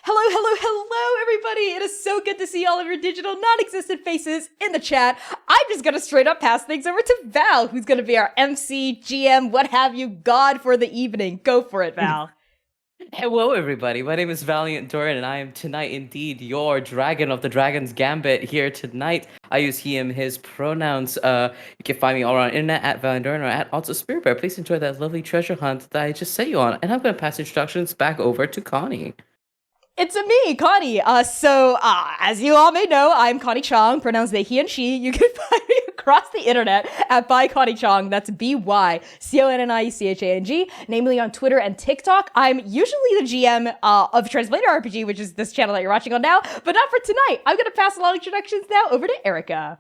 Hello, everybody! It is so good to see all of your digital, non-existent faces in the chat. I'm just gonna straight up pass things over to Val, who's gonna be our MC, GM, what have you, God for the evening. Go for it, Val. Hello, everybody. My name is Valiant Doran, and I am tonight indeed your dragon of the Dragon's Gambit here tonight. I use he, him, his pronouns. You can find me all around the internet at Valiant Doran or at Also Spirit Bear. Please enjoy that lovely treasure hunt that I just set you on. And I'm going to pass instructions back over to Connie. It's me, Connie. As you all may know, I'm Connie Chong, pronounced they, he, and she. You can find me across the internet at by Connie Chong. That's BYCONNIECHANG, namely on Twitter and TikTok. I'm usually the GM of Translator RPG, which is this channel that you're watching on now, but not for tonight. I'm going to pass along introductions now over to Erica.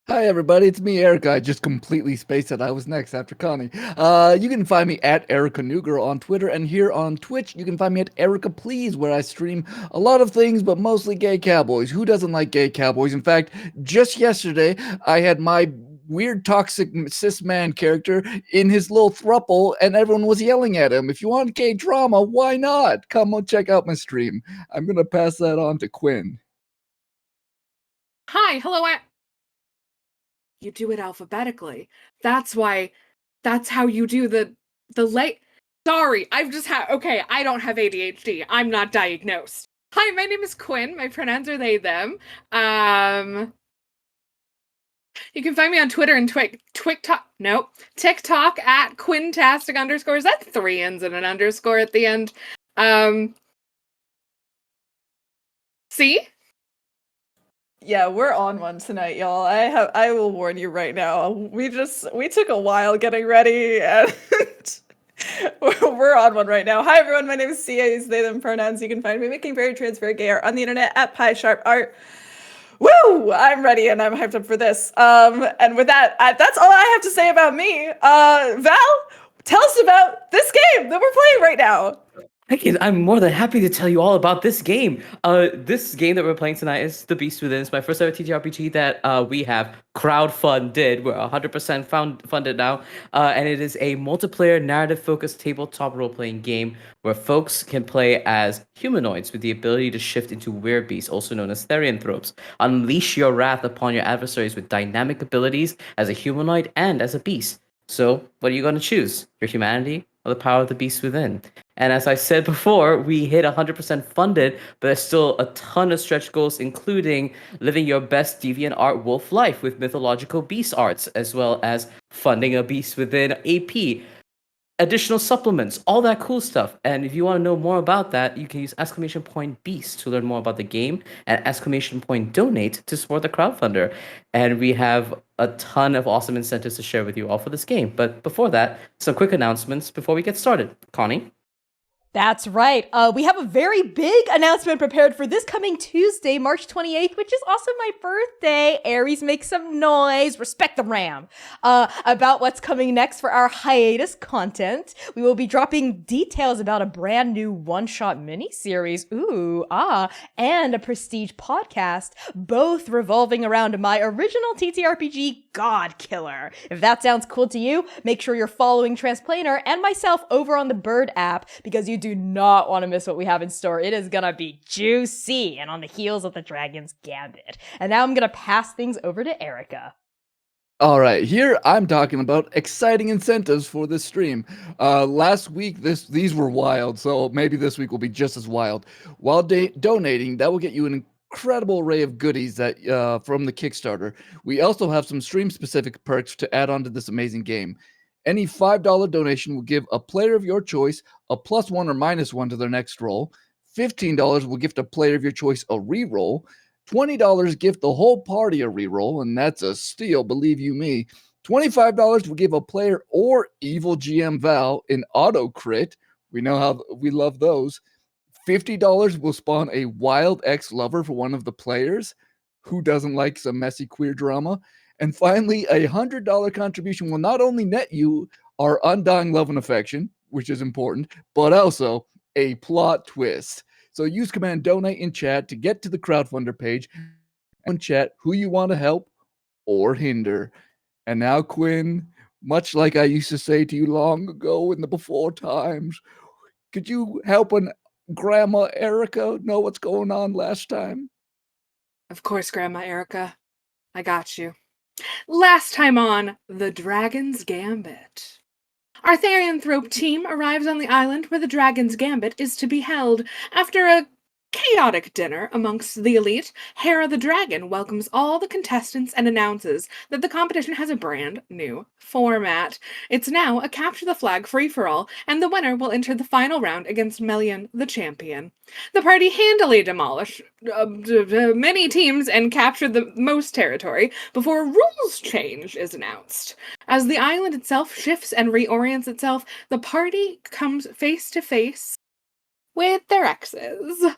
Hi everybody, it's me, Erica. I just completely spaced it. I was next after Connie. You can find me at Erica Newgirl on Twitter, and here on Twitch, you can find me at Erica Please, where I stream a lot of things, but mostly gay cowboys. Who doesn't like gay cowboys? In fact, just yesterday, I had my weird toxic cis man character in his little throuple, and everyone was yelling at him. If you want gay drama, why not? Come on, check out my stream. I'm gonna pass that on to Quinn. Hi, hello, you do it alphabetically. That's how you do the late. Sorry, okay, I don't have ADHD. I'm not diagnosed. Hi, my name is Quinn. My pronouns are they, them. You can find me on Twitter and TikTok at Quintastic_. Is that 3 N's and an underscore at the end? See? Yeah, we're on one tonight, y'all. I will warn you right now. We took a while getting ready, and we're on one right now. Hi everyone, my name is Cia, use they them pronouns. You can find me making very trans, very gay art on the internet at PieSharpArt. Woo! I'm ready and I'm hyped up for this. And with that, that's all I have to say about me. Val, tell us about this game that we're playing right now. I'm more than happy to tell you all about this game. This game that we're playing tonight is The Beast Within. It's my first ever TTRPG that we have crowdfunded. We're 100% funded now. And it is a multiplayer, narrative-focused tabletop role-playing game where folks can play as humanoids with the ability to shift into werebeasts, also known as therianthropes. Unleash your wrath upon your adversaries with dynamic abilities as a humanoid and as a beast. So, what are you going to choose? Your humanity or the power of the beast within? And as I said before, we hit 100% funded, but there's still a ton of stretch goals, including living your best deviant art wolf life with mythological beast arts, as well as funding a beast within AP, additional supplements, all that cool stuff. And if you want to know more about that, you can use !beast to learn more about the game, and !donate to support the crowdfunder. And we have a ton of awesome incentives to share with you all for this game. But before that, some quick announcements before we get started. Connie? That's right. We have a very big announcement prepared for this coming Tuesday, March 28th, which is also my birthday. Aries, make some noise. Respect the ram. About what's coming next for our hiatus content. We will be dropping details about a brand new one-shot miniseries. And a prestige podcast, both revolving around my original TTRPG, God Killer. If that sounds cool to you, make sure you're following Transplaner and myself over on the Bird app, because you do not want to miss what we have in store. It is gonna be juicy and on the heels of the Dragon's Gambit. And now I'm gonna pass things over to Erica. All right, here I'm talking about exciting incentives for this stream. Last week, these were wild, so maybe this week will be just as wild. While donating, that will get you an incredible array of goodies that from the Kickstarter. We also have some stream-specific perks to add on to this amazing game. Any $5 donation will give a player of your choice a +1 or -1 to their next roll. $15 will gift a player of your choice a reroll. $20 gift the whole party a reroll, and that's a steal, believe you me. $25 will give a player or evil GM Val an auto crit. We know how we love those. $50 will spawn a wild ex-lover for one of the players. Who doesn't like some messy queer drama? And finally, a $100 contribution will not only net you our undying love and affection, which is important, but also a plot twist. So use command donate in chat to get to the crowdfunder page and chat who you want to help or hinder. And now, Quinn, much like I used to say to you long ago in the before times, could you help an Grandma Erica know what's going on last time? Of course, Grandma Erica. I got you. Last time on The Dragon's Gambit. Our Therianthrope team arrives on the island where the Dragon's Gambit is to be held. After a chaotic dinner amongst the elite, Hera the Dragon welcomes all the contestants and announces that the competition has a brand new format. It's now a capture the flag free-for-all, and the winner will enter the final round against Melian the champion. The party handily demolish many teams and capture the most territory before a rules change is announced. As the island itself shifts and reorients itself, the party comes face to face with their exes.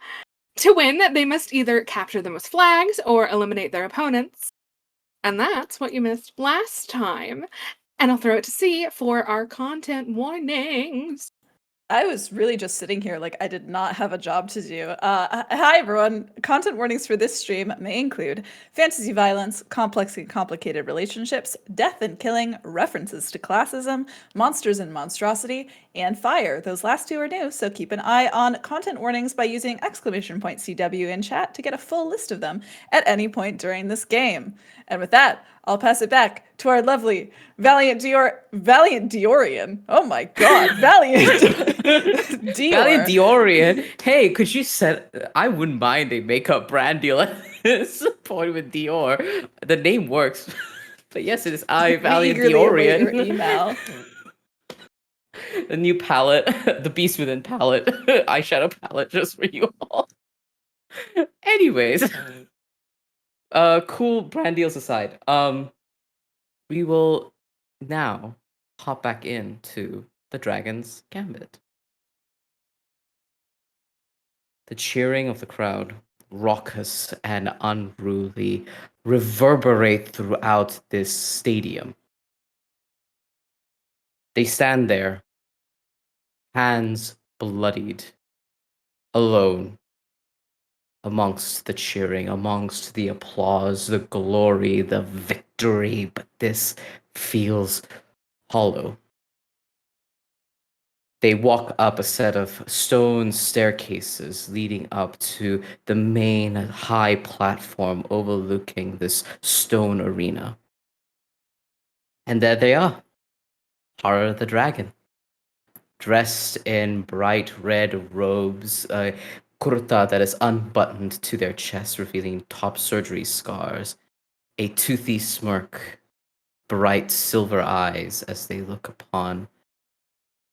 To win, they must either capture the most flags or eliminate their opponents. And that's what you missed last time. And I'll throw it to C for our content warnings. I was really just sitting here like I did not have a job to do. Hi, everyone. Content warnings for this stream may include fantasy violence, complex and complicated relationships, death and killing, references to classism, monsters and monstrosity, and fire. Those last two are new, so keep an eye on content warnings by using !CW in chat to get a full list of them at any point during this game. And with that, I'll pass it back to our lovely Valiant Diorian. Oh my god, Valiant Dior. Valiant Diorian. Hey, could you set? I wouldn't mind a makeup brand deal at this point with Dior. The name works. But yes, it is I, Valiant We eagerly await Diorian. your email. A new palette, the Beast Within palette, eyeshadow palette just for you all. Anyways, cool brand deals aside, we will now hop back into the Dragon's Gambit. The cheering of the crowd, raucous and unruly, reverberate throughout this stadium. They stand there, hands bloodied, alone, amongst the cheering, amongst the applause, the glory, the victory, but this feels hollow. They walk up a set of stone staircases leading up to the main high platform overlooking this stone arena. And there they are, Hara the Dragon, dressed in bright red robes, a kurta that is unbuttoned to their chest, revealing top surgery scars, a toothy smirk, bright silver eyes as they look upon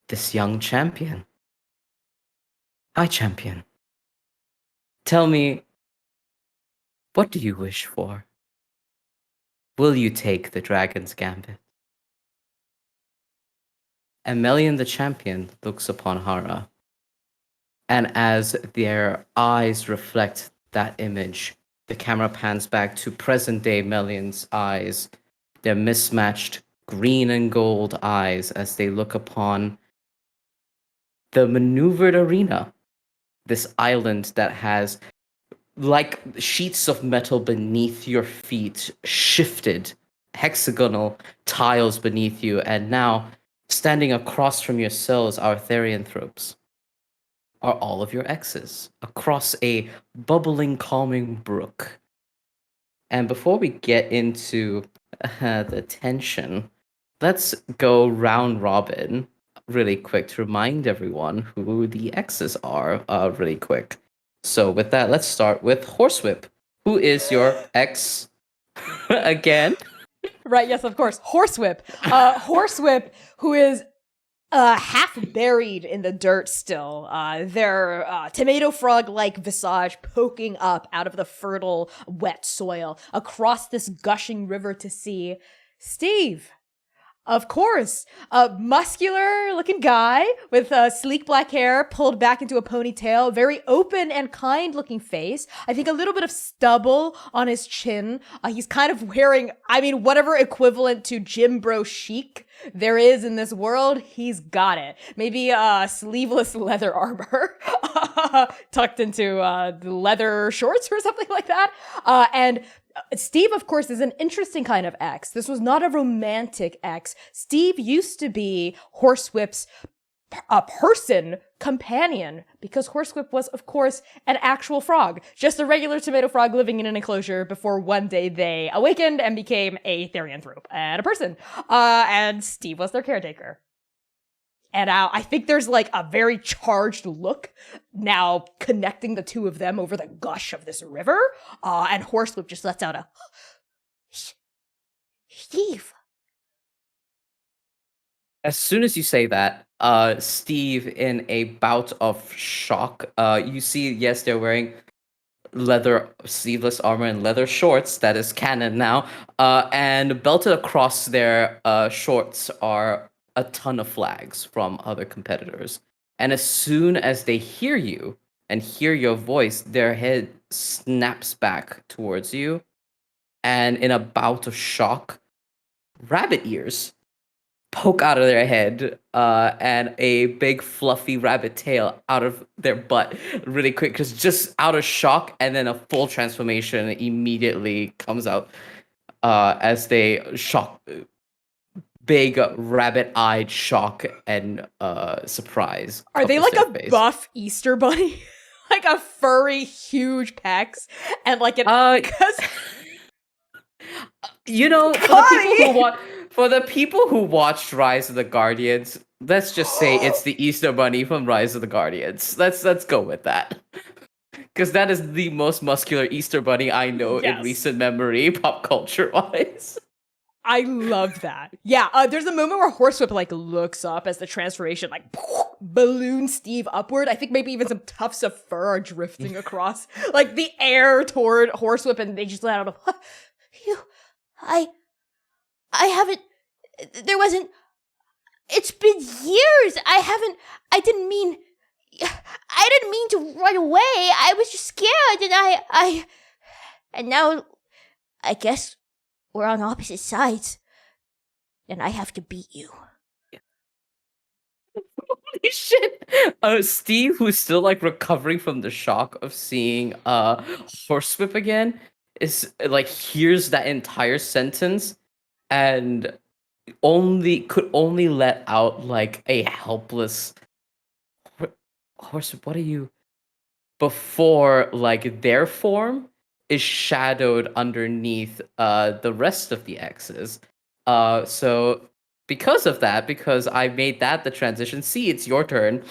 this young champion. Hi, champion. Tell me, what do you wish for? Will you take the Dragon's Gambit? And Melian the champion looks upon Hara, and as their eyes reflect that image, the camera pans back to present-day Melian's eyes, their mismatched green and gold eyes as they look upon the maneuvered arena, this island that has, like sheets of metal beneath your feet, shifted, hexagonal tiles beneath you, and now, standing across from yourselves, our Therianthropes, are all of your exes, across a bubbling, calming brook. And before we get into the tension, let's go round robin really quick to remind everyone who the exes are really quick. So with that, let's start with Horsewhip. Who is your ex again? Right, yes, of course. Horsewhip. Horsewhip, who is half buried in the dirt still. Their tomato frog-like visage poking up out of the fertile, wet soil across this gushing river to sea. Steve. Of course, a muscular-looking guy with sleek black hair pulled back into a ponytail, very open and kind-looking face. I think a little bit of stubble on his chin. He's kind of wearing, whatever equivalent to gym bro chic there is in this world, he's got it. Maybe sleeveless leather armor tucked into the leather shorts or something like that. And Steve, of course, is an interesting kind of ex. This was not a romantic ex. Steve used to be Horsewhip's a person companion, because Horsewhip was, of course, an actual frog, just a regular tomato frog living in an enclosure before one day they awakened and became a therianthrope and a person. And Steve was their caretaker. And now I think there's like a very charged look now connecting the two of them over the gush of this river. And Horsewhip just lets out a Steve. As soon as you say that, Steve, in a bout of shock, you see, yes, they're wearing leather sleeveless armor and leather shorts. That is canon now. And belted across their shorts are a ton of flags from other competitors. And as soon as they hear you and hear your voice, their head snaps back towards you. And in a bout of shock, rabbit ears poke out of their head, and a big fluffy rabbit tail out of their butt really quick, because just out of shock, and then a full transformation immediately comes out as they shock, big rabbit-eyed shock and surprise. Are they covers like their a face. buff Easter bunny? Like a furry, huge pecs and like an because You know, for the people who watched Rise of the Guardians, let's just say it's the Easter Bunny from Rise of the Guardians. Let's go with that, because that is the most muscular Easter Bunny I know in Yes. recent memory, pop culture wise. I love that. Yeah, there's a moment where Horsewhip like looks up as the transformation like balloons Steve upward. I think maybe even some tufts of fur are drifting across like the air toward Horsewhip, and they just let out a Phew. I haven't. There wasn't. It's been years. I didn't mean to run away. I was just scared, and and now, I guess we're on opposite sides, and I have to beat you. Holy shit! Steve, who's still like recovering from the shock of seeing Horsewhip again, is like hears that entire sentence and could only let out like a helpless Horsewhip. What are you? Before like their form is shadowed underneath the rest of the X's. So because of that, because I made that the transition, see, it's your turn.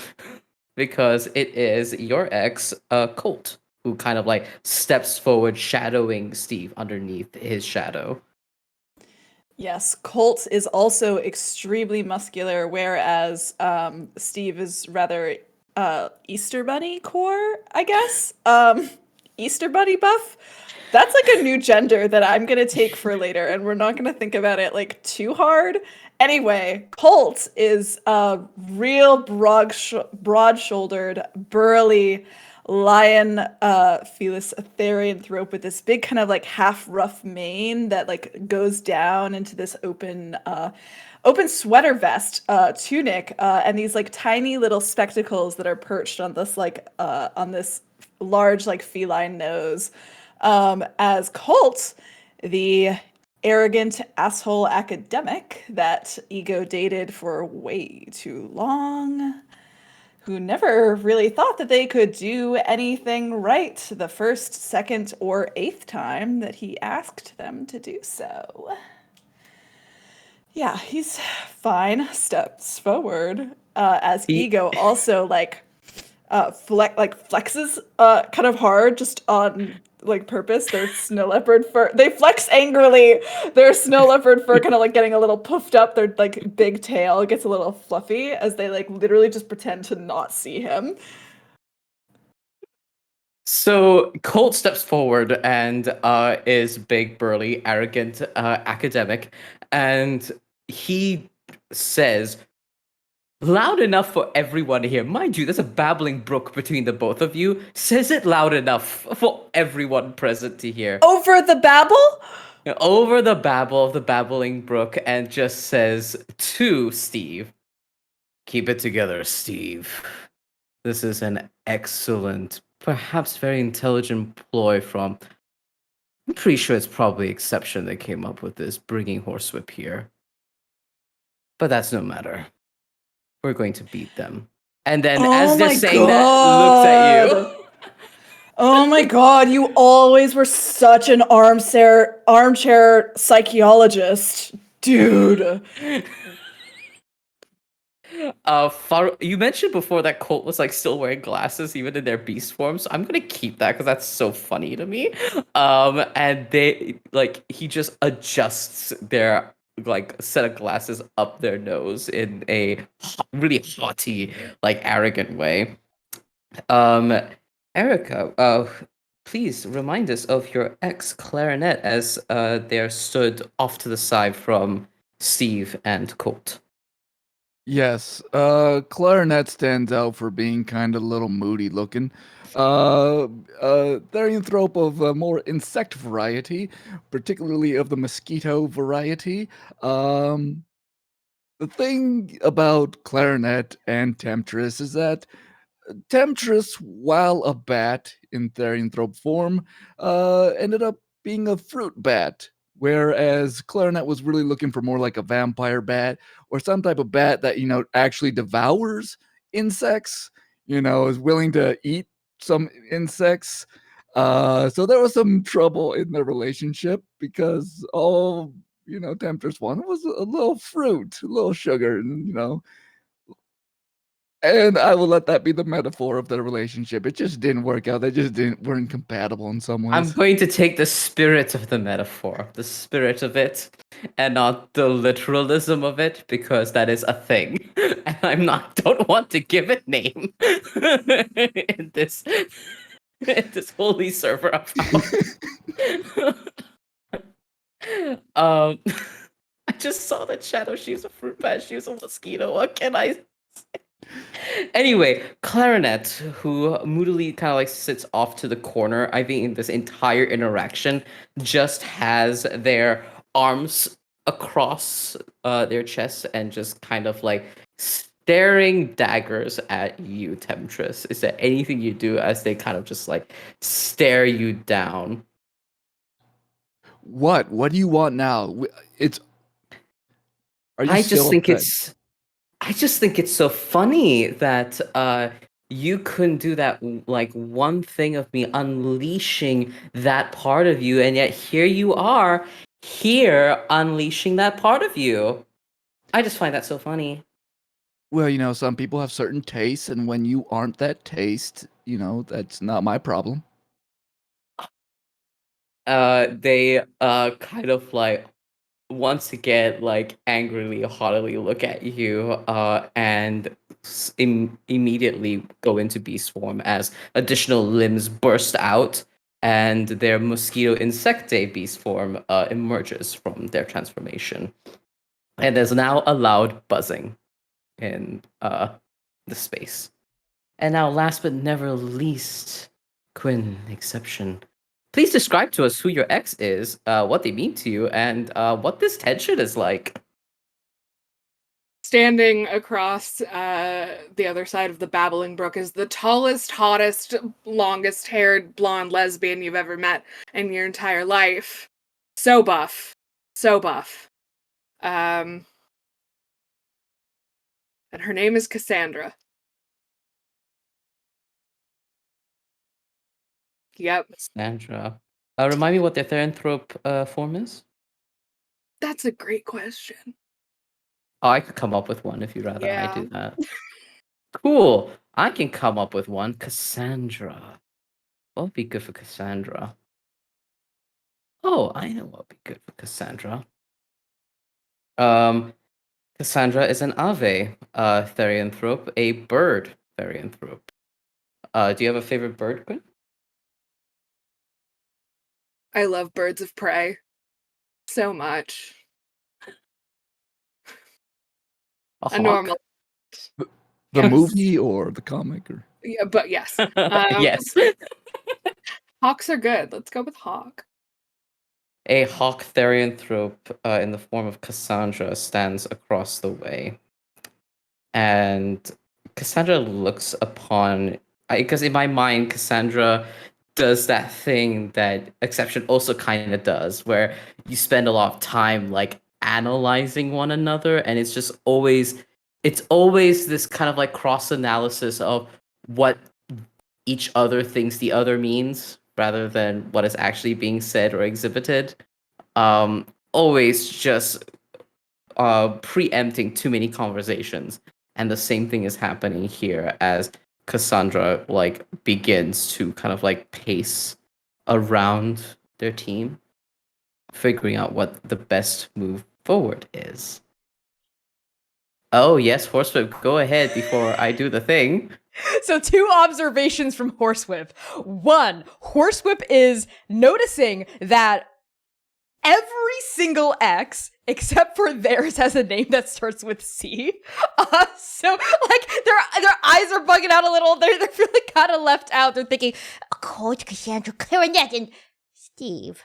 Because it is your ex, Colt, who kind of like steps forward, shadowing Steve underneath his shadow. Yes, Colt is also extremely muscular, whereas Steve is rather Easter Bunny core, I guess. Easter Bunny buff. That's like a new gender that I'm gonna take for later, and we're not gonna think about it like too hard. Anyway, Colt is a real broad-shouldered, burly lion felis therianthrope with this big kind of like half rough mane that like goes down into this open sweater vest tunic, and these like tiny little spectacles that are perched on this large like feline nose. As Colt, the arrogant asshole academic that Ego dated for way too long, who never really thought that they could do anything right the first, second, or eighth time that he asked them to do so. Yeah, he's fine. Steps forward as Ego also flexes kind of hard, just on like purpose. Their snow leopard fur. They flex angrily. Their snow leopard fur kind of like getting a little puffed up. Their like big tail gets a little fluffy as they like literally just pretend to not see him. So Colt steps forward and is big, burly, arrogant, academic, and he says, loud enough for everyone to hear. Mind you, there's a babbling brook between the both of you. Says it loud enough for everyone present to hear. Over the babble? Over the babble of the babbling brook, and just says to Steve, keep it together, Steve. This is an excellent, perhaps very intelligent ploy from... I'm pretty sure it's probably Exception that came up with this, bringing Horsewhip here. But that's no matter. we're going to beat them. And then Oh as they're my saying that, looks at you. Oh my god, you always were such an armchair psychologist, dude. You mentioned before that Colt was like still wearing glasses even in their beast form, so I'm gonna keep that because that's so funny to me. And he just adjusts their like set of glasses up their nose in a really haughty, like arrogant way. Um, Erica, please remind us of your ex clarinet as they're stood off to the side from Steve and Colt. Yes, clarinet stands out for being kind of a little moody looking. Therianthrope of a more insect variety, particularly of the mosquito variety. Um, the thing about clarinet and temptress is that Temptress, while a bat in Therianthrope form, ended up being a fruit bat, whereas Clarinet was really looking for more like a vampire bat or some type of bat that, actually devours insects, is willing to eat some insects. So there was some trouble in the relationship because Temptress wanted was a little fruit, a little sugar, and I will let that be the metaphor of the relationship. It just didn't work out. They just weren't compatible in some I'm ways. going to take the spirit of the metaphor, the spirit of it, and not the literalism of it, because that is a thing, and don't want to give it name in this holy server of ours. I just saw that Shadow. She's a fruit bat. She's a mosquito. What can I say? Anyway, Clarinet, who moodily kind of like sits off to the corner, I think in this entire interaction just has their arms across their chests and just kind of like staring daggers at you, Temptress. Is there anything you do as they kind of just like stare you down? What? What do you want now? It's. Are you I still just think upset? I just think it's so funny that you couldn't do that like one thing of me unleashing that part of you, and yet here you are here unleashing that part of you. I just find that so funny. Well, some people have certain tastes, and when you aren't that taste, that's not my problem. They kind of like once again like angrily haughtily look at you and immediately go into beast form as additional limbs burst out and their mosquito insectae beast form emerges from their transformation, and there's now a loud buzzing in the space. And now last but never least, Quinn Exception, please describe to us who your ex is, what they mean to you, and what this tension is like. Standing across the other side of the babbling brook is the tallest, hottest, longest haired blonde lesbian you've ever met in your entire life. So buff. So buff. And her name is Cassandra. Yep. Sandra. Remind me what their Therianthrope form is? That's a great question. Oh, I could come up with one if you'd rather I Yeah. do that. Cool. I can come up with one. Cassandra. What would be good for Cassandra? Oh, I know what would be good for Cassandra. Cassandra is an Ave Therianthrope, a bird Therianthrope. Do you have a favorite bird, Quinn? I love birds of prey so much. A A hawk? normal. The Yes. movie or the comic or Yeah, but yes. Yes. Hawks are good. Let's go with hawk. A hawk Therianthrope in the form of Cassandra stands across the way. And Cassandra looks upon, because in my mind, Cassandra does that thing that Exception also kind of does, where you spend a lot of time like analyzing one another, and it's just always it's always this kind of like cross analysis of what each other thinks the other means rather than what is actually being said or exhibited. Always just preempting too many conversations. And the same thing is happening here as Cassandra like begins to kind of like pace around their team, figuring out what the best move forward is. Oh yes, Horsewhip, go ahead before I do the thing. So 2 observations from Horsewhip. 1, Horsewhip is noticing that every single X, except for theirs, has a name that starts with C. So like their eyes are bugging out a little. They're feeling kind of left out. They're thinking, Coach Cassandra, Clarinet, and Steve.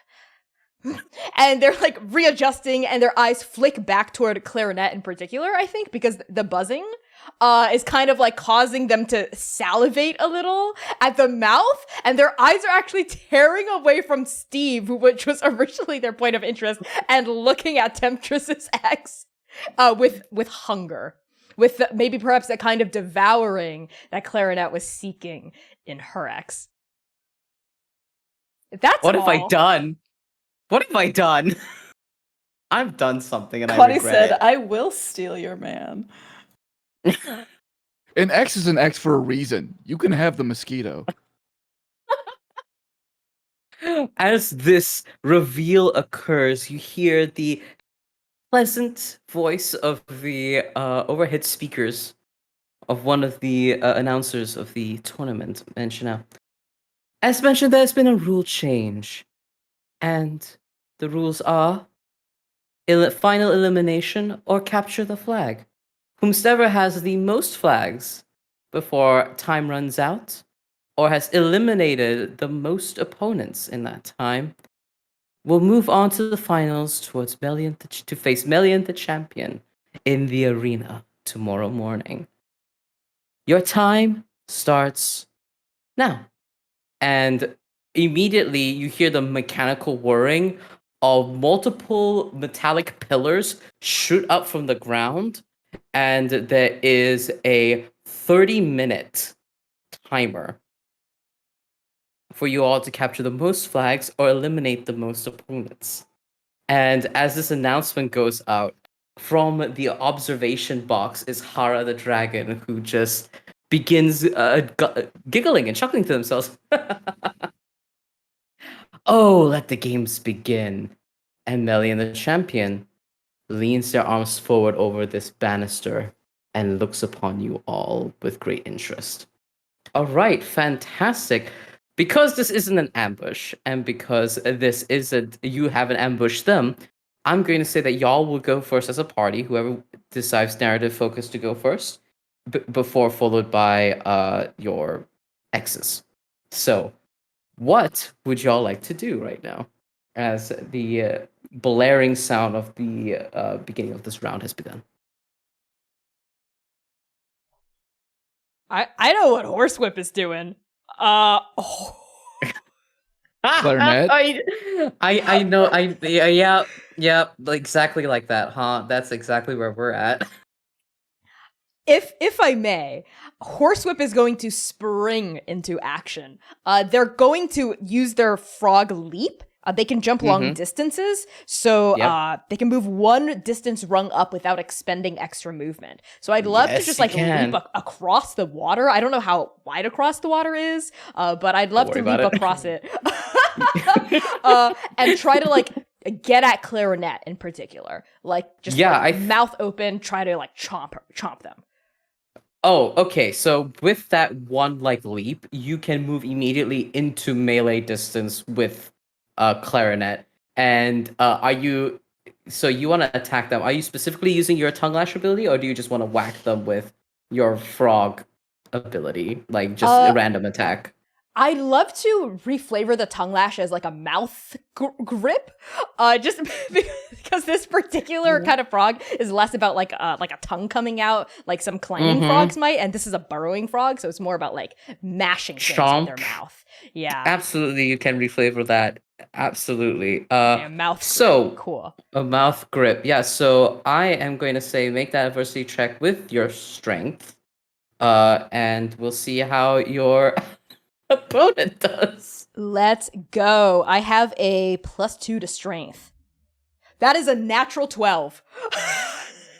and they're like readjusting, and their eyes flick back toward Clarinet in particular, I think, because the buzzing is kind of like causing them to salivate a little at the mouth, and their eyes are actually tearing away from Steve, which was originally their point of interest, and looking at Temptress's ex with hunger, with maybe perhaps that kind of devouring that Clarinet was seeking in her ex. That's What have I all. done? What have I done? I've done something and I Connie regret said, it. "I will steal your man." An X is an X for a reason. You can have the mosquito. As this reveal occurs, you hear the pleasant voice of the overhead speakers of one of the announcers of the tournament mention out. As mentioned, there's been a rule change, and the rules are final elimination or capture the flag. Whomsoever has the most flags before time runs out, or has eliminated the most opponents in that time, will move on to the finals towards Melian to face Melian the champion in the arena tomorrow morning. Your time starts now. And immediately you hear the mechanical whirring of multiple metallic pillars shoot up from the ground, and there is a 30-minute timer for you all to capture the most flags or eliminate the most opponents. And as this announcement goes out, from the observation box is Hara the dragon, who just begins giggling and chuckling to themselves. Oh, let the games begin. And Melian the champion leans their arms forward over this banister and looks upon you all with great interest. All right, fantastic. Because this isn't an ambush, and because this isn't you haven't ambushed them, I'm going to say that y'all will go first as a party, whoever decides narrative focus to go first, before followed by your exes. So, what would y'all like to do right now, as the blaring sound of the beginning of this round has begun? I know what Horsewhip is doing. Clarinet? I know. Yeah, exactly like that, huh? That's exactly where we're at. If I may, Horsewhip is going to spring into action. They're going to use their frog leap. They can jump long distances, so they can move one distance rung up without expending extra movement. So I'd love to just like leap across the water. I don't know how wide across the water is, but I'd love to leap across it and try to like get at Clarinet in particular. Like just mouth open, try to like chomp them. Oh, okay. So with that one like leap, you can move immediately into melee distance with Clarinet. And are you? So you want to attack them? Are you specifically using your tongue lash ability, or do you just want to whack them with your frog ability, like just a random attack? I'd love to reflavor the tongue lash as like a mouth grip, just because this particular kind of frog is less about like a tongue coming out, like some clanging frogs might, and this is a burrowing frog, so it's more about like mashing things with their Chomp. mouth. Yeah, Absolutely, you can reflavor that. Absolutely. yeah, mouth. So grip. Cool. a mouth grip. Yeah. So I am going to say make that adversity check with your strength, and we'll see how your opponent does. Let's go. I have a +2 to strength. That is a natural 12.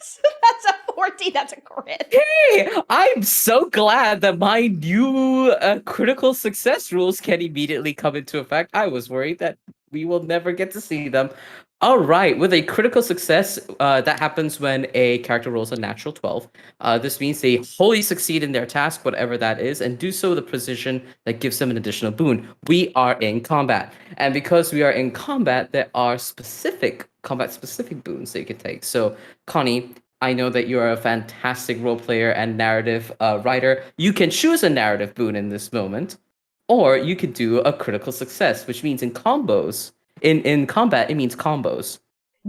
So that's a 14. That's a crit. Hey, I'm so glad that my new critical success rules can immediately come into effect. I was worried that we will never get to see them. All right, with a critical success, that happens when a character rolls a natural 12. This means they wholly succeed in their task, whatever that is, and do so with a precision that gives them an additional boon. We are in combat. And because we are in combat, there are combat-specific boons that you can take. So, Connie, I know that you are a fantastic role player and narrative writer. You can choose a narrative boon in this moment, or you could do a critical success, which means in combos, in combat, it means combos.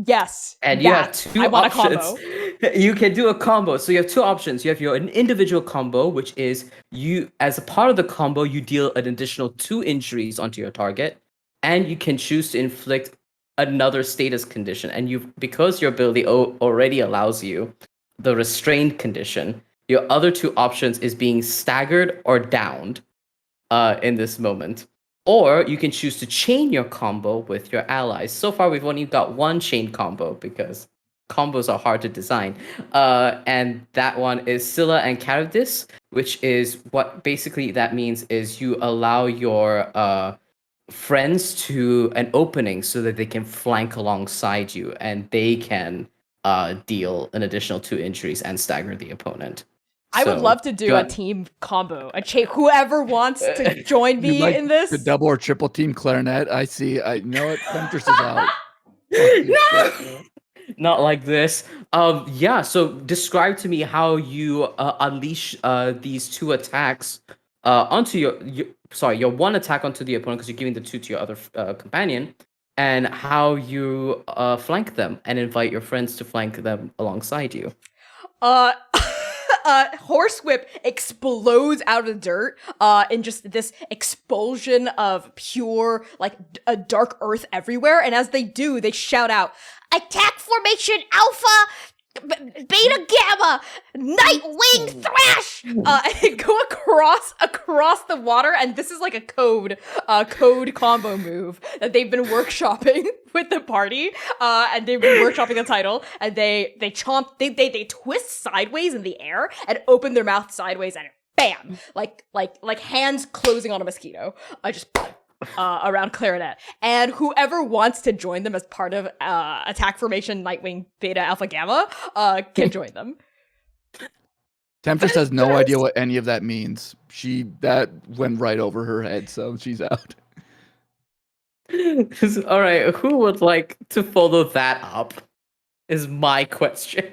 Yes. And you have two I want options. a combo. You can do a combo. So you have two options. You have an individual combo, which is you, as a part of the combo, you deal an additional 2 injuries onto your target, and you can choose to inflict another status condition. And because your ability already allows you the restrained condition, your other 2 options is being staggered or downed in this moment. Or you can choose to chain your combo with your allies. So far, we've only got one chain combo because combos are hard to design. And that one is Scylla and Charybdis, which is what basically that means is you allow your friends to an opening so that they can flank alongside you and they can deal an additional 2 injuries and stagger the opponent. I would love to do a team combo. Whoever wants to join me Like in this. the double or triple team clarinet. I see. I know it. Temptress is out. No! Not like this. Yeah, so describe to me how you unleash these 2 attacks onto your 1 attack onto the opponent because you're giving the 2 to your other companion, and how you flank them and invite your friends to flank them alongside you. Horsewhip explodes out of the dirt in just this expulsion of pure, like, dark earth everywhere. And as they do, they shout out, Attack formation Alpha, Beta Gamma, Nightwing Thrash. and go across the water. And this is like a code combo move that they've been workshopping with the party. And they've been workshopping the title. And they twist sideways in the air and open their mouth sideways and bam, like hands closing on a mosquito. Just around Clarinet. And whoever wants to join them as part of Attack Formation Nightwing Beta Alpha Gamma can join them. Temptress has no idea what any of that means. That went right over her head, so she's out. All right, who would like to follow that up? Is my question.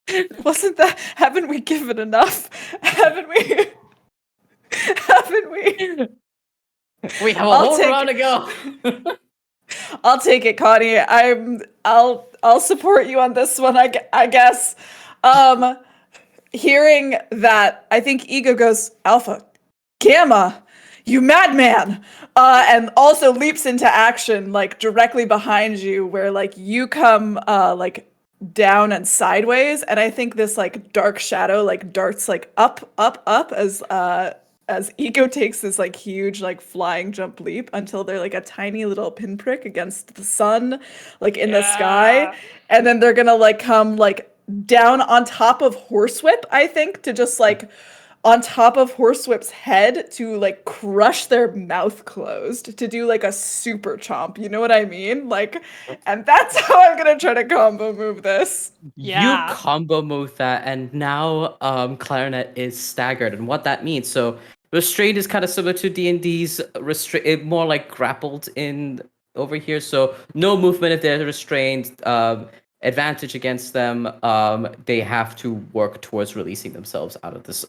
Haven't we given enough? Haven't we? We have a whole round to go. I'll take it, Connie. I'll support you on this one. I guess. Hearing that, I think Ego goes, Alpha, Gamma, you madman, and also leaps into action, like directly behind you, where like you come like down and sideways, and I think this like dark shadow like darts like up as Ego takes this like huge like flying jump leap until they're like a tiny little pinprick against the sun, like in the sky, and then they're gonna like come like down on top of Horsewhip, I think, to just like on top of Horsewhip's head to like crush their mouth closed, to do like a super chomp, you know what I mean? Like, and that's how I'm gonna try to combo move this. Yeah. You combo move that, and now Clarinet is staggered, and what that means. So restrained is kind of similar to D&D's more like grappled in over here. So no movement if they're restrained. Advantage against them. They have to work towards releasing themselves out of this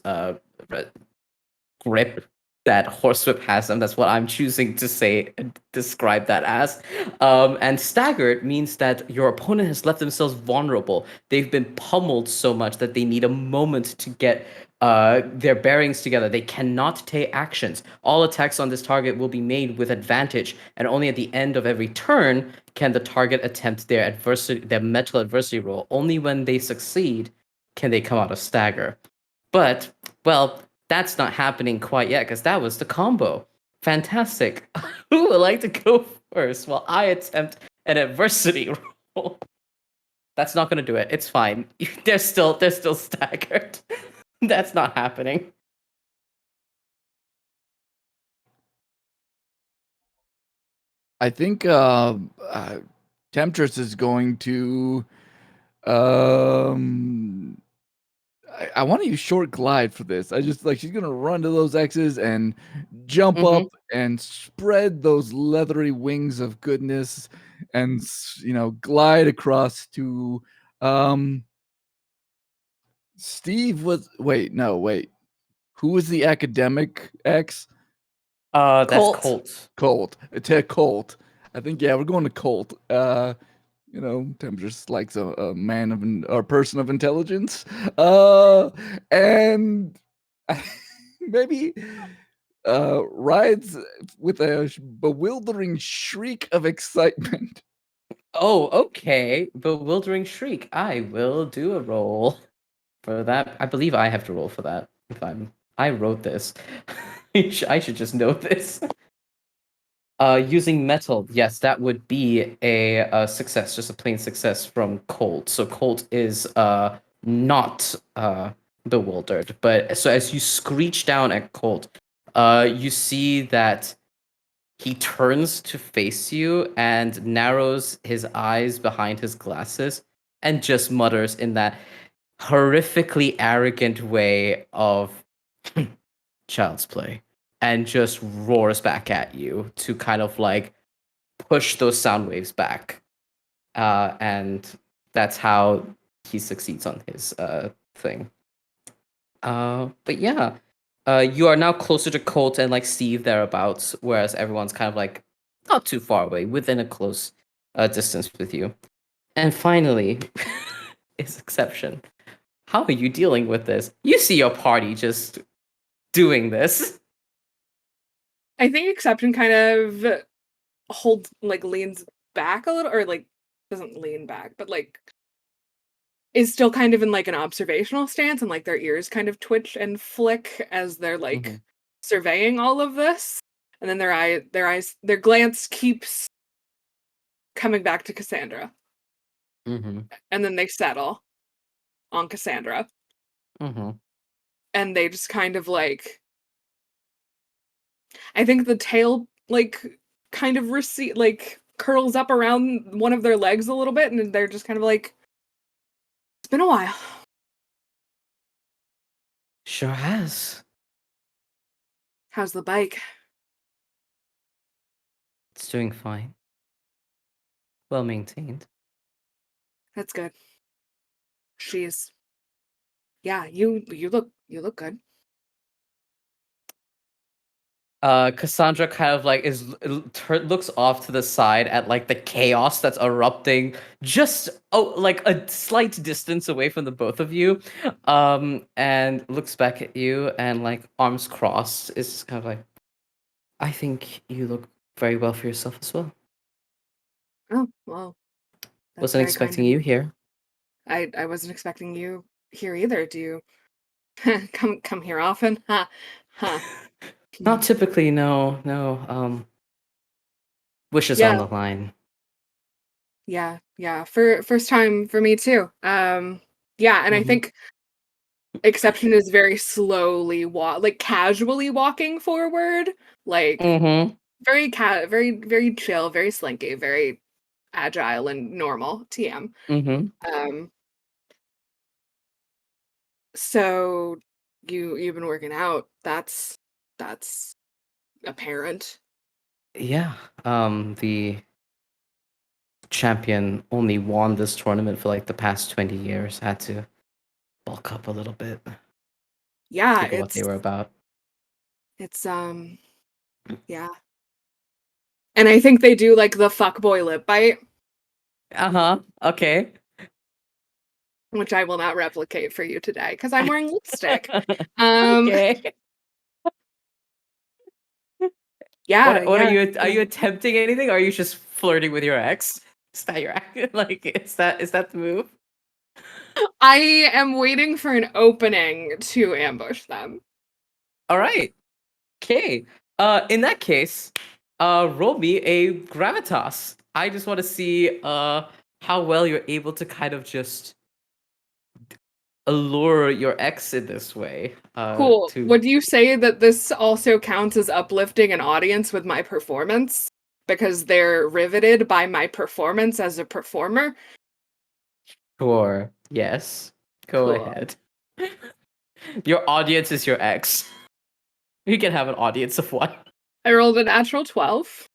grip that Horsewhip has them. That's what I'm choosing to say and describe that as. And staggered means that your opponent has left themselves vulnerable. They've been pummeled so much that they need a moment to get their bearings together. They cannot take actions. All attacks on this target will be made with advantage, and only at the end of every turn can the target attempt their mental adversity roll. Only when they succeed can they come out of stagger. But, well, that's not happening quite yet because that was the combo. Fantastic. Who would like to go first while I attempt an adversity roll? That's not going to do it. It's fine. They're still staggered. That's not happening. I think Temptress is going to. I want to use short glide for this. I just like she's gonna run to those X's and jump up and spread those leathery wings of goodness, and glide across to. Steve was wait. Who was the academic X? That's Colt. Colt. Colt. I think we're going to Colt. Temptress likes a man of or person of intelligence. And maybe rides with a bewildering shriek of excitement. Oh, okay. Bewildering shriek. I will do a roll for that. I believe I have to roll for that. I wrote this. I should just know this. Using metal, yes, that would be a success, just a plain success from Colt. So Colt is not bewildered, but so as you screech down at Colt, you see that he turns to face you and narrows his eyes behind his glasses and just mutters in that horrifically arrogant way of child's play, and just roars back at you to kind of like push those sound waves back. And that's how he succeeds on his thing. But yeah, you are now closer to Colt and like Steve thereabouts, whereas everyone's kind of like not too far away, within a close distance with you. And finally, is Exception. How are you dealing with this? You see your party just doing this. I think Exception kind of leans back a little, or like doesn't lean back, but like is still kind of in like an observational stance, and like their ears kind of twitch and flick as they're like surveying all of this. And then their glance keeps coming back to Cassandra. And then they settle on Cassandra. And they just kind of like, I think the tail like kind of curls up around one of their legs a little bit, and they're just kind of like, it's been a while. Sure has. How's the bike? It's doing fine. Well maintained. That's good. She's, yeah, you look good. Cassandra kind of like looks off to the side at like the chaos that's erupting just like a slight distance away from the both of you, and looks back at you and like arms crossed is kind of like, I think you look very well for yourself as well. Oh, well. Wasn't expecting you here. I wasn't expecting you here either. Do you come here often? Not typically, no. Wishes on the line. Yeah. For first time for me too. And I think Exception is very slowly casually walking forward, like very very chill, very slinky, very agile and normal TM. So you've been working out. That's apparent. Yeah. The champion only won this tournament for like the past 20 years. Had to bulk up a little bit. Yeah, What they were about. It's yeah. And I think they do like the fuckboy lip bite, Okay. which I will not replicate for you today because I'm wearing lipstick. Um Okay. yeah, What are yeah. you attempting anything, or are you just flirting with your ex? Is that your like is that the move? I am waiting for an opening to ambush them. All right. Okay. In that case, roll me a gravitas. I just want to see how well you're able to kind of just allure your ex in this way. Cool. To Would you say that this also counts as uplifting an audience with my performance? Because they're riveted by my performance as a performer? sure. Yes. Go Cool. ahead. Your audience is your ex. You can have an audience of one. I rolled a natural 12.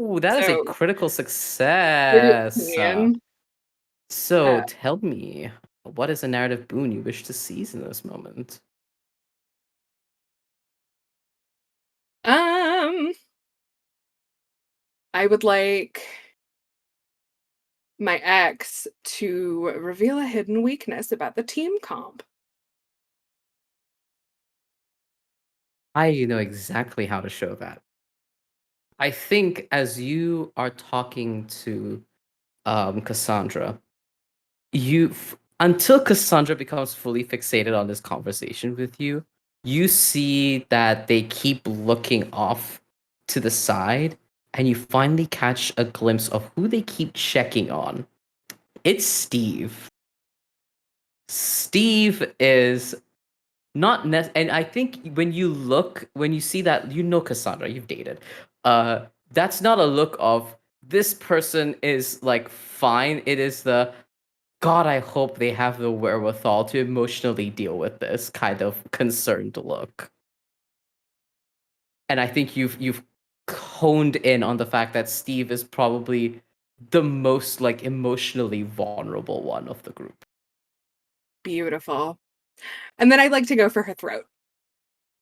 Ooh, that is a So critical success. 13. So Uh, tell me, what is a narrative boon you wish to seize in this moment? um, I would like my ex to reveal a hidden weakness about the team comp. I know exactly how to show that. I think as you are talking to Cassandra, until Cassandra becomes fully fixated on this conversation with you, you see that they keep looking off to the side, and you finally catch a glimpse of who they keep checking on. It's Steve. Steve is not and I think when you see that, you know Cassandra, you've dated. That's not a look of this person is like fine. It is the God, I hope they have the wherewithal to emotionally deal with this kind of concerned look. And I think you've honed in on the fact that Steve is probably the most like emotionally vulnerable one of the group. Beautiful. And then I'd like to go for her throat.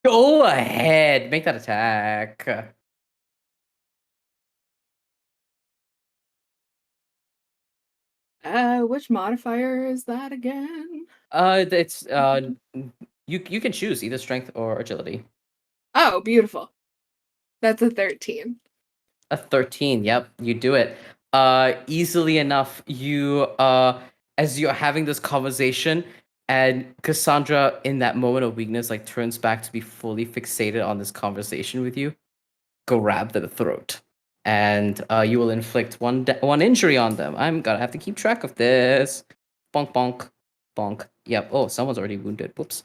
Go ahead, make that attack. Which modifier is that again? It's you can choose either strength or agility. Oh, beautiful. That's a 13. A 13. Yep, you do it. Easily enough. You as you're having this conversation, and Cassandra, in that moment of weakness, like turns back to be fully fixated on this conversation with you. Grab the throat, and you will inflict one injury on them. I'm gonna have to keep track of this. Bonk, bonk, bonk. Yep. Oh, someone's already wounded. Whoops.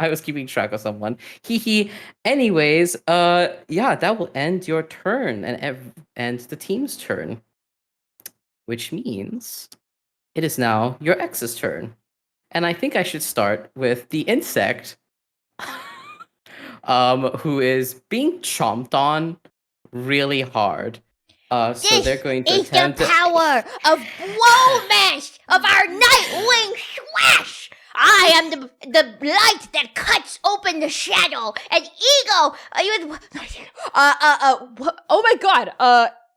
I was keeping track of someone. Hee hee. Anyways, yeah, that will end your turn and the team's turn, which means it is now your ex's turn. And I think I should start with the insect, who is being chomped on really hard. So they're This going to is the attempt. power of romance of our Nightwing Slash. I am the light that cuts open the shadow, and Ego. Oh my god.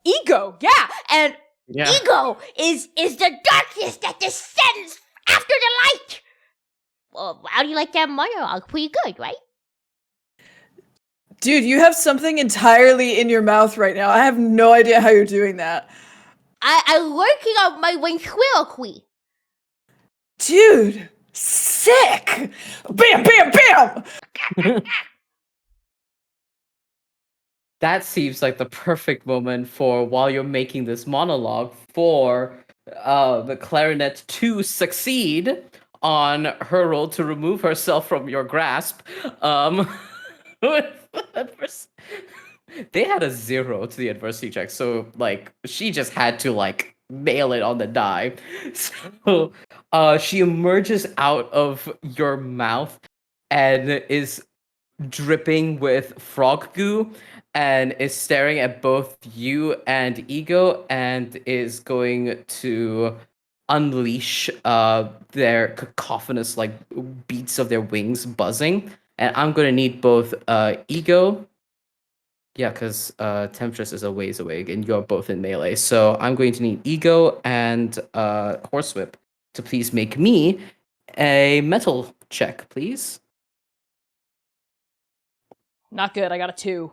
Ego. Yeah. And Yeah. Ego is the darkness that descends after the light. Well, how do you like that monologue? Pretty good, right? Dude, you have something entirely in your mouth right now. I have no idea how you're doing that. I'm working on my ventriloquy. Dude, sick! Bam, bam, bam! That seems like the perfect moment for, while you're making this monologue, for the clarinet to succeed on her roll to remove herself from your grasp. They had a 0 to the adversity check, so like she just had to like nail it on the die. So she emerges out of your mouth and is dripping with frog goo and is staring at both you and Ego, and is going to unleash their cacophonous like beats of their wings buzzing, and I'm gonna need both ego. Yeah, because Temptress is a ways away, and you're both in melee. So I'm going to need ego and horsewhip to please make me a metal check, please. Not good. I got a 2.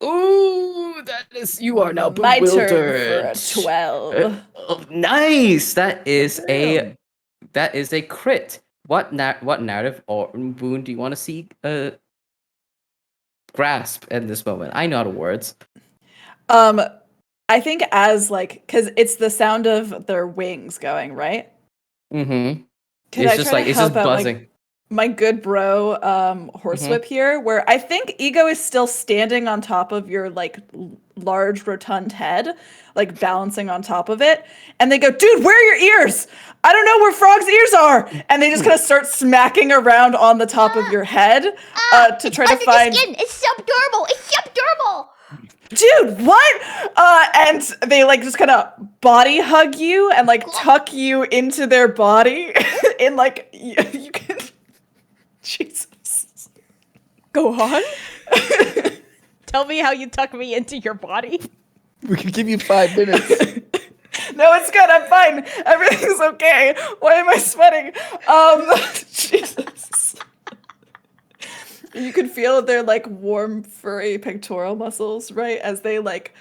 Ooh, that is, you are now My turn for bewildered. a 12. Oh, nice. That is Damn. a crit. What narrative or boon do you want to see grasp in this moment? I know how to words. I think as like, because it's the sound of their wings going, right? Mm-hmm. Could It's I just try like to it's just help out buzzing. my good bro horsewhip here, where I think ego is still standing on top of your like large rotund head, like balancing on top of it, and they go, dude, where are your ears? I don't know where frog's ears are, and they just kind of start smacking around on the top of your head to try to Under find the skin. It's subdermal. It's subdermal. dude, what? And they like just kind of body hug you and like tuck you into their body in like you can Jesus. Go on. Tell me how you tuck me into your body. We can give you 5 minutes. No, it's good. I'm fine. Everything's okay. Why am I sweating? Jesus. You can feel their like warm, furry pectoral muscles, right? As they like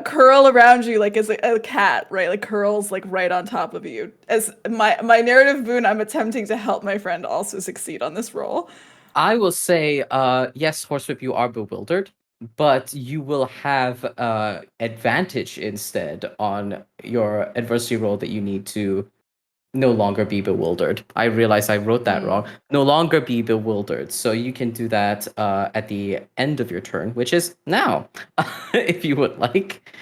curl around you like as a cat, right? Like curls like right on top of you. As my narrative boon, I'm attempting to help my friend also succeed on this roll. I will say, yes, Horsewhip, you are bewildered, but you will have advantage instead on your adversity roll that you need to no longer be bewildered. I realize I wrote that wrong. No longer be bewildered. So you can do that at the end of your turn, which is now, if you would like,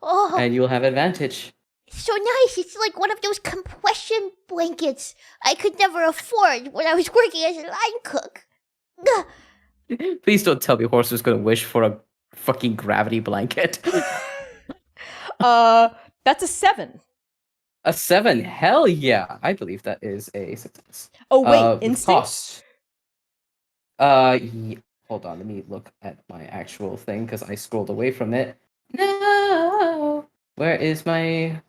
Oh, and you'll have advantage. so nice. It's like one of those compression blankets I could never afford when I was working as a line cook. Gah. Please don't tell me Horse was going to wish for a fucking gravity blanket. That's a 7. A 7, hell yeah! I believe that is a success. Oh wait, With instinct. cost. Hold on, let me look at my actual thing because I scrolled away from it. No, where is my?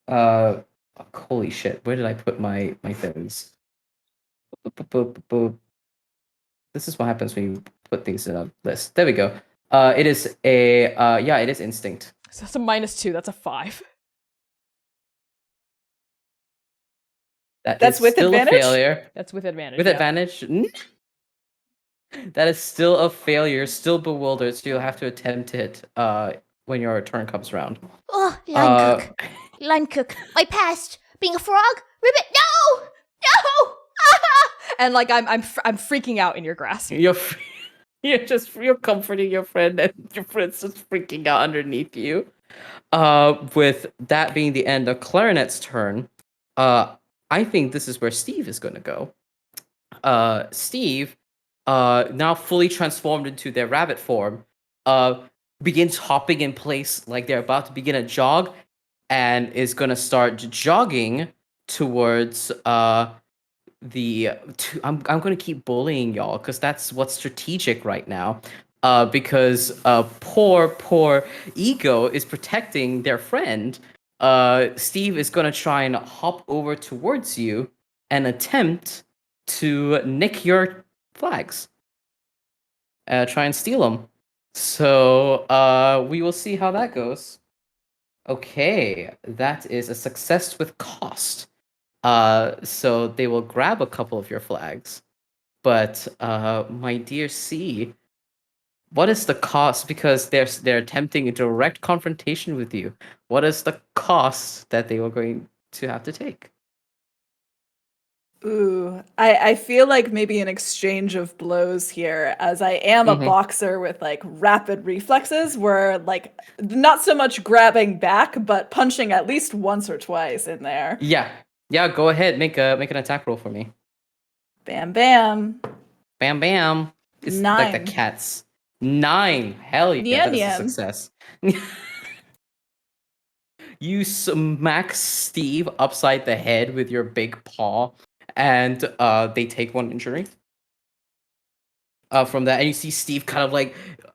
Holy shit! Where did I put my things? This is what happens when you put things in a list. There we go. It is a yeah, it is instinct. So that's a -2. That's a 5. That's Is with still advantage? a failure. That's with advantage. With yeah. advantage? That is still a failure, still bewildered, so you'll have to attempt it when your turn comes around. Oh, line cook. Line cook. My past. Being a frog? Ribbit. No! No! And like I'm freaking out in your grasp. You're comforting your friend, and your friend's just freaking out underneath you. With that being the end of Clarinet's turn, I think this is where Steve is going to go. Steve, now fully transformed into their rabbit form, begins hopping in place like they're about to begin a jog, and is going to start jogging towards I'm going to keep bullying y'all because that's what's strategic right now. Because poor Ego is protecting their friend. Steve is going to try and hop over towards you and attempt to nick your flags. Try and steal them. So we will see how that goes. Okay, that is a success with cost. So they will grab a couple of your flags. But my dear C, what is the cost? Because they're attempting a direct confrontation with you. What is the cost that they were going to have to take? Ooh, I feel like maybe an exchange of blows here, as I am a boxer with like rapid reflexes, where like not so much grabbing back, but punching at least once or twice in there. Yeah. Go ahead, make an attack roll for me. Bam, bam. Bam, bam. It's like the 9. cats. 9. Hell yeah, that is a success. You smack Steve upside the head with your big paw, and they take 1 injury. from that, and you see Steve kind of like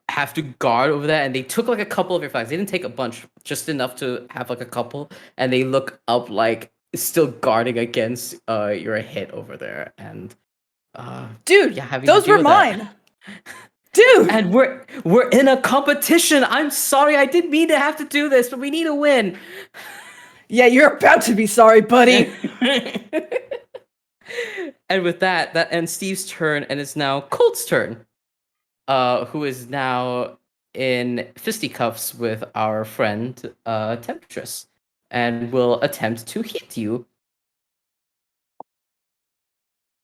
have to guard over that, and they took like a couple of your flags. They didn't take a bunch, just enough to have like a couple, and they look up like still guarding against your hit over there, and Dude, yeah, having to those deal were with that. mine. Dude. And we're in a competition. I'm sorry, I didn't mean to have to do this, but we need a win. Yeah, you're about to be sorry, buddy. And with that ends Steve's turn, and it's now Colt's turn, who is now in fisticuffs with our friend Temptress, and will attempt to hit you.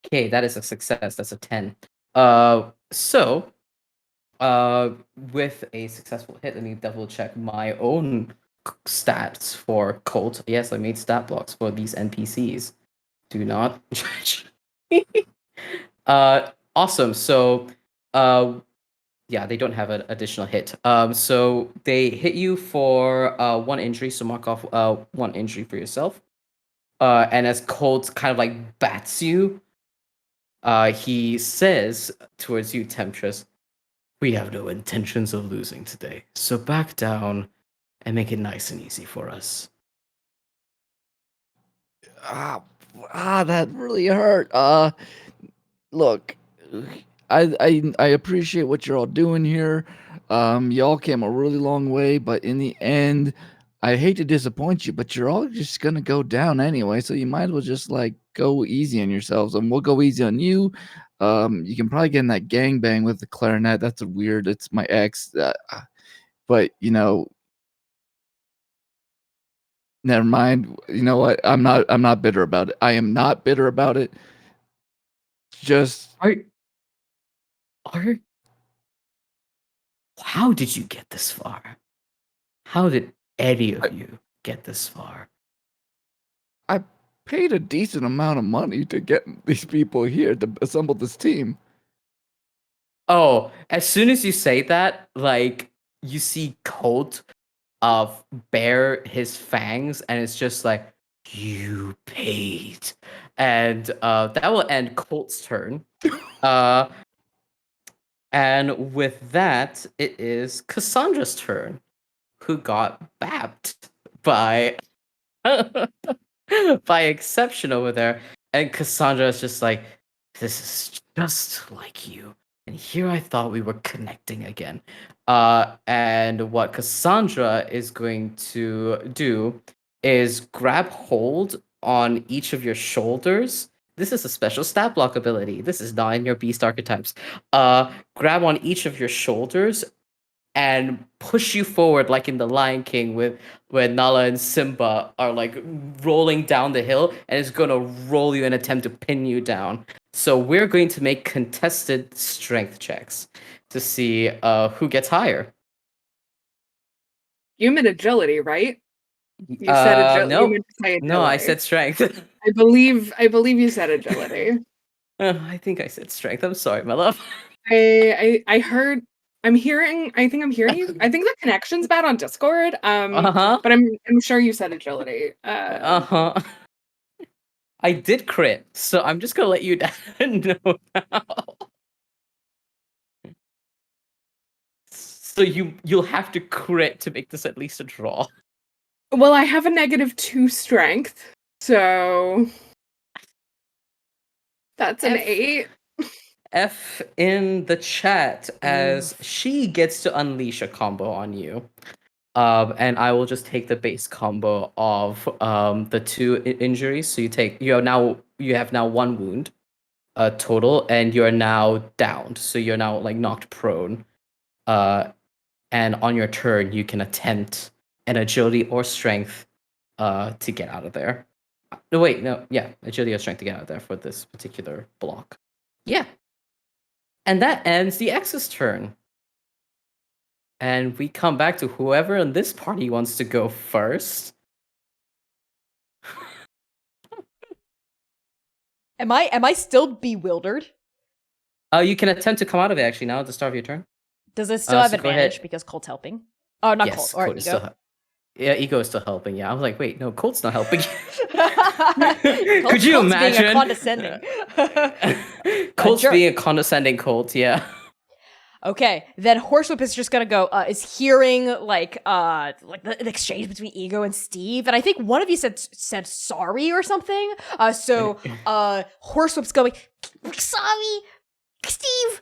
Okay, that is a success. That's a 10. So, with a successful hit, let me double check my own stats for Colt. Yes, I made stat blocks for these NPCs. Do not judge. Awesome. So, yeah, they don't have an additional hit. So they hit you for 1 injury. So mark off 1 injury for yourself. And as Colt kind of like bats you, he says towards you, Temptress, "We have no intentions of losing today, so back down and make it nice and easy for us." That really hurt. Look, I appreciate what you're all doing here. Y'all came a really long way, but in the end, I hate to disappoint you, but you're all just gonna go down anyway. So you might as well just like go easy on yourselves, and we'll go easy on you. You can probably get in that gangbang with the clarinet. That's weird. It's my ex. But never mind. You know what? I'm not bitter about it. I am not bitter about it. Just Are how did you get this far? How did any of you get this far? I paid a decent amount of money to get these people here to assemble this team. Oh, as soon as you say that, like you see Colt bare his fangs, and it's just like, you paid. And that will end Colt's turn. And with that, it is Cassandra's turn, who got bapped by by Exception over there. And Cassandra is just like, "This is just like you." And here I thought we were connecting again. And what Cassandra is going to do is grab hold on each of your shoulders. This is a special stat block ability. This is not in your beast archetypes. Grab on each of your shoulders and push you forward, like in the Lion King, when Nala and Simba are like rolling down the hill, and it's gonna roll you and attempt to pin you down. So we're going to make contested strength checks to see who gets higher. Human agility, right? You said agility. No, You meant to say agility. no, I said strength. I believe you said agility. I think I said strength. I'm sorry, my love. I heard. I think I'm hearing you. I think the connection's bad on Discord. But I'm sure you said agility. I did crit, so I'm just gonna let you know now. So you'll have to crit to make this at least a draw. Well, I have a -2 strength, so that's an 8. F in the chat as she gets to unleash a combo on you. And I will just take the base combo of the 2 injuries. So you have now 1 wound total, and you're now downed. So you're now like knocked prone. And on your turn, you can attempt an agility or strength to get out of there. No, wait, no, yeah, agility or strength to get out of there for this particular block. Yeah. And that ends the X's turn. And we come back to whoever in this party wants to go first. Am I still bewildered? You can attempt to come out of it actually now at the start of your turn. Does it still have so go advantage ahead. because Colt's helping? Oh, not Yes, Colt. Or Colt is Ego. still yeah, Ego is still helping. Yeah, I was like, wait, no, Colt's not helping. Could you Colt's imagine? being a condescending. Colt's being a condescending Colt, yeah. Okay, then Horsewhip is just gonna go, is hearing, like an exchange between Ego and Steve, and I think one of you said sorry or something, so, Horsewhip's going, Sorry, Steve.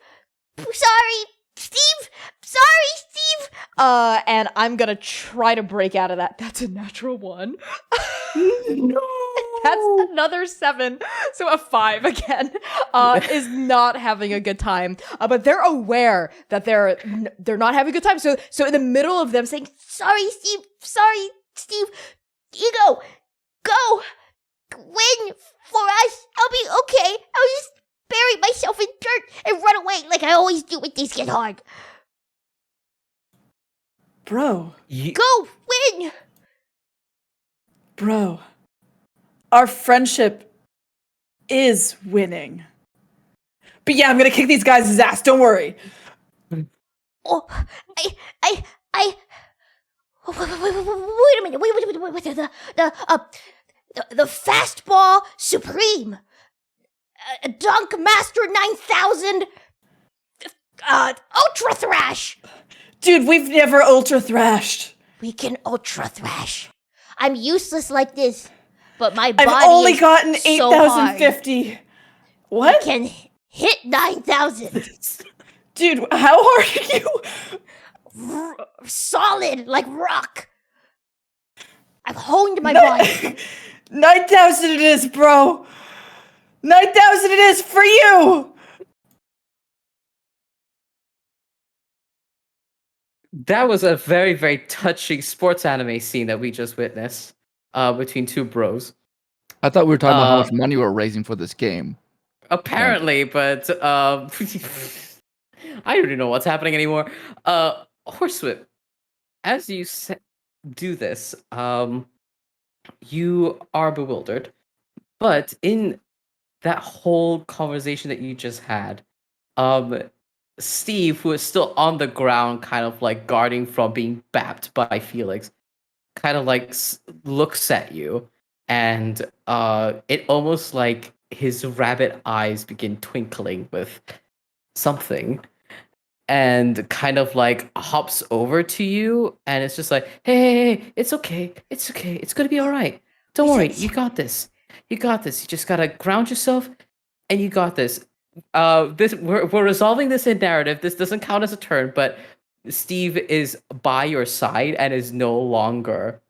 Sorry, Steve. Sorry, Steve. And I'm gonna try to break out of that. That's a natural 1. No. That's another 7. So a 5 again. Is not having a good time. But they're aware that they're not having a good time. So in the middle of them saying, Sorry, Steve. Sorry, Steve. Ego, go. Win for us. I'll be okay. I'll just bury myself in dirt and run away like I always do when things get hard. Bro, Go, win. bro. Our friendship is winning. But yeah, I'm gonna kick these guys' ass, don't worry. Oh, I. Wait a minute. Wait. The fastball supreme. Dunk Master 9000. Ultra Thrash. Dude, we've never ultra thrashed. We can Ultra Thrash. I'm useless like this, but my body I've only is gotten so hard. 8,050. I What? can hit 9,000. Dude, how hard are you? Solid like rock. I've honed my body. 9,000 it is, bro. 9,000 it is for you. That was a very, very touching sports anime scene that we just witnessed between two bros. I thought we were talking about how much money we're raising for this game. Apparently, but I don't even know what's happening anymore. Horsewhip, as you do this, you are bewildered. But in that whole conversation that you just had, Steve, who is still on the ground, kind of like guarding from being bapped by Felix, kind of like looks at you, and it almost like his rabbit eyes begin twinkling with something, and kind of like hops over to you, and it's just like, hey, it's okay, it's gonna be all right. Don't worry, you got this. You just gotta ground yourself, and you got this. We're resolving this in narrative. This doesn't count as a turn, but Steve is by your side and is no longer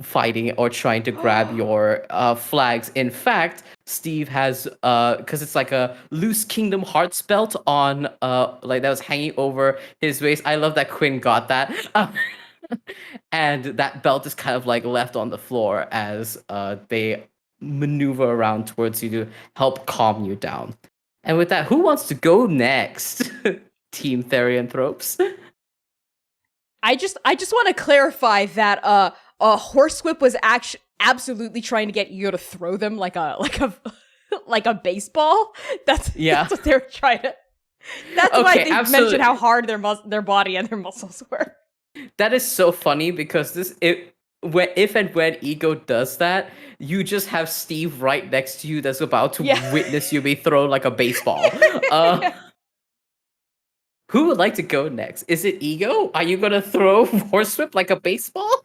fighting or trying to grab your flags. In fact, Steve has because it's like a loose Kingdom Hearts belt on like that was hanging over his waist. I love that Quinn got that. And that belt is kind of like left on the floor as they maneuver around towards you to help calm you down. And with that, who wants to go next? Team Therianthropes. I just want to clarify that Horsewhip was actually absolutely trying to get Ego to throw them like a like a baseball. That's what they were trying to. That's why they mentioned how hard their body and their muscles were. That is so funny because if and when Ego does that, you just have Steve right next to you that's about to witness you be thrown like a baseball. Who would like to go next? Is it Ego? Are you gonna throw Horsewhip like a baseball?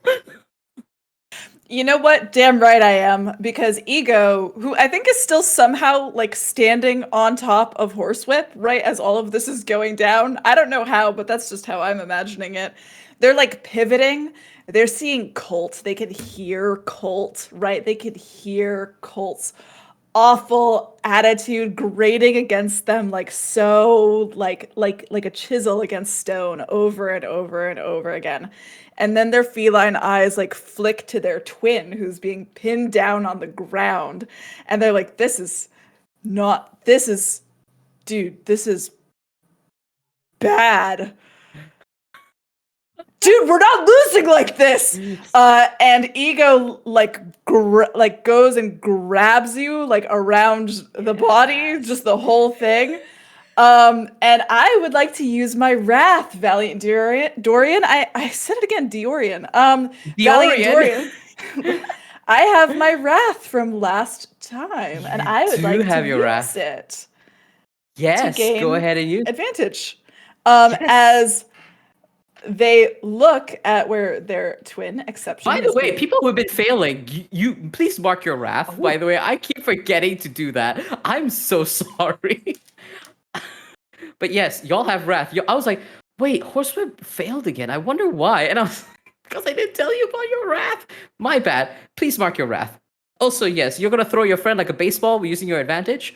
You know what? Damn right I am, because Ego, who I think is still somehow like standing on top of Horsewhip, right as all of this is going down. I don't know how, but that's just how I'm imagining it. They're like pivoting. They're seeing Colt. They can hear Colt, right? They can hear Colt's awful attitude grating against them like so like a chisel against stone over and over and over again. And then their feline eyes like flick to their twin who's being pinned down on the ground. And they're like, this is bad. Dude, we're not losing like this. And Ego goes and grabs you like around the body, just the whole thing. And I would like to use my wrath, Valiant Dorian. I said it again, Deorian. Valiant Dorian. I have my wrath from last time, and I would like to use it. Yes, to gain go ahead and use advantage. As they look at where their twin exception. By the is way, being- people who have been failing, you please mark your wrath. By the way, I keep forgetting to do that. I'm so sorry. But yes, y'all have wrath. I was like, wait, Horsewhip failed again. I wonder why. And I was because I didn't tell you about your wrath. My bad. Please mark your wrath. Also, yes, you're gonna throw your friend like a baseball using your advantage.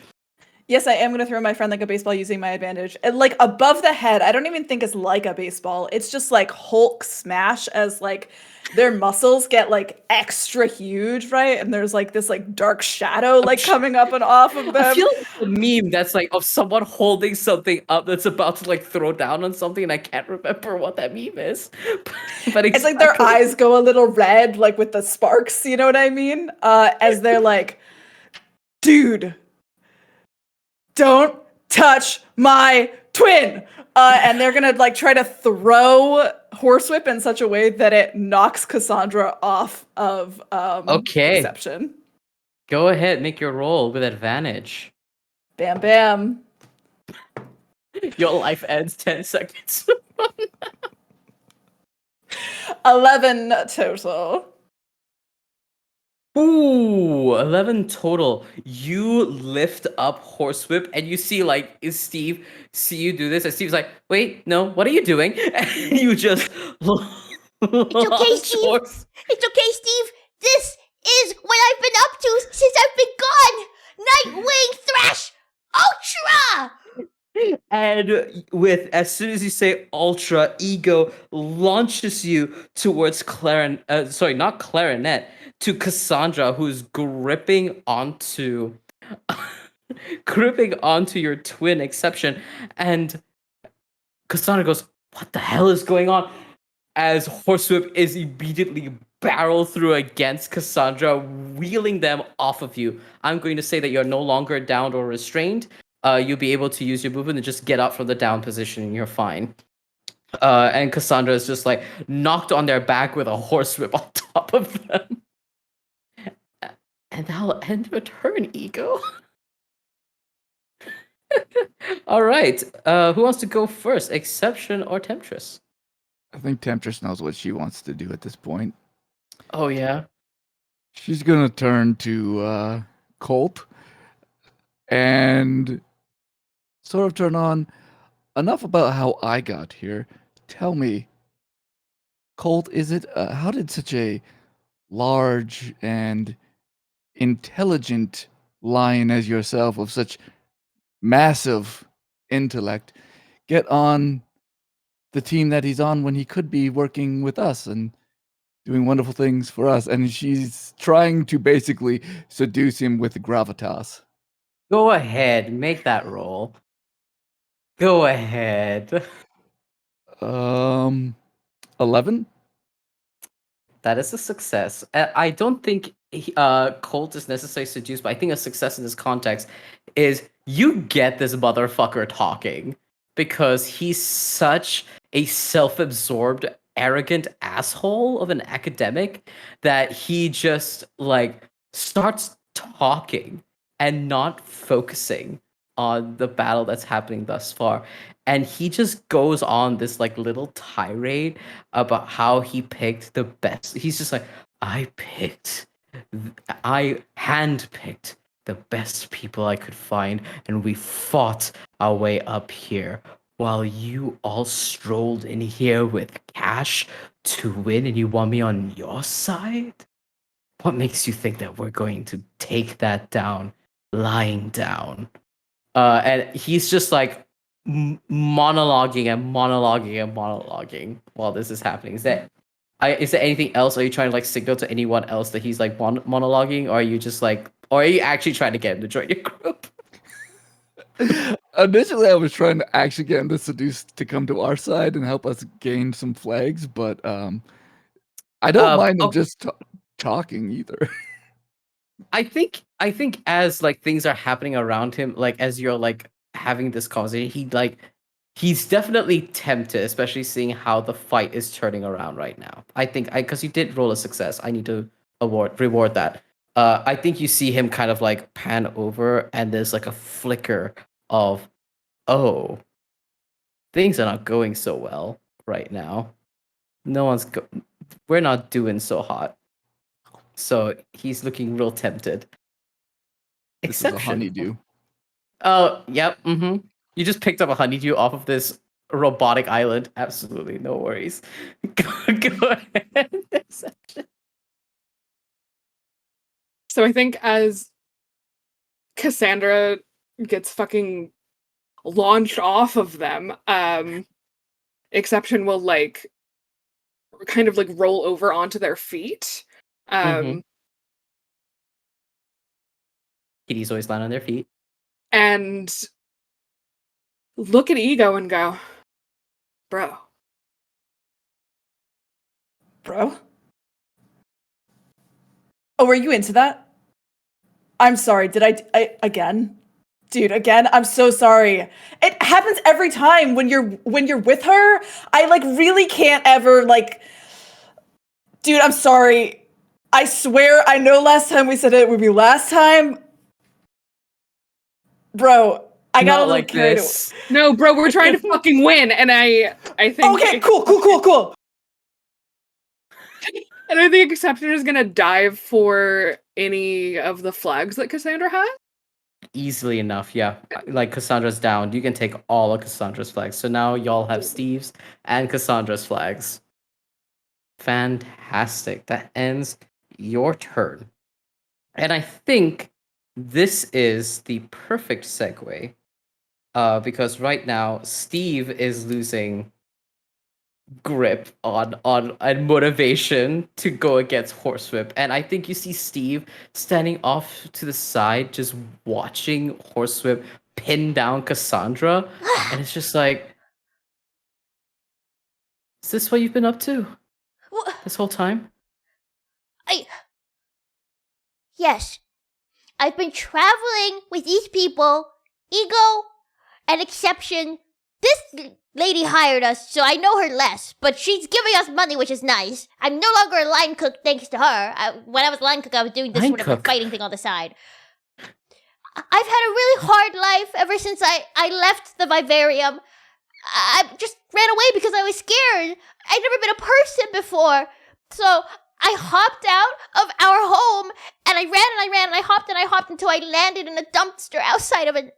Yes, I am going to throw my friend like a baseball using my advantage. And like above the head, I don't even think it's like a baseball. It's just like Hulk smash as like their muscles get like extra huge, right? And there's like this like dark shadow like coming up and off of them. I feel like a meme that's like of someone holding something up that's about to like throw down on something, and I can't remember what that meme is. But It's like their eyes go a little red, like with the sparks, you know what I mean? As they're like, dude, don't touch my twin. And they're gonna like try to throw Horsewhip in such a way that it knocks Cassandra off of Exception. Go ahead, make your roll with advantage. Bam bam. Your life ends 10 seconds. 11 total. Ooh, 11 total. You lift up Horsewhip and you see like is Steve see you do this, and Steve's like, wait, no, what are you doing? And you just It's okay, Steve. It's okay, Steve. This is what I've been up to since I've been gone. Nightwing Thrash Ultra. And with as soon as you say ultra, Ego launches you towards not clarinet, to Cassandra, who's gripping onto your twin Exception. And Cassandra goes, what the hell is going on? As Horsewhip is immediately barrel through against Cassandra, wheeling them off of you. I'm going to say that you're no longer downed or restrained. You'll be able to use your movement and just get up from the down position, and you're fine. And Cassandra is just like knocked on their back with a Horsewhip on top of them. And that'll end your turn, Ego. All right. Who wants to go first? Exception or Temptress? I think Temptress knows what she wants to do at this point. Oh, yeah? She's going to turn to Colt and sort of turn on, enough about how I got here. Tell me, Colt, how did such a large and intelligent lion as yourself of such massive intellect get on the team that he's on when he could be working with us and doing wonderful things for us? And she's trying to basically seduce him with gravitas. Go ahead. Make that roll. Go ahead. 11? That is a success. I don't think Colt is necessarily seduced, but I think a success in this context is you get this motherfucker talking, because he's such a self-absorbed, arrogant asshole of an academic that he just like starts talking and not focusing on the battle that's happening thus far. And he just goes on this like little tirade about how he picked the best. He's just like, I handpicked the best people I could find, and we fought our way up here while you all strolled in here with cash to win, and you want me on your side? What makes you think that we're going to take that down lying down? And he's just like monologuing while this is happening. Is there anything else? Are you trying to like signal to anyone else that he's like monologuing, or are you just like, or are you actually trying to get him to join your group? Initially, I was trying to actually get him to seduce to come to our side and help us gain some flags, but I don't mind him just talking either. I think as like things are happening around him, like as you're like having this conversation, he's definitely tempted, especially seeing how the fight is turning around right now. I think because you did roll a success, I need to reward that. I think you see him kind of like pan over, and there's like a flicker of, oh, things are not going so well right now. We're not doing so hot. So he's looking real tempted. This is a honeydew. Oh, yep. Mm-hmm. You just picked up a honeydew off of this robotic island. Absolutely, no worries. Go ahead. So I think as Cassandra gets fucking launched off of them, Exception will like kind of like roll over onto their feet. Kitties always land on their feet. And look at Ego and go, bro. Bro? Oh, were you into that? I'm sorry. Did I again? Dude, again? I'm so sorry. It happens every time when you're with her. I like really can't ever like. Dude, I'm sorry. I swear, I know last time we said it would be last time. Bro, I got a little carried away. No, bro, we're trying to fucking win, and I think. Okay, cool. And I think Exception is gonna dive for any of the flags that Cassandra has. Easily enough, yeah. Like Cassandra's down. You can take all of Cassandra's flags. So now y'all have Steve's and Cassandra's flags. Fantastic. That ends your turn. And I think this is the perfect segue. Because right now Steve is losing grip on and motivation to go against Horsewhip, and I think you see Steve standing off to the side just watching Horsewhip pin down Cassandra, and it's just like, is this what you've been up to this whole time? Yes. I've been traveling with these people, Ego and Exception. This lady hired us, so I know her less, but she's giving us money, which is nice. I'm no longer a line cook thanks to her. When I was a line cook, I was doing this sort of a fighting thing on the side. I've had a really hard life ever since I left the vivarium. I just ran away because I was scared. I'd never been a person before. So I hopped out of our home, and I ran and I hopped until I landed in a dumpster outside of an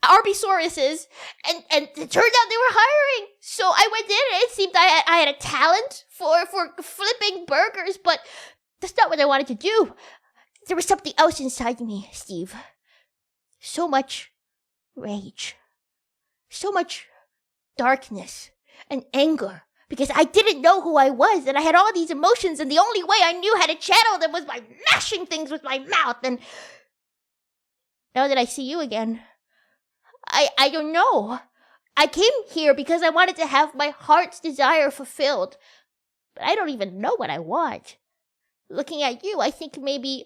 Arbisauruses, and it turned out they were hiring. So I went in, and it seemed I had a talent for flipping burgers, but that's not what I wanted to do. There was something else inside me, Steve. So much rage. So much darkness and anger. Because I didn't know who I was, and I had all these emotions, and the only way I knew how to channel them was by mashing things with my mouth. And now that I see you again, I don't know. I came here because I wanted to have my heart's desire fulfilled, but I don't even know what I want. Looking at you, I think maybe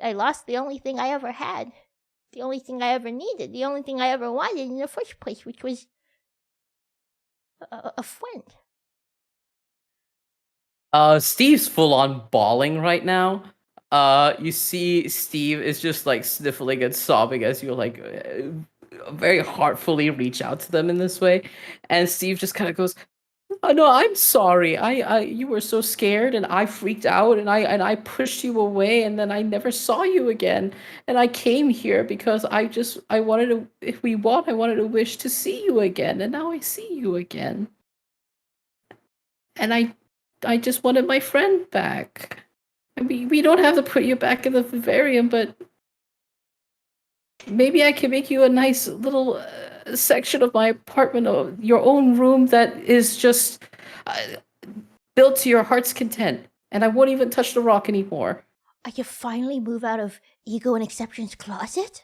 I lost the only thing I ever had, the only thing I ever needed, the only thing I ever wanted in the first place, which was a friend. Steve's full on bawling right now. You see Steve is just like sniffling and sobbing as you like very heartfully reach out to them in this way, and Steve just kind of goes, "Oh no, I'm sorry. You were so scared, and I freaked out, and I pushed you away, and then I never saw you again. And I came here because I wanted to. If we won, I wanted to wish to see you again, and now I see you again. And I just wanted my friend back. I mean, we don't have to put you back in the vivarium, but maybe I can make you a nice little section of my apartment, or your own room that is just built to your heart's content. And I won't even touch the rock anymore." I can finally move out of Ego and Exception's closet?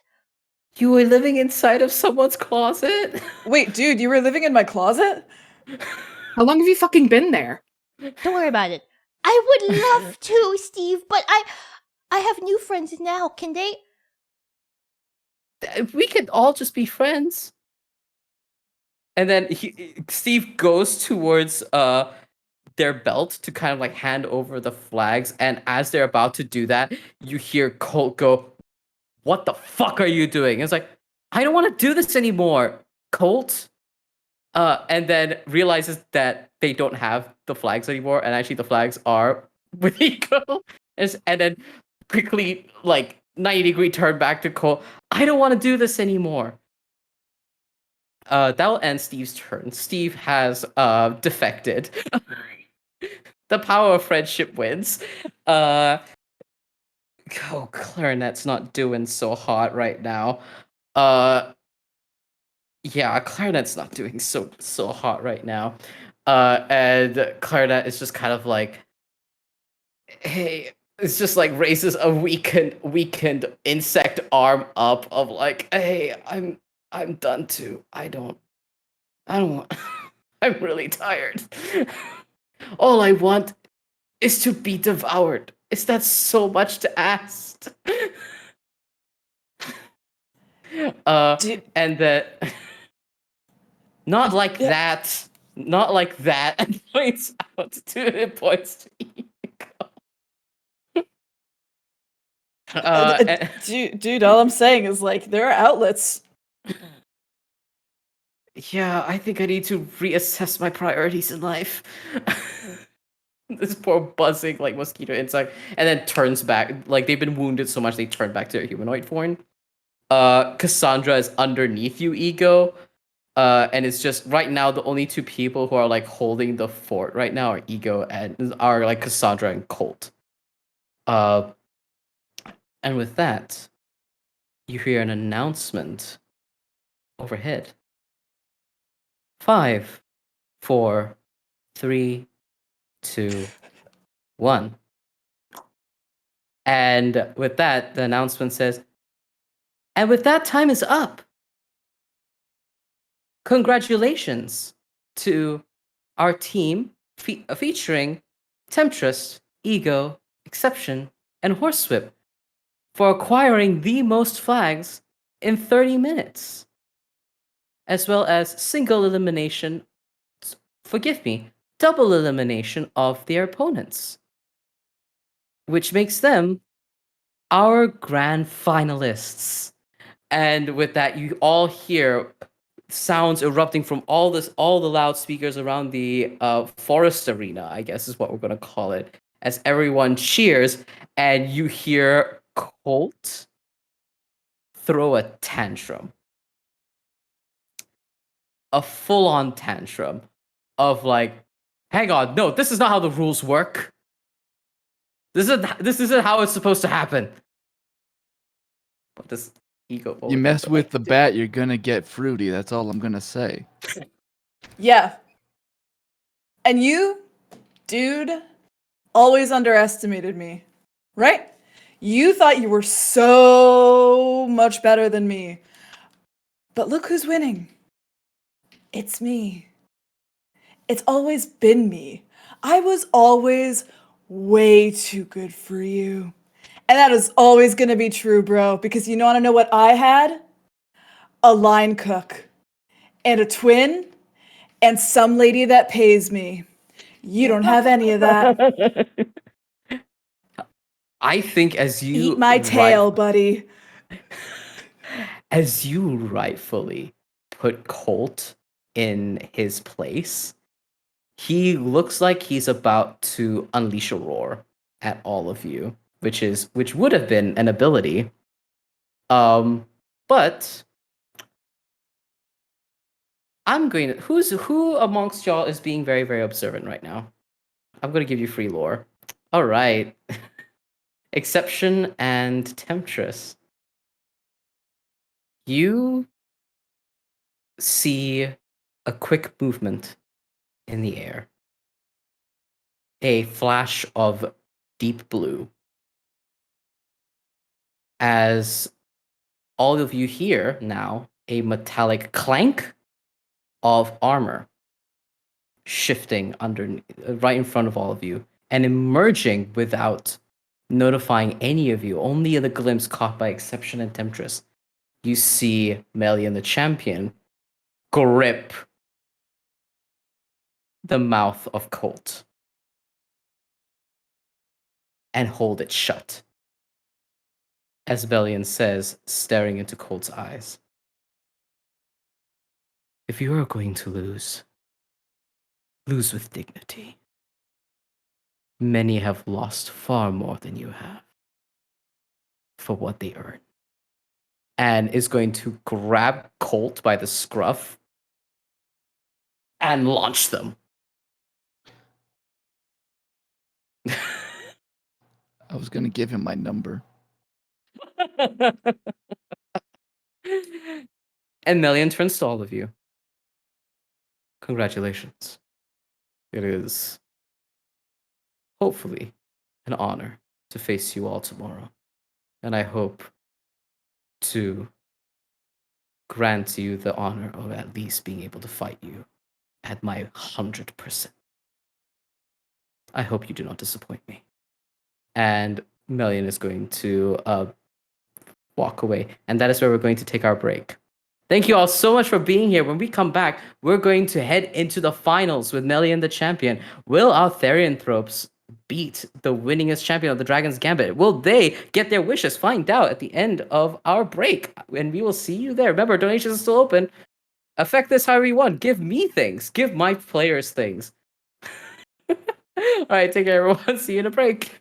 You were living inside of someone's closet? Wait, dude, you were living in my closet? How long have you fucking been there? Don't worry about it. I would love to, Steve, but I have new friends now. Can they? We could all just be friends. And then Steve goes towards their belt to kind of like hand over the flags, and as they're about to do that, you hear Colt go, what the fuck are you doing? It's like, I don't want to do this anymore, Colt. And then realizes that they don't have the flags anymore, and actually the flags are with Ego. And then quickly, like, 90-degree turn back to Colt. I don't want to do this anymore. That'll end Steve's turn. Steve has defected. The power of friendship wins. Clarinet's not doing so hot right now. Yeah, Clarinet's not doing so hot right now. And Clarinet is just kind of like, hey, it's just like raises a weakened insect arm up of like, hey, I'm done too. I don't want I'm really tired. All I want is to be devoured. Is that so much to ask? And that not like that. Not like that. And points out to it points to Ego. Dude, all I'm saying is like there are outlets. Yeah, I think I need to reassess my priorities in life. This poor buzzing like mosquito insect, and then turns back. Like they've been wounded so much they turn back to their humanoid form. Cassandra is underneath you, Ego. And it's just right now the only two people who are like holding the fort right now are Ego and are like Cassandra and Colt. And with that, you hear an announcement overhead. 5, 4, 3, 2, 1. And with that, the announcement says, and with that, time is up. Congratulations to our team featuring Temptress, Ego, Exception, and Horsewhip for acquiring the most flags in 30 minutes, as well as single elimination, double elimination of their opponents, which makes them our grand finalists. And with that, you all hear sounds erupting from all the loudspeakers around the forest arena, I guess is what we're gonna call it, as everyone cheers, and you hear Colt throw a tantrum. A full-on tantrum of like, hang on, no, this is not how the rules work. This isn't how it's supposed to happen. But this Ego. You mess with the bat, you're gonna get fruity. That's all I'm gonna say. Yeah. And you, dude, always underestimated me, right? You thought you were so much better than me. But look who's winning. It's me. It's always been me. I was always way too good for you. And that is always going to be true, bro, because you want to know what I had? A line cook and a twin and some lady that pays me. You don't have any of that. I think as you Eat my tail, buddy. As you rightfully put Colt in his place, he looks like he's about to unleash a roar at all of you, which would have been an ability. But I'm going to who amongst y'all is being very, very observant right now? I'm going to give you free lore. All right. Exception and Temptress. You see a quick movement in the air. A flash of deep blue. As all of you hear now a metallic clank of armor shifting right in front of all of you and emerging without notifying any of you, only in the glimpse caught by Exception and Temptress. You see Melian the champion grip the mouth of Colt and hold it shut. as Bellion says, staring into Colt's eyes. If you are going to lose, lose with dignity. Many have lost far more than you have for what they earn. And is going to grab Colt by the scruff and launch them. I was gonna give him my number. And Melian turns to all of you. Congratulations. It is hopefully an honor to face you all tomorrow. And I hope to grant you the honor of at least being able to fight you at my 100%. I hope you do not disappoint me. And Melian is going to walk away. And that is where we're going to take our break. Thank you all so much for being here. When we come back, we're going to head into the finals with Melian the champion. Will our Therianthropes beat the winningest champion of the Dragon's Gambit? Will they get their wishes? Find out at the end of our break. And we will see you there. Remember, donations are still open. Affect this however you want. Give me things. Give my players things. All right, take care, everyone. See you in a break.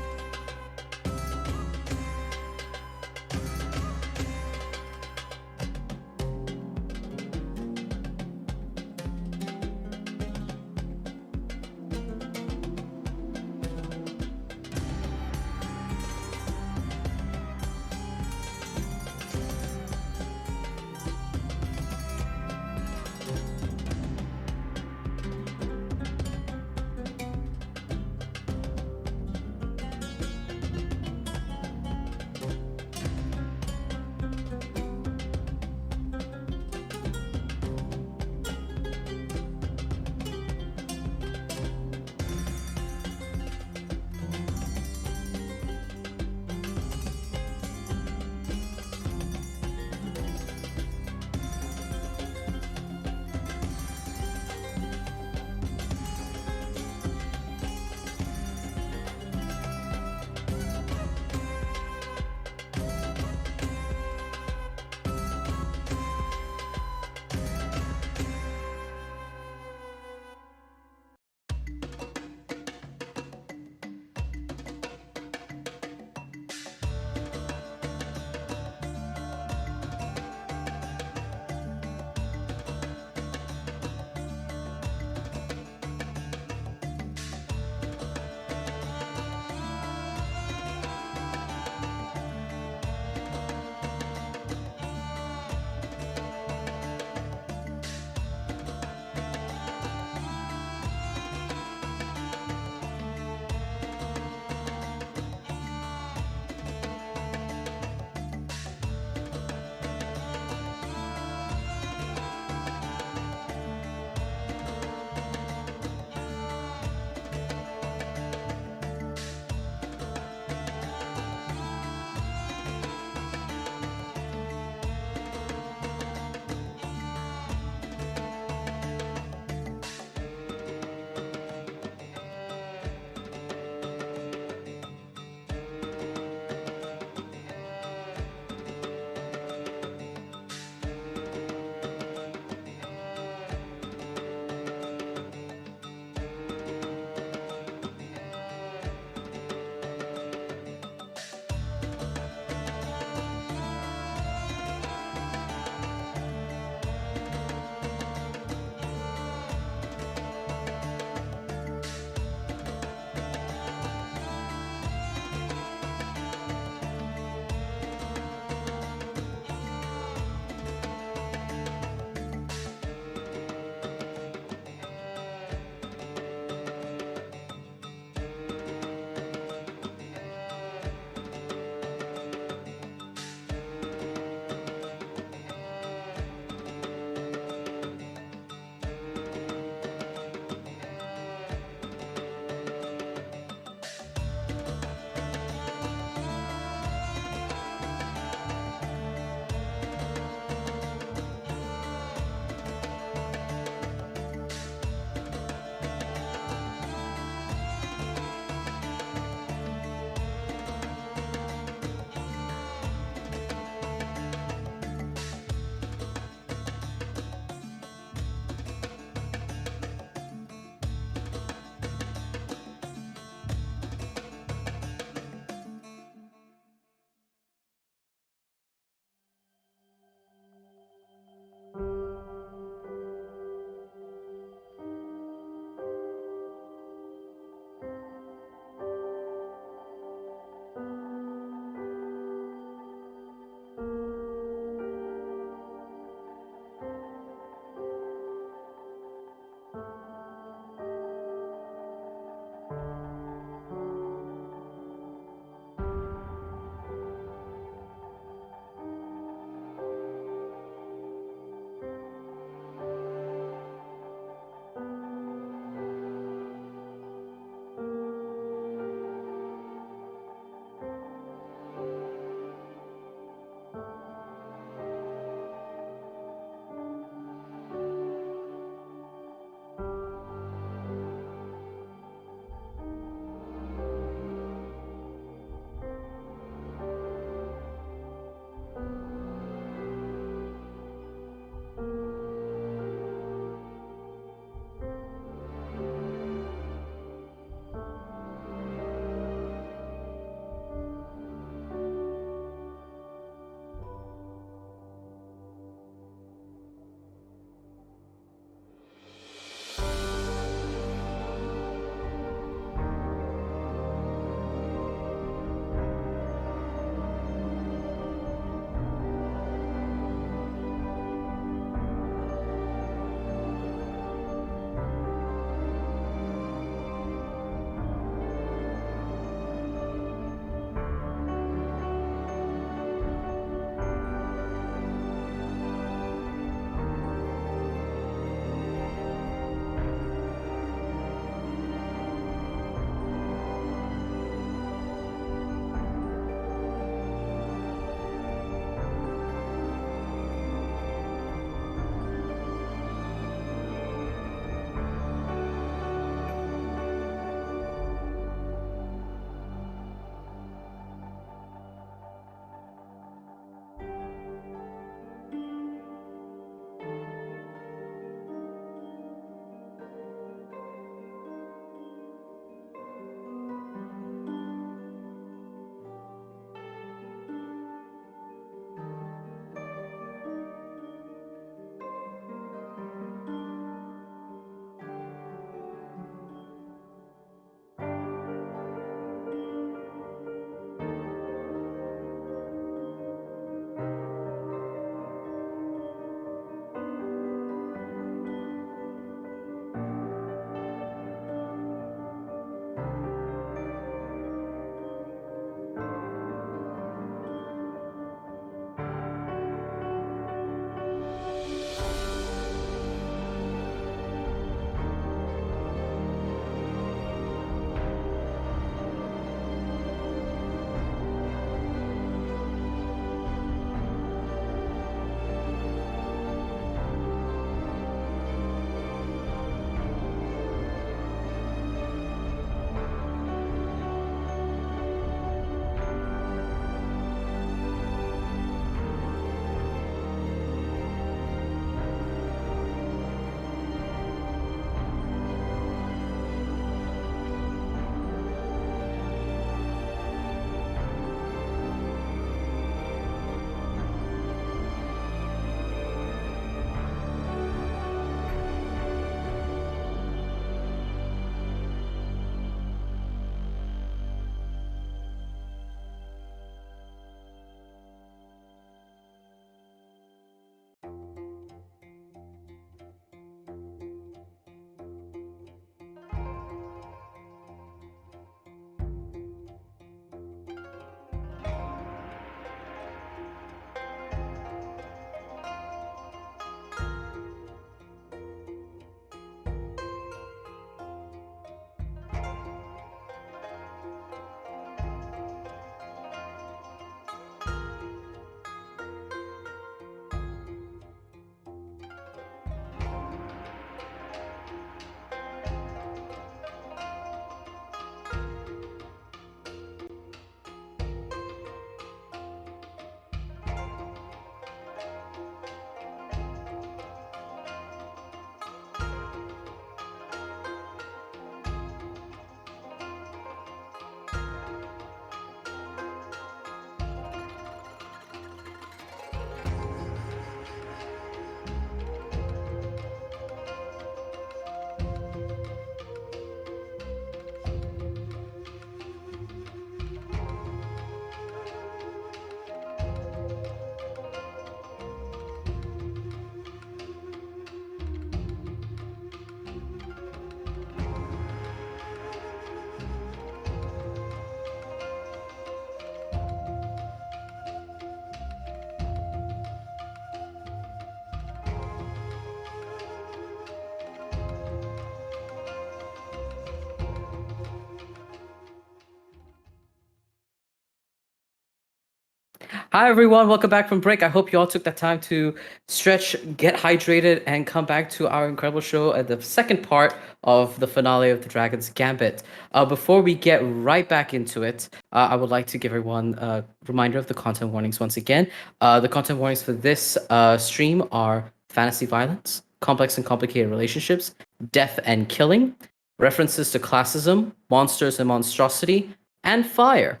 Hi everyone, welcome back from break. I hope you all took that time to stretch, get hydrated, and come back to our incredible show at the second part of the finale of the Dragon's Gambit. Before we get right back into it, I would like to give everyone a reminder of the content warnings once again. The content warnings for this stream are fantasy violence, complex and complicated relationships, death and killing, references to classism, monsters and monstrosity, and fire.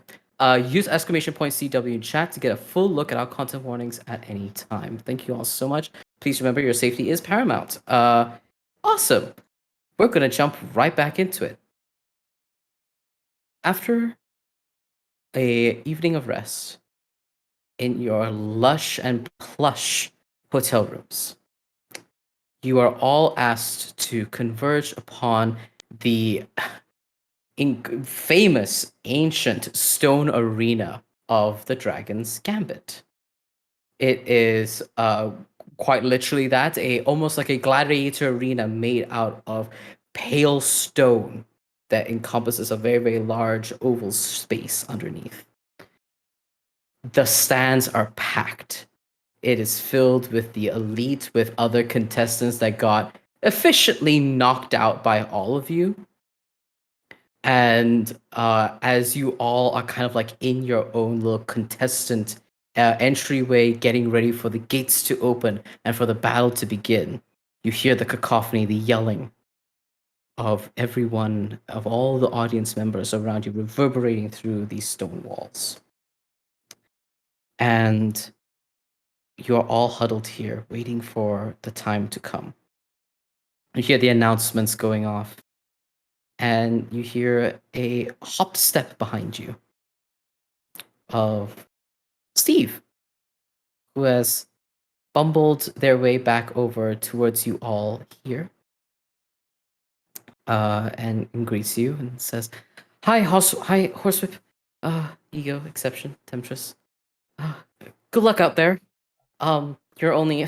Use exclamation point CW in chat to get a full look at our content warnings at any time. Thank you all so much. Please remember your safety is paramount. Awesome. We're going to jump right back into it. After a evening of rest in your lush and plush hotel rooms, you are all asked to converge upon the famous ancient stone arena of the Dragon's Gambit. It is quite literally that, almost like a gladiator arena made out of pale stone that encompasses a very, very large oval space underneath. The stands are packed. It is filled with the elite, with other contestants that got efficiently knocked out by all of you. And as you all are kind of like in your own little contestant entryway, getting ready for the gates to open and for the battle to begin, you hear the cacophony, the yelling of everyone, of all the audience members around you, reverberating through these stone walls. And you're all huddled here, waiting for the time to come. You hear the announcements going off, and you hear a hop step behind you of Steve, who has bumbled their way back over towards you all here, and greets you and says, "Hi, Horsewhip. Ego, exception, Temptress. Good luck out there. You're only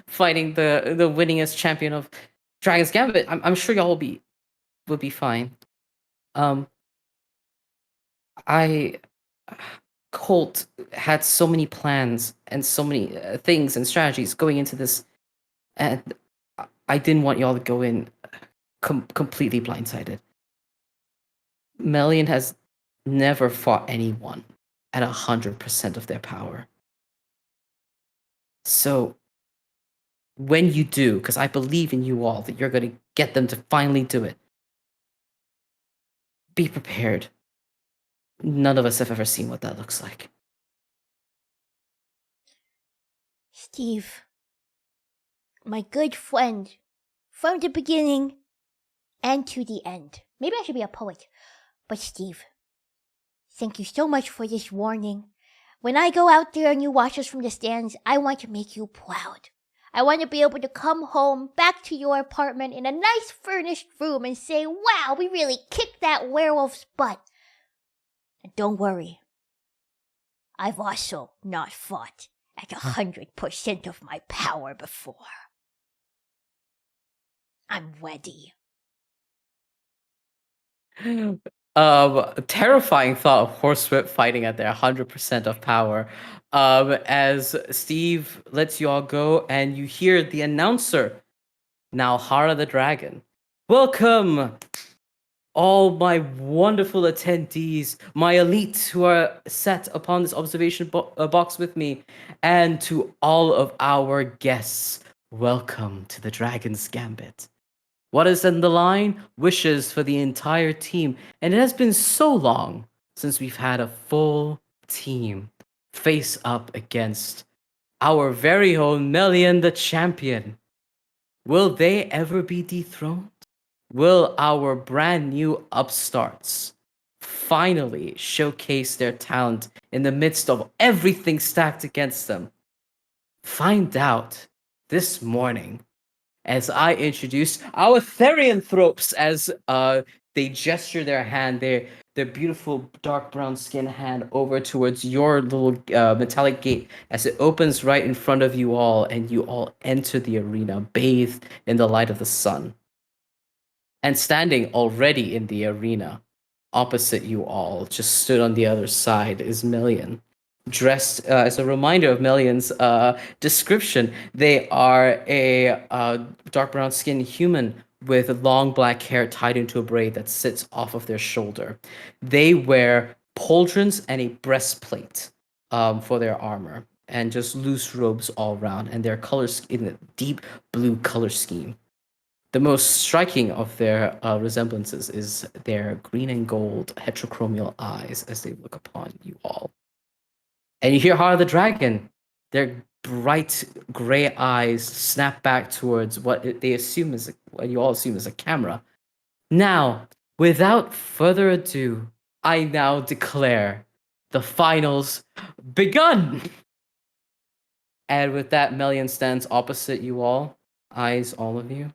fighting the winningest champion of Dragon's Gambit. I'm sure y'all will be fine. Colt had so many plans and so many things and strategies going into this, and I didn't want y'all to go in completely blindsided. Melian has never fought anyone at 100% of their power. So when you do, because I believe in you all that you're going to get them to finally do it, be prepared. None of us have ever seen what that looks like." Steve, my good friend, from the beginning and to the end. Maybe I should be a poet. But Steve, thank you so much for this warning. When I go out there and you watch us from the stands, I want to make you proud. I want to be able to come home back to your apartment in a nice furnished room and say, wow, we really kicked that werewolf's butt. And don't worry, I've also not fought at 100% of my power before. I'm ready. Terrifying thought of Horsewhip fighting at their 100% of power. As Steve lets you all go, and you hear the announcer, now Hara the Dragon. "Welcome, all my wonderful attendees, my elites who are set upon this observation box with me, and to all of our guests, welcome to the Dragon's Gambit. What is in the line? Wishes for the entire team. And it has been so long since we've had a full team face up against our very own Melian the champion. Will they ever be dethroned? Will our brand new upstarts finally showcase their talent in the midst of everything stacked against them? Find out this morning as I introduce our Therianthropes as they gesture their hand, their beautiful dark brown skin hand over towards your little metallic gate as it opens right in front of you all, and you all enter the arena bathed in the light of the sun. And standing already in the arena, opposite you all, just stood on the other side, is Melian, dressed as a reminder of Melian's description. They are a dark brown skinned human with long black hair tied into a braid that sits off of their shoulder. They wear pauldrons and a breastplate for their armor, and just loose robes all around, and their colors in a deep blue color scheme. The most striking of their resemblances is their green and gold heterochromial eyes as they look upon you all. And you hear Heart of the Dragon. Their bright gray eyes snap back towards what you all assume is a camera. Now, without further ado, I now declare the finals begun. And with that, Melian stands opposite you all, eyes all of you.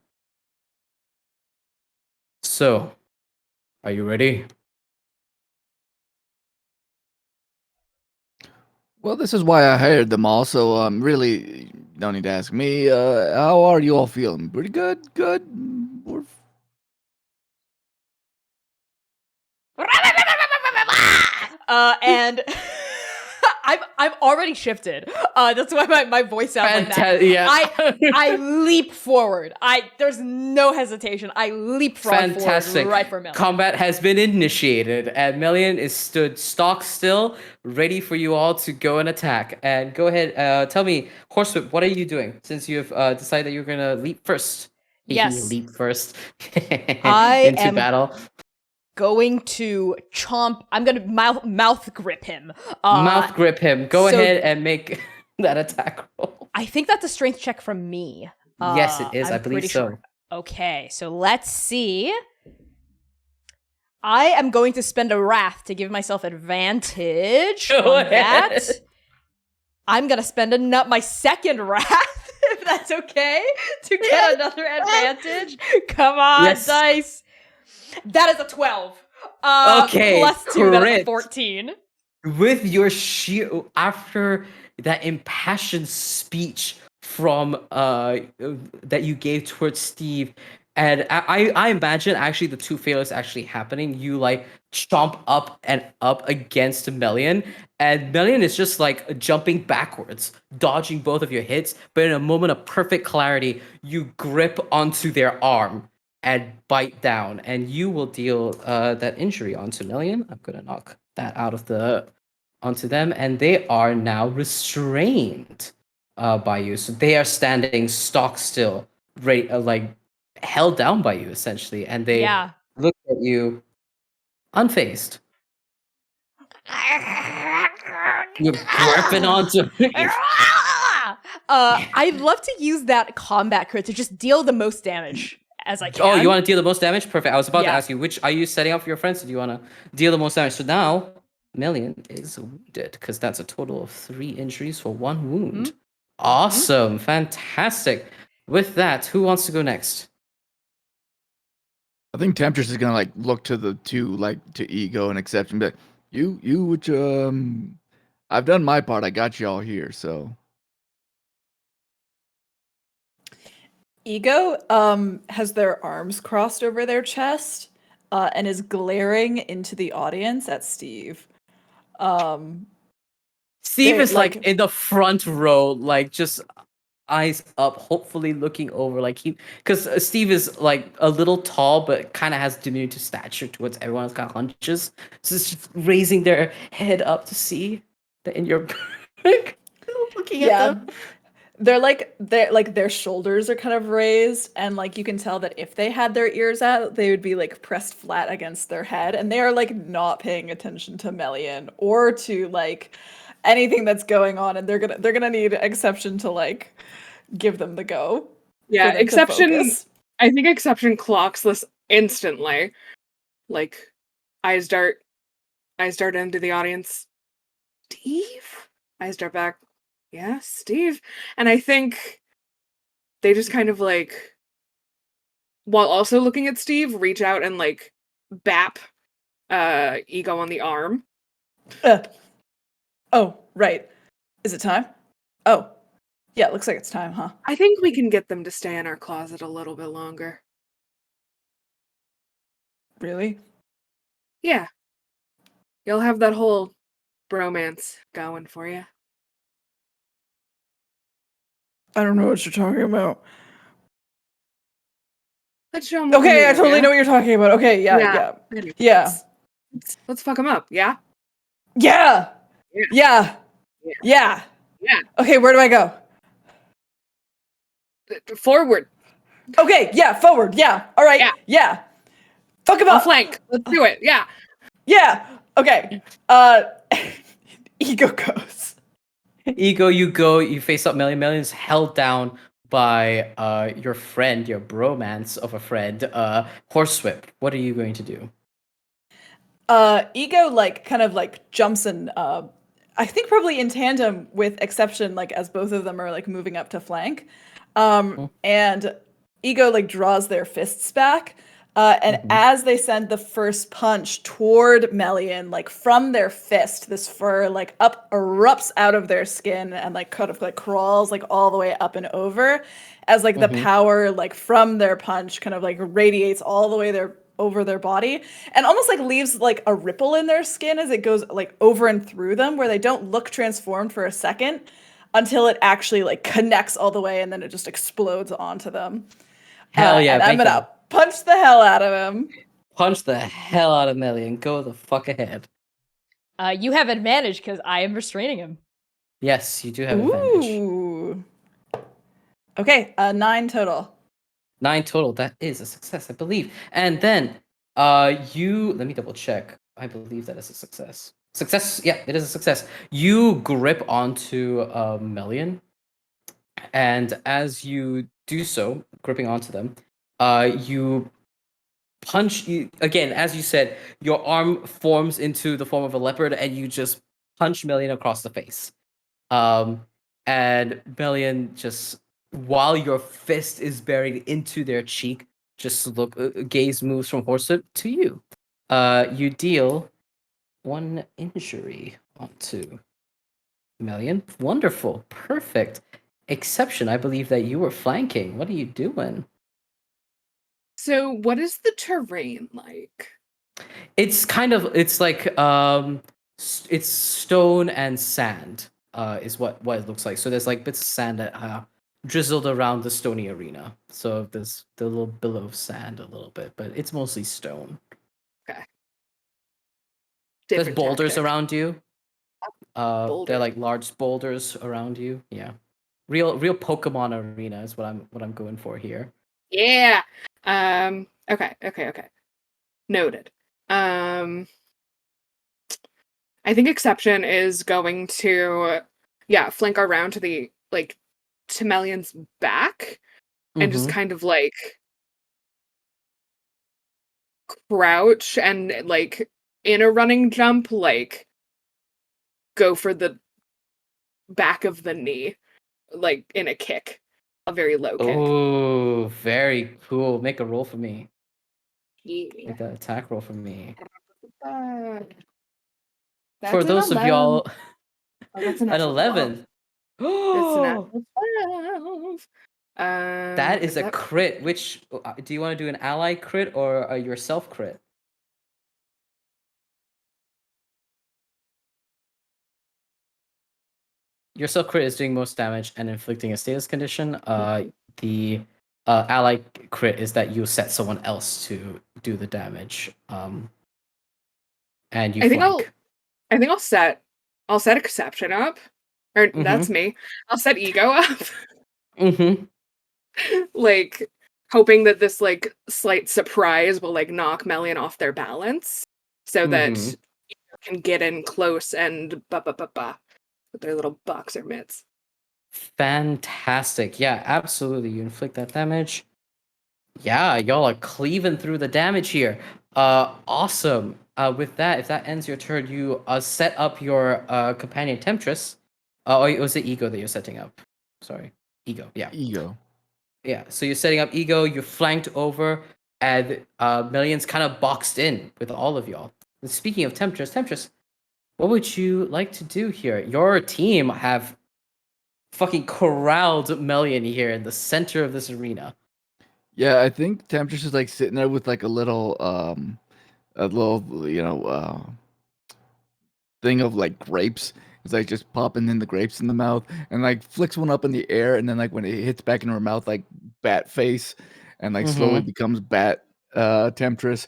So, are you ready? Well, this is why I hired them all, so really, don't need to ask me. How are you all feeling? Pretty good? Good? Or And I'm already shifted. That's why my voice sounds like that. Yeah. I leap forward. There's no hesitation. I leapfrog Fantastic. forward right for Melian. Combat has been initiated, and Melian is stood stock still, ready for you all to go and attack. And go ahead, tell me, Horsewhip, what are you doing since you've decided that you're gonna leap first? Yes. Leap first I into am battle. going to chomp. I'm gonna mouth grip him. Mouth grip him. Go so- ahead and make that attack roll. I think that's a strength check from me. Yes, it is. I I'm believe pretty so. sure. Okay, so let's see. I am going to spend a wrath to give myself advantage Go on that. ahead. I'm gonna spend my second wrath, if that's okay, to get another advantage. Come on, Yes. dice. That is a 12. Okay, plus 2, that's a crit. 14. With your shield, after that impassioned speech from that you gave towards Steve, and I imagine actually the two failures actually happening. You like chomp up and up against Melian, and Melian is just like jumping backwards, dodging both of your hits. But in a moment of perfect clarity, you grip onto their arm and bite down, and you will deal that injury onto Melian. I'm gonna knock that out of onto them, and they are now restrained by you. So they are standing stock still, like held down by you essentially, and they Yeah. look at you unfazed. You're gripping onto. I'd love to use that combat crit to just deal the most damage as I can. Oh, you want to deal the most damage? Perfect. I was about to Yeah. ask you, which are you setting up for your friends? Or do you want to deal the most damage? So now, Melian is wounded because that's a total of 3 injuries for 1 wound. Mm-hmm. Awesome, fantastic. With that, who wants to go next? I think Temptress is gonna like look to the two, like to Ego and accept and be like, you, which I've done my part. I got you all here, so. Ego has their arms crossed over their chest and is glaring into the audience at Steve. Steve They- is like like- in the front row, like just eyes up, hopefully looking over, like because Steve is like a little tall, but kind of has diminutive stature towards everyone else, kind of hunches. So it's just raising their head up to see that in your looking at them. They're like their shoulders are kind of raised, and like you can tell that if they had their ears out, they would be like pressed flat against their head, and they are like not paying attention to Melian or to like anything that's going on, and they're gonna need exception to like give them the go. Yeah, for them to exception. focus. I think exception clocks this instantly. Like, eyes dart into the audience. Steve? Eyes dart back. Yeah, Steve. And I think they just kind of like, while also looking at Steve, reach out and like bap Ego on the arm. Oh, right. Is it time? Oh, yeah. It looks like it's time, huh? I think we can get them to stay in our closet a little bit longer. Really? Yeah. You'll have that whole bromance going for you? I don't know what you're talking about. Let's show him. What Okay, we're I made of, totally yeah? know what you're talking about. Okay, yeah. Anyway, Yeah. Let's fuck him up. Yeah. Yeah. Yeah. Yeah. Yeah. Yeah. Yeah. Okay, where do I go? Forward. Okay, yeah, forward. Yeah. All right. Yeah. Yeah. Fuck him I'll up. flank. Let's do it. Yeah. Yeah. Okay. Ego goes. Ego, you go, you face up Million. Million's held down by your friend, your bromance of a friend, Horsewhip. What are you going to do? Ego kind of jumps and I think probably in tandem with Exception, as both of them are moving up to flank. And Ego draws their fists back. And as they send the first punch toward Melian, from their fist, this fur erupts out of their skin and kind of crawls all the way up and over, as the power from their punch kind of radiates all the way over their body and almost leaves a ripple in their skin as it goes over and through them, where they don't look transformed for a second until it actually connects all the way and then it just explodes onto them. Hell yeah! And I'm gonna punch the hell out of him. Punch the hell out of Million. Go the fuck ahead. You have advantage because I am restraining him. Yes, you do have advantage. Ooh. Okay, 9 total. 9 total. That is a success, I believe. And then, you let me double check. I believe that is a success. Success. Yeah, it is a success. You grip onto Million, and as you do so, gripping onto them, you punch. Again, as you said, your arm forms into the form of a leopard, and you just punch Million across the face. And Million just, while your fist is buried into their cheek, just gaze moves from Horsewhip to you. You deal 1 injury onto Million. Wonderful. Perfect. Exception, I believe that you were flanking. What are you doing? So, what is the terrain like? It's kind of, it's it's stone and sand, is what it looks like. So there's bits of sand that drizzled around the stony arena. So there's the little billow of sand a little bit, but it's mostly stone. Okay. There's Different boulders tactic. around you. Boulder. They're large boulders around you. Yeah. Real Pokemon arena is what I'm going for here. Yeah. Okay. Noted. I think Exception is going to flank around to the to Mellion's back and just kind of crouch and in a running jump go for the back of the knee in a kick, a very low kick. Oh, very cool. Make a roll for me. Yeah. Make that attack roll for me. That's For those of y'all, that's an an 11. It's an natural 12. That is a crit. Which do you want to do, an ally crit or a yourself crit? Yourself crit is doing most damage and inflicting a status condition. The ally crit is that you set someone else to do the damage. And you flank. I think I'll set Exception up. Or that's me. I'll set Ego up. Hoping that this slight surprise will knock Melian off their balance so that you can get in close and with their little boxer mitts. Fantastic. Yeah, absolutely. You inflict that damage. Yeah, y'all are cleaving through the damage here. Awesome. With that, if that ends your turn, you set up your companion Temptress. Or was it Ego that you're setting up? Sorry. Ego. Yeah. Ego. Yeah. So you're setting up Ego, you're flanked over, and Million's kind of boxed in with all of y'all. And speaking of Temptress, what would you like to do here? Your team have fucking corralled Million here in the center of this arena. Yeah, I think Temptress is sitting there with a little thing of like grapes. It's like just popping in the grapes in the mouth and like flicks one up in the air, and then like when it hits back in her mouth, like bat face, and like slowly Mhm. becomes bat temptress,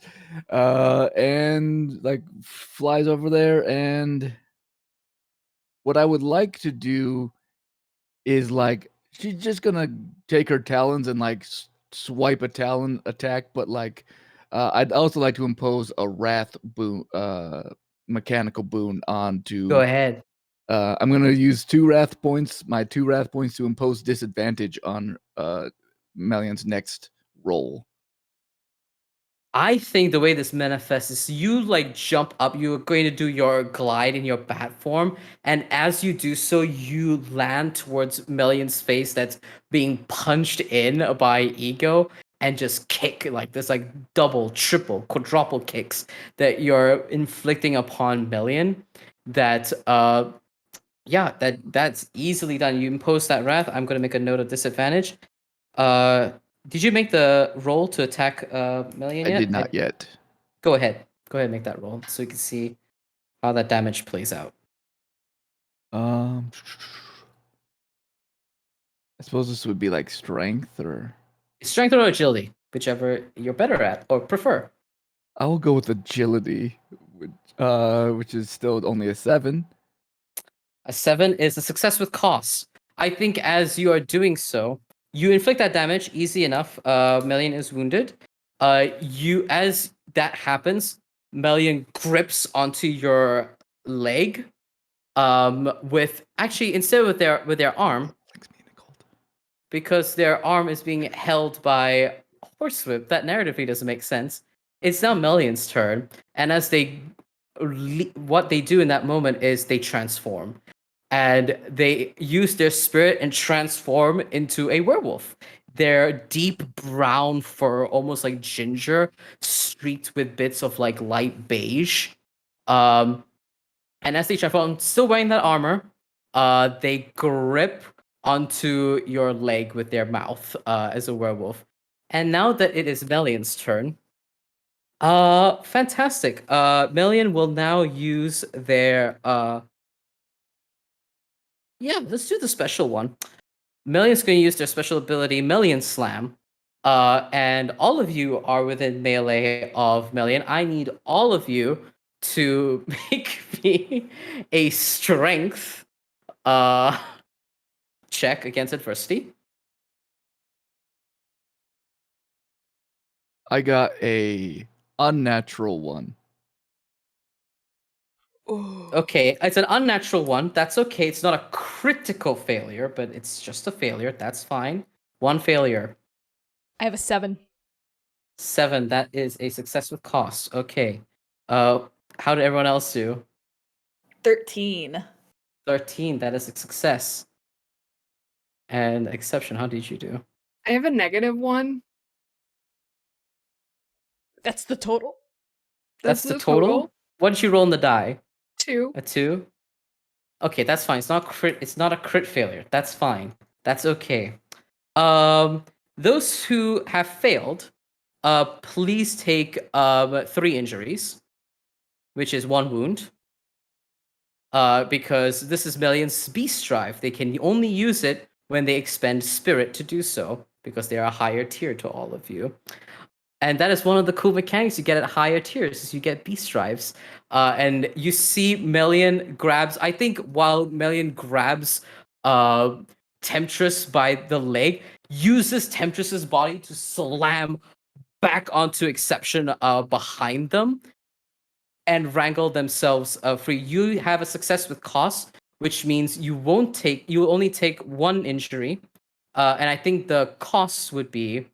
and like flies over there. And what I would like to do is like she's just gonna take her talons and like swipe a talon attack, but like I'd also like to impose a wrath boon, mechanical boon Go onto. ahead. I'm gonna use 2 wrath points, my 2 wrath points to impose disadvantage on Melian's next roll. I think the way this manifests is you like jump up, you're going to do your glide in your bat form, and as you do so, you land towards Melian's face that's being punched in by Ego, and just kick like this, like double, triple, quadruple kicks that you're inflicting upon Melian. That yeah, that's easily done. You impose that wrath. I'm gonna make a note of disadvantage. Uh, did you make the roll to attack Melian I yet? did not yet. Go ahead. Go ahead and make that roll so you can see how that damage plays out. I suppose this would be like strength, or Strength or agility, whichever you're better at or prefer. I will go with agility, which is still only a 7. A 7 is a success with cost. I think as you are doing so, you inflict that damage easy enough. Melian is wounded. You as that happens, Melian grips onto your leg. With actually instead with their arm, because their arm is being held by Horsewhip. That narratively doesn't make sense. It's now Melian's turn, and as what they do in that moment is they transform, and they use their spirit and transform into a werewolf. Their deep brown fur, almost like ginger, streaked with bits of like light beige. Um, and as they transform, still wearing that armor, they grip onto your leg with their mouth as a werewolf. And now that it is Melian's turn, fantastic. Melian will now use their yeah, let's do the special one. Melian's going to use their special ability, Melian Slam. And all of you are within melee of Melian. I need all of you to make me a strength check against adversity. I got a unnatural 1. Okay, it's an unnatural one. That's okay. It's not a critical failure, but it's just a failure. That's fine. 1 failure. I have a 7. 7. That is a success with cost. Okay. How did everyone else do? 13. 13. That is a success. And exception. How did you do? I have a -1. That's the total. That's the total. What did you roll in the die? 2. A 2. Okay, that's fine. It's not crit. It's not a crit failure. That's fine. That's okay. Those who have failed, please take 3 injuries, which is 1 wound. Because this is Melian's beast drive. They can only use it when they expend spirit to do so, because they are a higher tier to all of you. And that is one of the cool mechanics you get at higher tiers, is you get beast drives. And you see Melian grabs, I think while Melian grabs Temptress by the leg, uses Temptress's body to slam back onto Exception behind them and wrangle themselves free. You have a success with cost, which means you will only take 1 injury. And I think the costs would be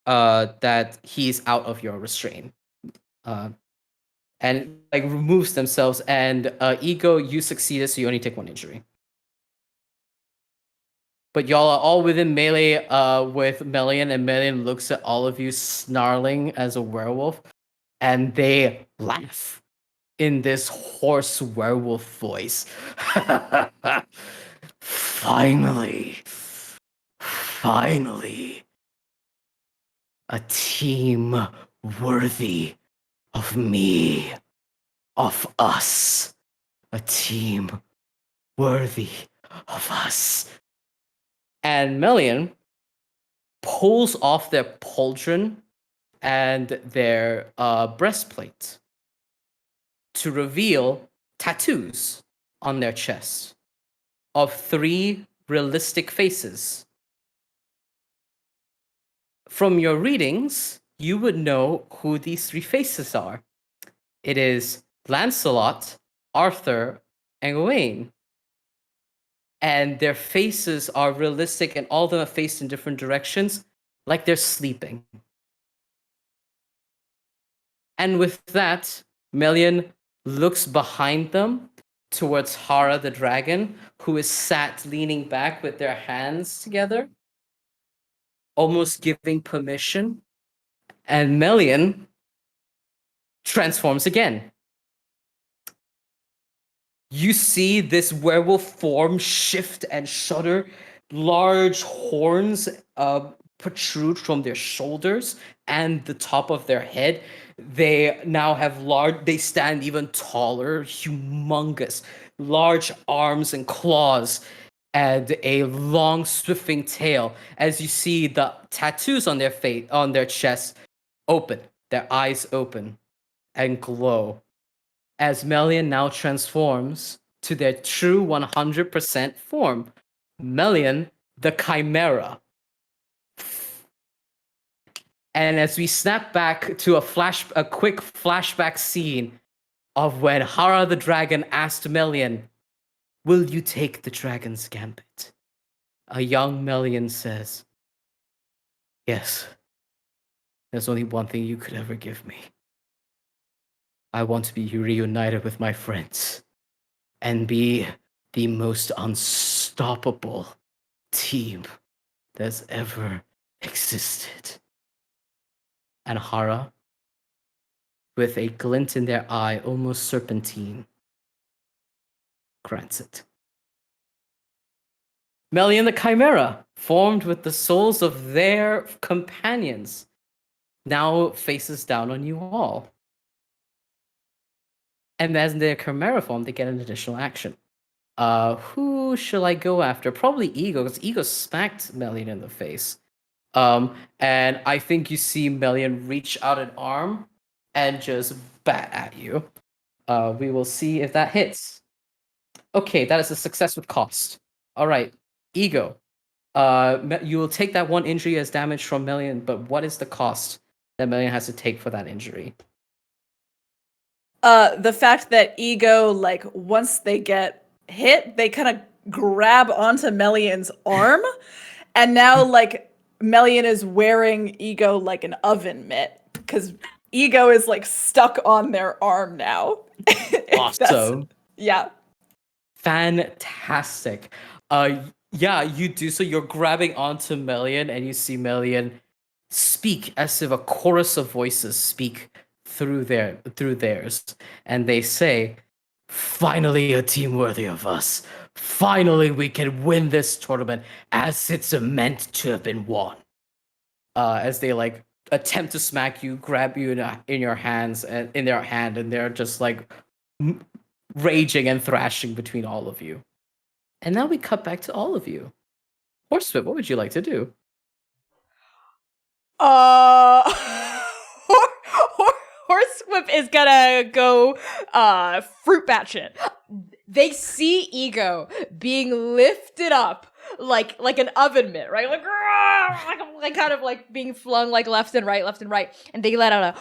that he's out of your restraint, and like removes themselves. And Ego, you succeeded, so you only take 1 injury. But y'all are all within melee with Melian, and Melian looks at all of you snarling as a werewolf, and they laugh in this hoarse werewolf voice. Finally, a team worthy of me, of us. a team worthy of us. And Melian pulls off their pauldron and their breastplate to reveal tattoos on their chest of 3 realistic faces. From your readings, you would know who these 3 faces are. It is Lancelot, Arthur, and Gawain. And their faces are realistic, and all of them are faced in different directions, like they're sleeping. And with that, Melian looks behind them towards Hara the dragon, who is sat leaning back with their hands together, almost giving permission. And Melian transforms again. You see this werewolf form shift and shudder. Large horns protrude from their shoulders and the top of their head. They now have they stand even taller, humongous, large arms and claws, and a long, swifting tail. As you see the tattoos on their face, on their chest, open, their eyes open and glow. As Melian now transforms to their true 100% form, Melian the Chimera. And as we snap back to a quick flashback scene of when Hara the dragon asked Melian, "Will you take the Dragon's Gambit?" A young Melian says, "Yes. There's only one thing you could ever give me. I want to be reunited with my friends and be the most unstoppable team that's ever existed." And Hara, with a glint in their eye, almost serpentine, grants it. Melian the Chimera, formed with the souls of their companions, now faces down on you all. And as in their Chimera form, they get an additional action. Who shall I go after? Probably Ego, because Ego smacked Melian in the face. And I think you see Melian reach out an arm and just bat at you. We will see if that hits. Okay, that is a success with cost. All right, Ego. You will take that 1 injury as damage from Melian, but what is the cost that Melian has to take for that injury? The fact that Ego, like, once they get hit, they kind of grab onto Melian's arm, and now, like, Melian is wearing Ego like an oven mitt, because Ego is, like, stuck on their arm now. Awesome. Yeah. Fantastic. Yeah, you do so. You're grabbing onto Melian, and you see Melian speak as if a chorus of voices speak through theirs, and they say, "Finally, a team worthy of us. Finally, we can win this tournament as it's meant to have been won." As they like attempt to smack you, grab you in your hands and in their hand, and they're just like raging and thrashing between all of you. And now we cut back to all of you. Horsewhip, what would you like to do? Horsewhip is gonna go fruit batshit. They see Ego being lifted up like an oven mitt, right? Like kind of like being flung like left and right, and they let out a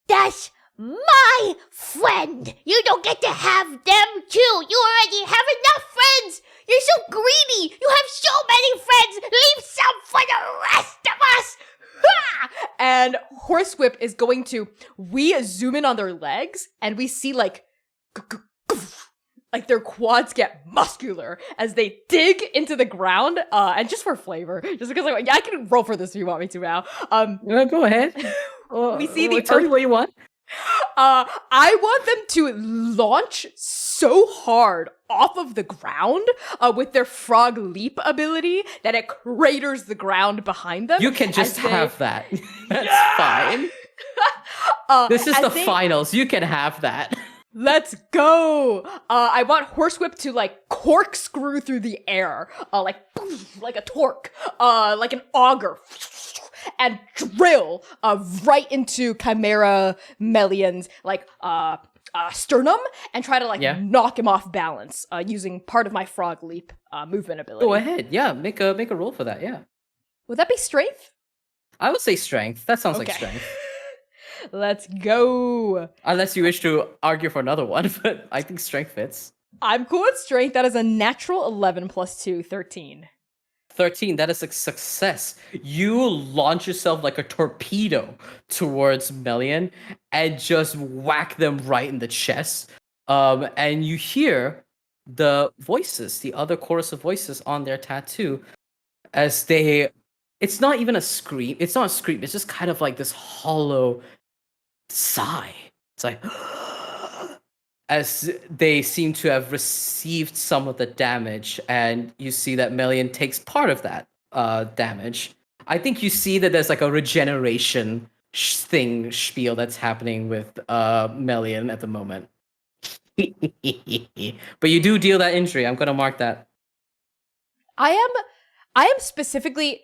That's my friend. You don't get to have them too. You already have enough friends. You're so greedy. You have so many friends. Leave some for the rest of us. And Horsewhip is going to, we zoom in on their legs and we see like their quads get muscular as they dig into the ground. And just for flavor, just because I can roll for this if you want me to now. Go ahead. We see the tell me what you want. I want them to launch so hard off of the ground with their frog leap ability that it craters the ground behind them. You can just have that. That's fine. This is the finals. You can have that. Let's go! I want Horsewhip to like corkscrew through the air, like like a torque, like an auger, and drill right into Chimera Melian's like sternum, and try to like Yeah. knock him off balance using part of my frog leap movement ability. Go ahead. Yeah, make a roll for that. Yeah. Would that be strength? I would say strength. That sounds like Okay. strength. Let's go. Unless you wish to argue for another one, but I think strength fits. I'm cool with strength. That is a natural 11 plus 2, 13. 13, that is a success. You launch yourself like a torpedo towards Melian and just whack them right in the chest. And you hear the voices, the other chorus of voices on their tattoo, as they. It's not even a scream. It's not a scream. It's just kind of like this hollow sigh. It's like. As they seem to have received some of the damage, and you see that Melian takes part of that damage. I think you see that there's like a regeneration spiel that's happening with Melian at the moment. But you do deal that injury. I'm gonna mark that. I am specifically.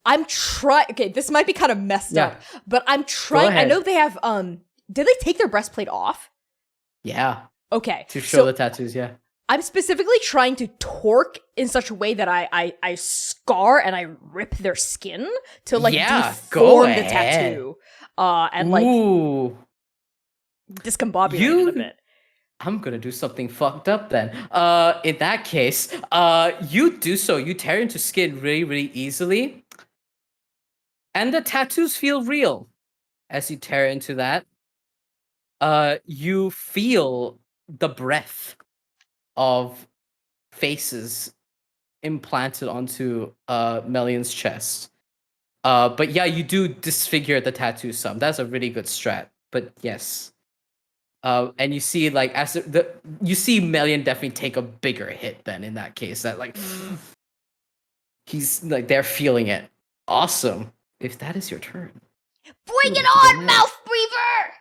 I'm trying. Okay, this might be kind of messed up, but I'm trying. I ahead. know they have. Did they take their breastplate off? Yeah. Okay. To show so the tattoos, yeah. I'm specifically trying to torque in such a way that I scar and I rip their skin to like Yeah, go deform the ahead. tattoo. And like Ooh. discombobulate You- it a bit. I'm gonna do something fucked up then. In that case, you do so. You tear into skin really, really easily. And the tattoos feel real as you tear into that. You feel the breath of faces implanted onto Melian's chest. But yeah, you do disfigure the tattoo some. That's a really good strat. But yes. And you see like you see Melian definitely take a bigger hit then in that case. That like he's like they're feeling it. Awesome. If that is your turn. Bring it on, mouth breather!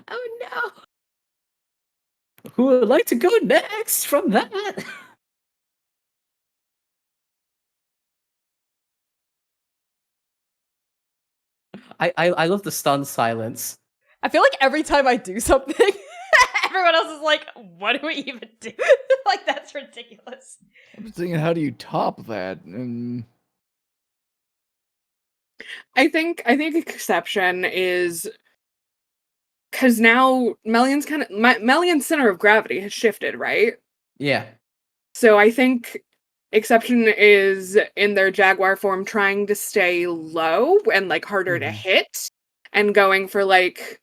Oh no. Who would like to go next from that? I love the stunned silence. I feel like every time I do something, everyone else is like, "What do we even do?" Like that's ridiculous. I'm just thinking, how do you top that? And I think exception is because now Melian's center of gravity has shifted, right? Yeah. So I think exception is in their jaguar form trying to stay low and like harder to hit, and going for like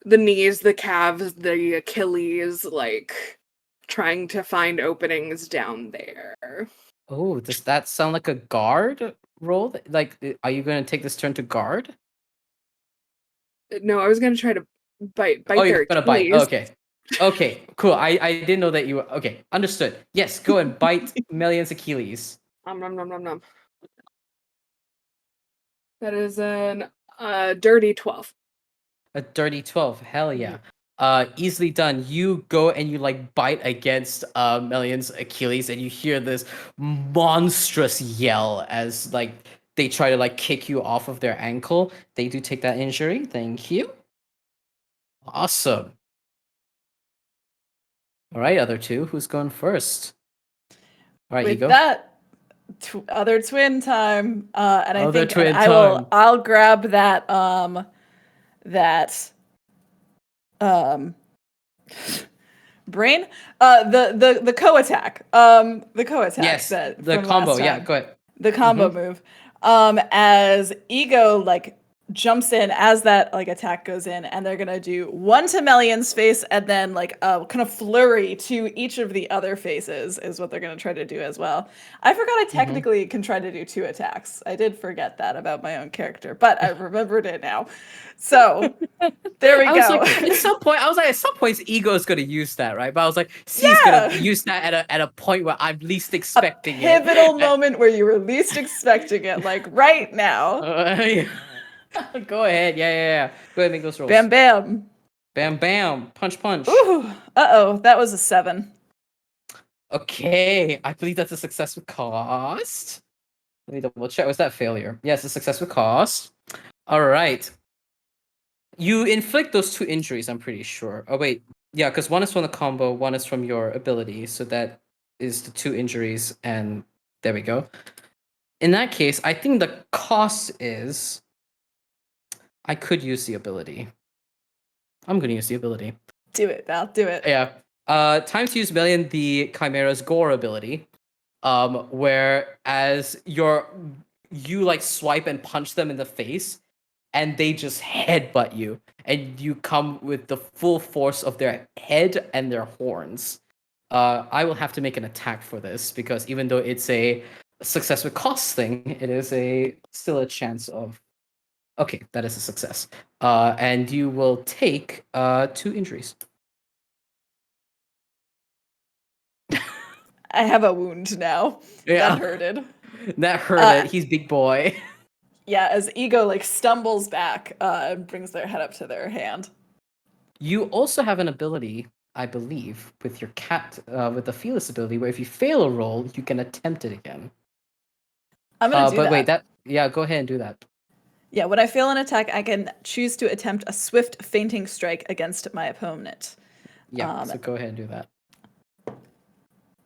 the knees, the calves, the Achilles, like trying to find openings down there. Oh, does that sound like a guard roll? Like, are you going to take this turn to guard? No, I was gonna try to bite Oh, their you're gonna bite. Achilles. Okay. Okay, cool. I didn't know that you were. Okay, understood. Yes, go and bite Melian's Achilles. Nom nom nom nom nom. That is an dirty 12. A dirty 12. Hell yeah. Easily done. You go and you like bite against Melian's Achilles, and you hear this monstrous yell as like they try to like kick you off of their ankle. They do take that injury. Thank you. Awesome. All right, other two. Who's going first? All right, With you go. that, other twin time, and I Other think twin and time. I'll grab that brain, the co-attack, Yes, that the from combo. last Yeah, time. go ahead. The combo move, as Ego like jumps in as that like attack goes in, and they're gonna do one to Melian's face and then like a kind of flurry to each of the other faces is what they're gonna try to do as well. I forgot I technically can try to do 2 attacks. I did forget that about my own character, but I remembered it now. So there we I was go. like, at some point, Ego is gonna use that, right? But I was like, C's gonna use that at a point where I'm least expecting it. Pivotal moment where you were least expecting it, like right now. Yeah. Go ahead. Yeah. Go ahead, make those rolls. Bam bam. Bam, bam. Punch, punch. Ooh. Uh-oh. That was a 7. Okay, I believe that's a success with cost. Let me double check. Was that failure? Yes, a success with cost. All right. You inflict those 2 injuries, I'm pretty sure. Oh, wait. Yeah, because one is from the combo, one is from your ability. So that is the 2 injuries, and there we go. In that case, I think the cost is... I could use the ability. I'm going to use the ability. Do it, Val. Do it. Yeah. Time to use Million, the Chimera's Gore ability. Whereas you like swipe and punch them in the face, and they just headbutt you, and you come with the full force of their head and their horns. I will have to make an attack for this because even though it's a success with cost thing, it is still a chance of. Okay, that is a success. And you will take 2 injuries. I have a wound now. Yeah. That hurted. That hurt it. He's big boy. Yeah, as Ego like stumbles back and brings their head up to their hand. You also have an ability, I believe, with your cat, with the Fearless ability, where if you fail a roll, you can attempt it again. I'm gonna do but that. wait, yeah, go ahead and do that. Yeah, when I fail an attack, I can choose to attempt a swift fainting strike against my opponent. Yeah, so go ahead and do that.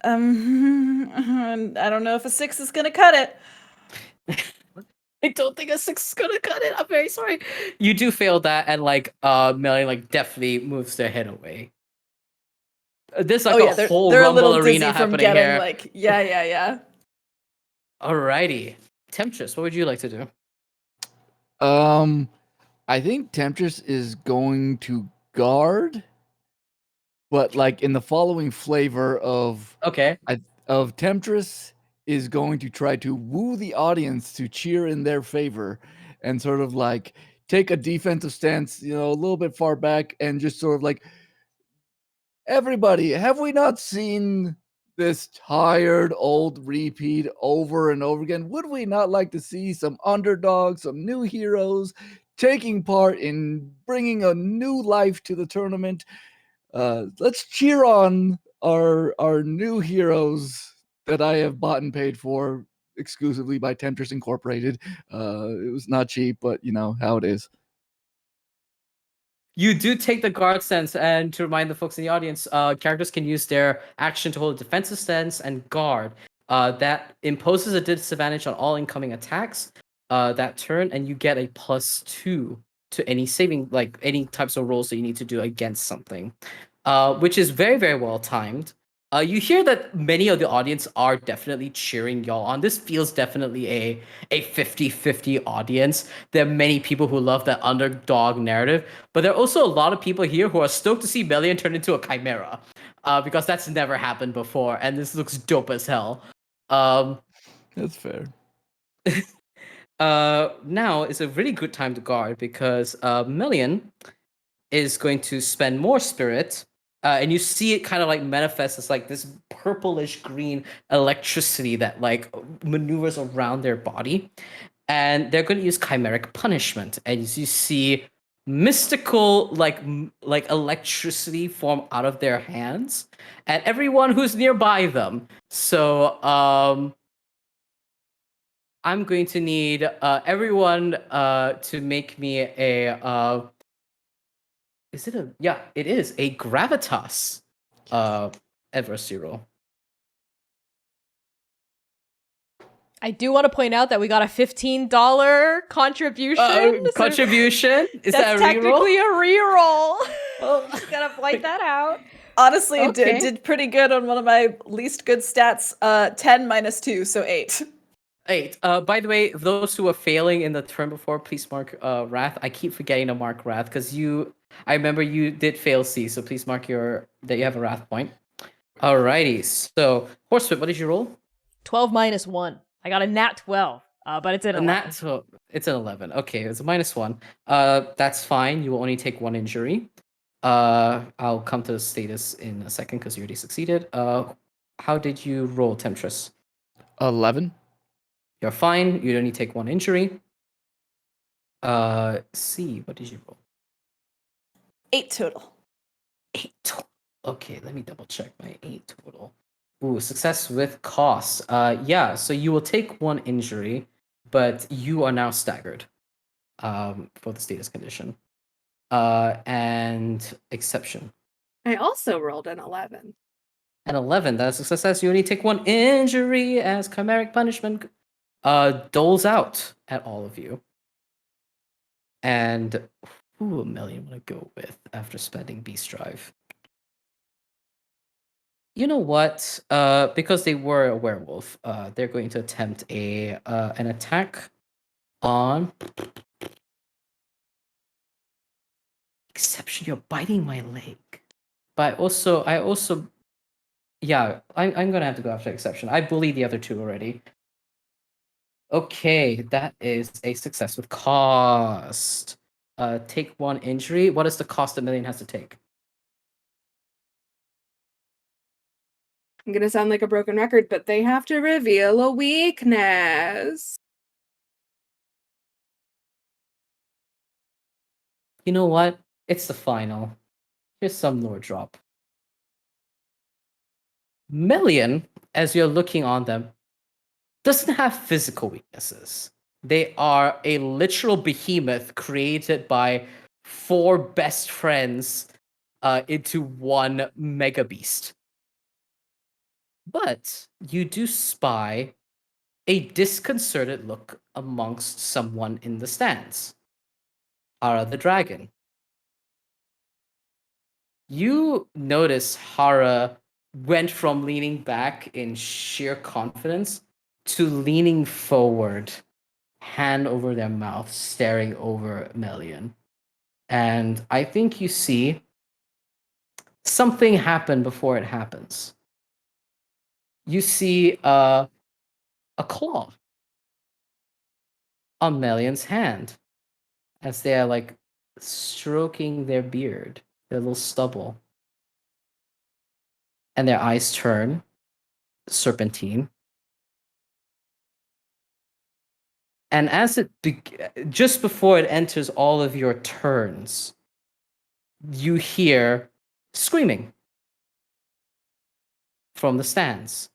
I don't know if a 6 is gonna cut it. I don't think a 6 is gonna cut it. I'm very sorry. You do fail that, and Melanie definitely moves their head away. There's a whole they're a rumble little dizzy arena from happening getting here. yeah. Alrighty, Temptress, what would you like to do? I think Temptress is going to guard, but in the following flavor of Temptress is going to try to woo the audience to cheer in their favor and sort of take a defensive stance, a little bit far back and just sort of everybody, have we not seen this tired old repeat over and over again? Would we not like to see some underdogs, some new heroes taking part in bringing a new life to the tournament? Let's cheer on our new heroes that I have bought and paid for exclusively by Temptress Incorporated. It was not cheap, but you know how it is. You do take the guard stance, and to remind the folks in the audience, characters can use their action to hold a defensive stance and guard. That imposes a disadvantage on all incoming attacks that turn, and you get a +2 to any saving, any types of rolls that you need to do against something, which is very, very well timed. You hear that many of the audience are definitely cheering y'all on. This feels definitely a 50-50 audience. There are many people who love that underdog narrative, but there are also a lot of people here who are stoked to see Melian turn into a chimera, because that's never happened before, and this looks dope as hell. That's fair. Now is a really good time to guard because Melian is going to spend more spirit. And you see it kind of manifest as this purplish green electricity that maneuvers around their body, and they're going to use chimeric punishment. And you see mystical electricity form out of their hands, and everyone who's nearby them. So I'm going to need everyone to make me a. Is it it is a gravitas adversity roll. I do want to point out that we got a $15 contribution. Contribution? Is that a technically reroll? a reroll. Oh. Just gotta point that out. Honestly, Okay. did pretty good on one of my least good stats. 10 minus 2, so 8. 8. By the way, those who are failing in the turn before, please mark Wrath. I keep forgetting to mark Wrath because I remember you did fail C, so please mark that you have a Wrath point. Alrighty, so Horsewhip, what did you roll? 12 minus 1. I got a nat 12, but it's an 11. It's an 11. Okay, it's a -1. That's fine. You will only take 1 injury. I'll come to the status in a second because you already succeeded. How did you roll, Temptress? 11. You're fine. You only take 1 injury. C, what did you roll? 8 total. 8 total. Okay, let me double check my 8 total. Ooh, success with cost. Yeah, so you will take 1 injury, but you are now staggered for the status condition. And exception. I also rolled an 11. An 11, that's a success. You only take 1 injury as chimeric punishment doles out at all of you. And who a million want to go with after spending Beast Drive? You know what? Because they were a werewolf, they're going to attempt an attack on. Exception, you're biting my leg. But I also, yeah, I'm gonna have to go after exception. I bullied the other 2 already. Okay, that is a success with cost. Take 1 injury. What is the cost a million has to take? I'm gonna sound like a broken record, but they have to reveal a weakness. You know what? It's the final. Here's some lore drop. Melian, as you're looking on them, doesn't have physical weaknesses. They are a literal behemoth created by 4 best friends into 1 mega beast. But you do spy a disconcerted look amongst someone in the stands. Hara the dragon. You notice Hara went from leaning back in sheer confidence to leaning forward, hand over their mouth, staring over Melian. And I think you see something happen before it happens. You see a claw on Melian's hand as they are like stroking their beard, their little stubble. And their eyes turn serpentine. And as just before it enters all of your turns, you hear screaming from the stands.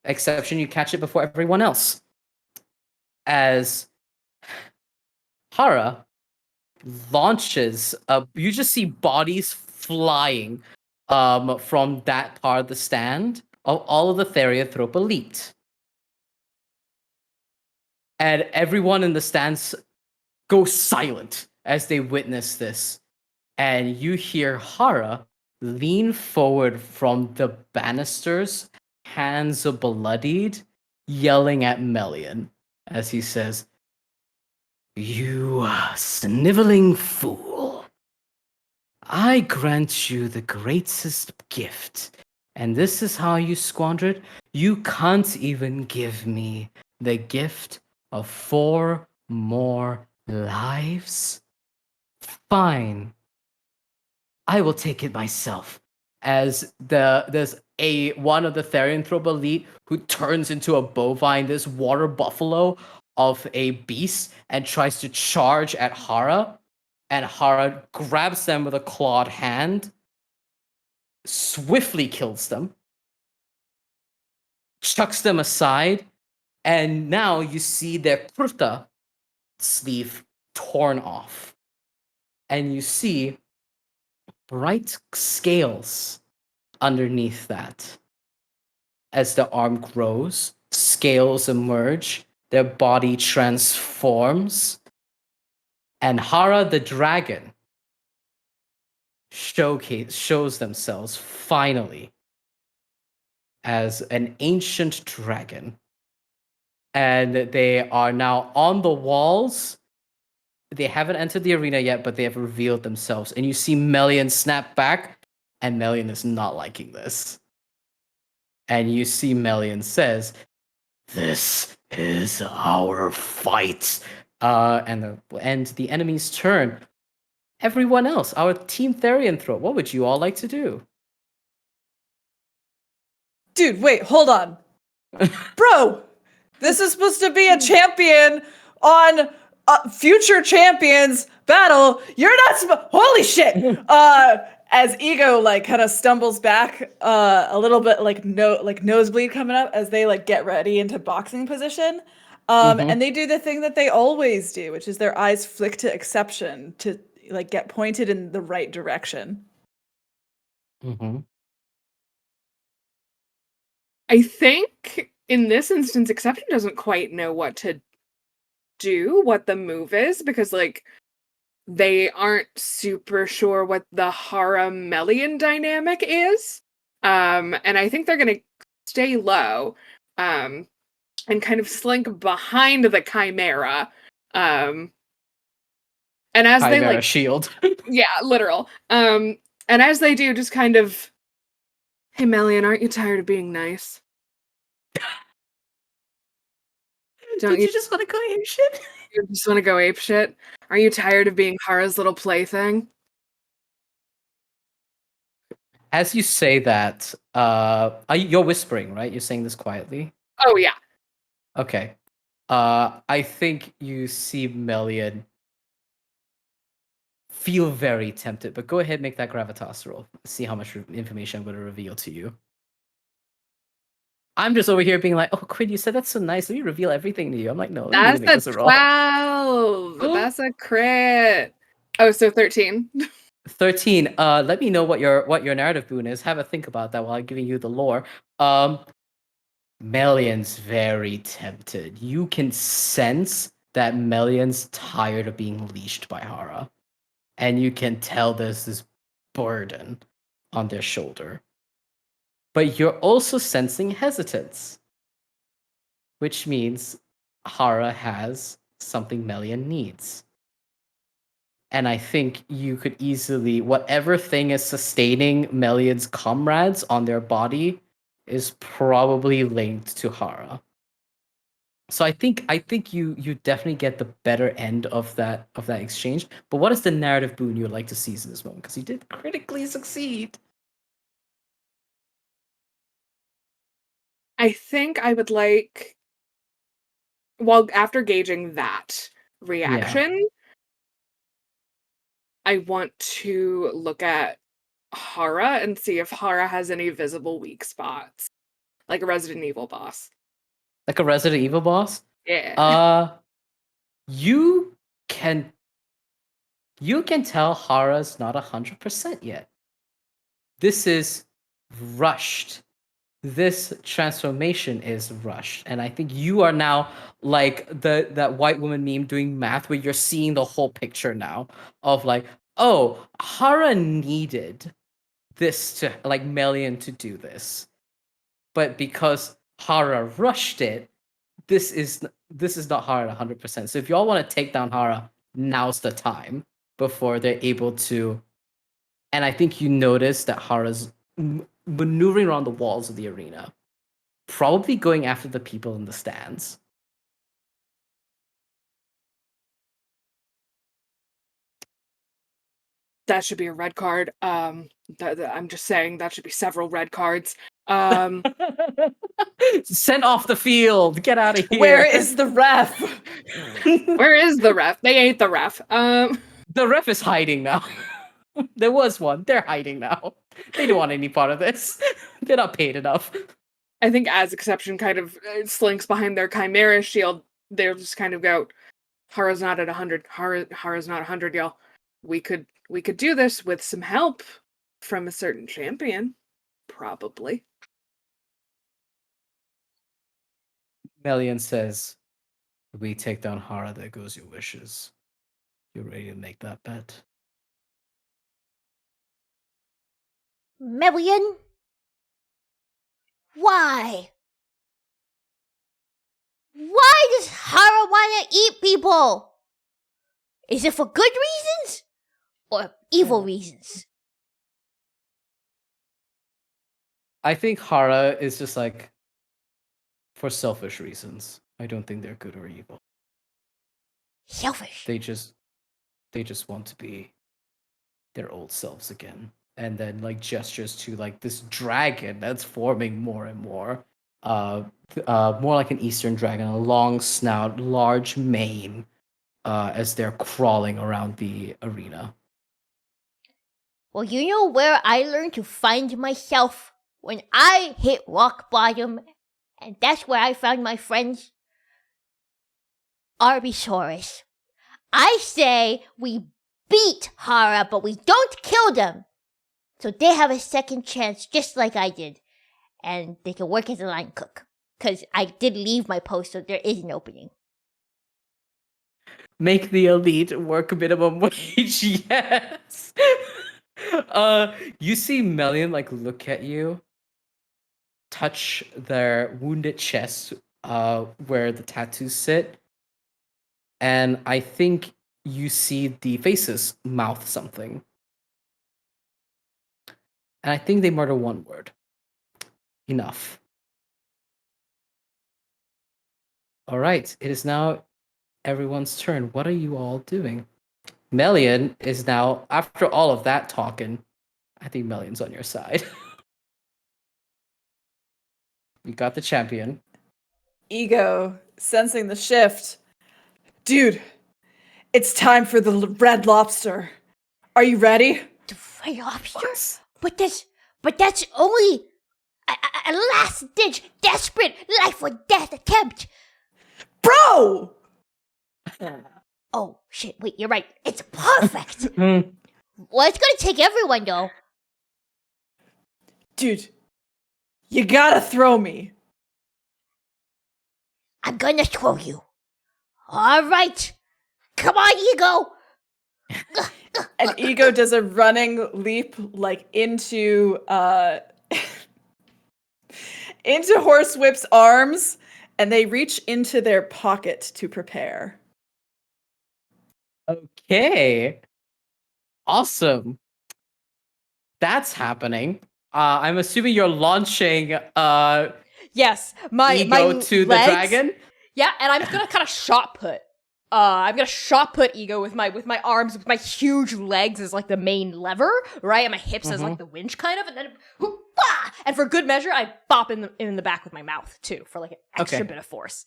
Exception, you catch it before everyone else. As Hara launches, you just see bodies flying from that part of the stand of all of the Therianthrope elite. And everyone in the stands goes silent as they witness this. And you hear Hara lean forward from the banisters, hands bloodied, yelling at Melian as he says, "You sniveling fool. I grant you the greatest gift, and this is how you squander it? You can't even give me the gift of 4 more lives? Fine. I will take it myself." As there's one of the Therianthrope elite who turns into a bovine, this water buffalo of a beast, and tries to charge at Hara. And Hara grabs them with a clawed hand, swiftly kills them, chucks them aside, and now you see their kurta sleeve torn off. And you see bright scales underneath that. As the arm grows, scales emerge, their body transforms, and Hara the dragon shows themselves finally as an ancient dragon. And they are now on the walls. They haven't entered the arena yet, but they have revealed themselves. And you see Melian snap back, and Melian is not liking this. And you see Melian says, "This is our fight." And the enemy's turn. Everyone else, our team Therianthrope, what would you all like to do? Dude, wait, hold on. Bro, this is supposed to be a champion on future champions battle. You're not holy shit. As Ego like kind of stumbles back a little bit, like nosebleed coming up as they like get ready into boxing position. And they do the thing that they always do, which is their eyes flick to exception to like get pointed in the right direction. I think in this instance, Exception doesn't quite know what to do, what the move is, because like they aren't super sure what the Hara Melian dynamic is. And I think they're gonna stay low, and kind of slink behind the Chimera. And as they Chimera like shield. yeah, literal. And as they do, just kind of, hey Melian, aren't you tired of being nice? Don't you just want to go ape shit? You just want to go ape shit? Are you tired of being Hara's little plaything? As you say that, you're whispering, right? You're saying this quietly. Oh yeah. Okay. I think you see Melian feel very tempted, but go ahead, make that gravitas roll. See how much information I'm going to reveal to you. I'm just over here being like, oh, Quinn, you said that's so nice. Let me reveal everything to you. I'm like, no, let me That's make this a a roll. 12. That's a crit. Oh, so 13. 13. Let me know what your narrative boon is. Have a think about that while I'm giving you the lore. Melian's very tempted. You can sense that Melian's tired of being leashed by Hara. And you can tell there's this burden on their shoulder. But you're also sensing hesitance, which means Hara has something Melian needs. And I think you could easily, whatever thing is sustaining Melian's comrades on their body is probably linked to Hara. So I think you definitely get the better end of that exchange. But what is the narrative boon you would like to seize in this moment? Because you did critically succeed. I think I would like, well, after gauging that reaction, I want to look at Hara and see if Hara has any visible weak spots, like a Resident Evil boss. Like a Resident Evil boss? Yeah. You can tell Hara's not 100% yet. This is rushed. This transformation is rushed. And I think you are now like that white woman meme doing math where you're seeing the whole picture now of like, oh, Hara needed this to like Melian to do this. But because Hara rushed it, this is not Hara at 100%. So if y'all want to take down Hara, now's the time before they're able to. And I think you notice that Hara's maneuvering around the walls of the arena, probably going after the people in the stands. That should be a red card. I'm just saying that should be several red cards. Sent off the field. Get out of here. Where is the ref? Where is the ref? They ain't the ref. The ref is hiding now. There was one. They're hiding now. They don't want any part of this. They're not paid enough. I think as Exception kind of slinks behind their Chimera shield, they'll just kind of go, Hara's not at 100. Hara's not 100, y'all. We could do this with some help from a certain champion. Probably. Melian says, we take down Hara, there goes your wishes. You ready to make that bet? Melian? Why? Why does Hara want to eat people? Is it for good reasons or evil reasons? I think Hara is just like, for selfish reasons. I don't think they're good or evil. Selfish. They just want to be their old selves again. And then like gestures to like this dragon that's forming more and more. More like an Eastern dragon, a long snout, large mane, as they're crawling around the arena. Well, you know where I learned to find myself? When I hit rock bottom, and that's where I found my friends. Arbisaurus. I say we beat Hara, but we don't kill them. So they have a second chance, just like I did. And they can work as a line cook. Because I did leave my post, so there is an opening. Make the elite work minimum wage. Yes. You see Melian like look at you, touch their wounded chest, where the tattoos sit, and I think you see the faces mouth something, and I think they mutter one word. Enough. All right, it is now everyone's turn. What are you all doing? Melian is now, after all of that talking, I think Melian's on your side. You got the champion. Ego, sensing the shift. Dude, it's time for the red lobster. Are you ready? The Red Lobster? But that's only a last-ditch, desperate, life-or-death attempt. Bro! Oh, shit, wait, you're right. It's perfect. Hmm. Well, it's gonna take everyone, though. Dude, you gotta throw me. I'm gonna throw you. All right. Come on, Ego. And Ego does a running leap like into into Horsewhip's arms, and they reach into their pocket to prepare. Okay. Awesome. That's happening. I'm assuming you're launching Yes, my Ego to the legs- dragon. Yeah, and I'm gonna kind of shot put. I'm gonna shot put Ego with my arms, with my huge legs as like the main lever, right? And my hips as like the winch, kind of, and then whoop-ah! And for good measure, I bop in the back with my mouth too, for like an extra Okay. bit of force.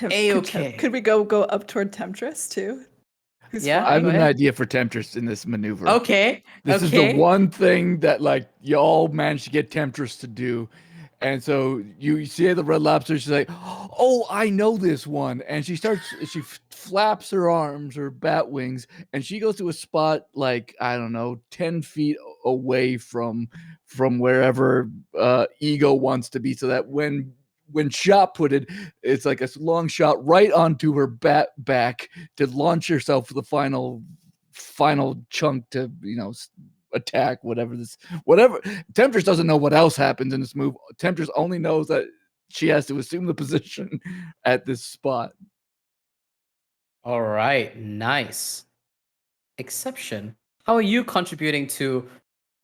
A-okay. Could we go up toward Temptress too? Who's Yeah, I flying? have go an ahead. idea for Temptress in this maneuver. Okay. This is okay. the one thing that like y'all managed to get Temptress to do. And so you see the red lobster, she's like, oh, I know this one. And she flaps her arms, her bat wings, and she goes to a spot like, I don't know, 10 feet away from wherever Ego wants to be. So that when shot putted, it's like a long shot right onto her bat back to launch herself for the final chunk to, attack whatever. Temptress doesn't know what else happens in this move. Temptress only knows that she has to assume the position at this spot. All right. Nice. Exception. How are you contributing to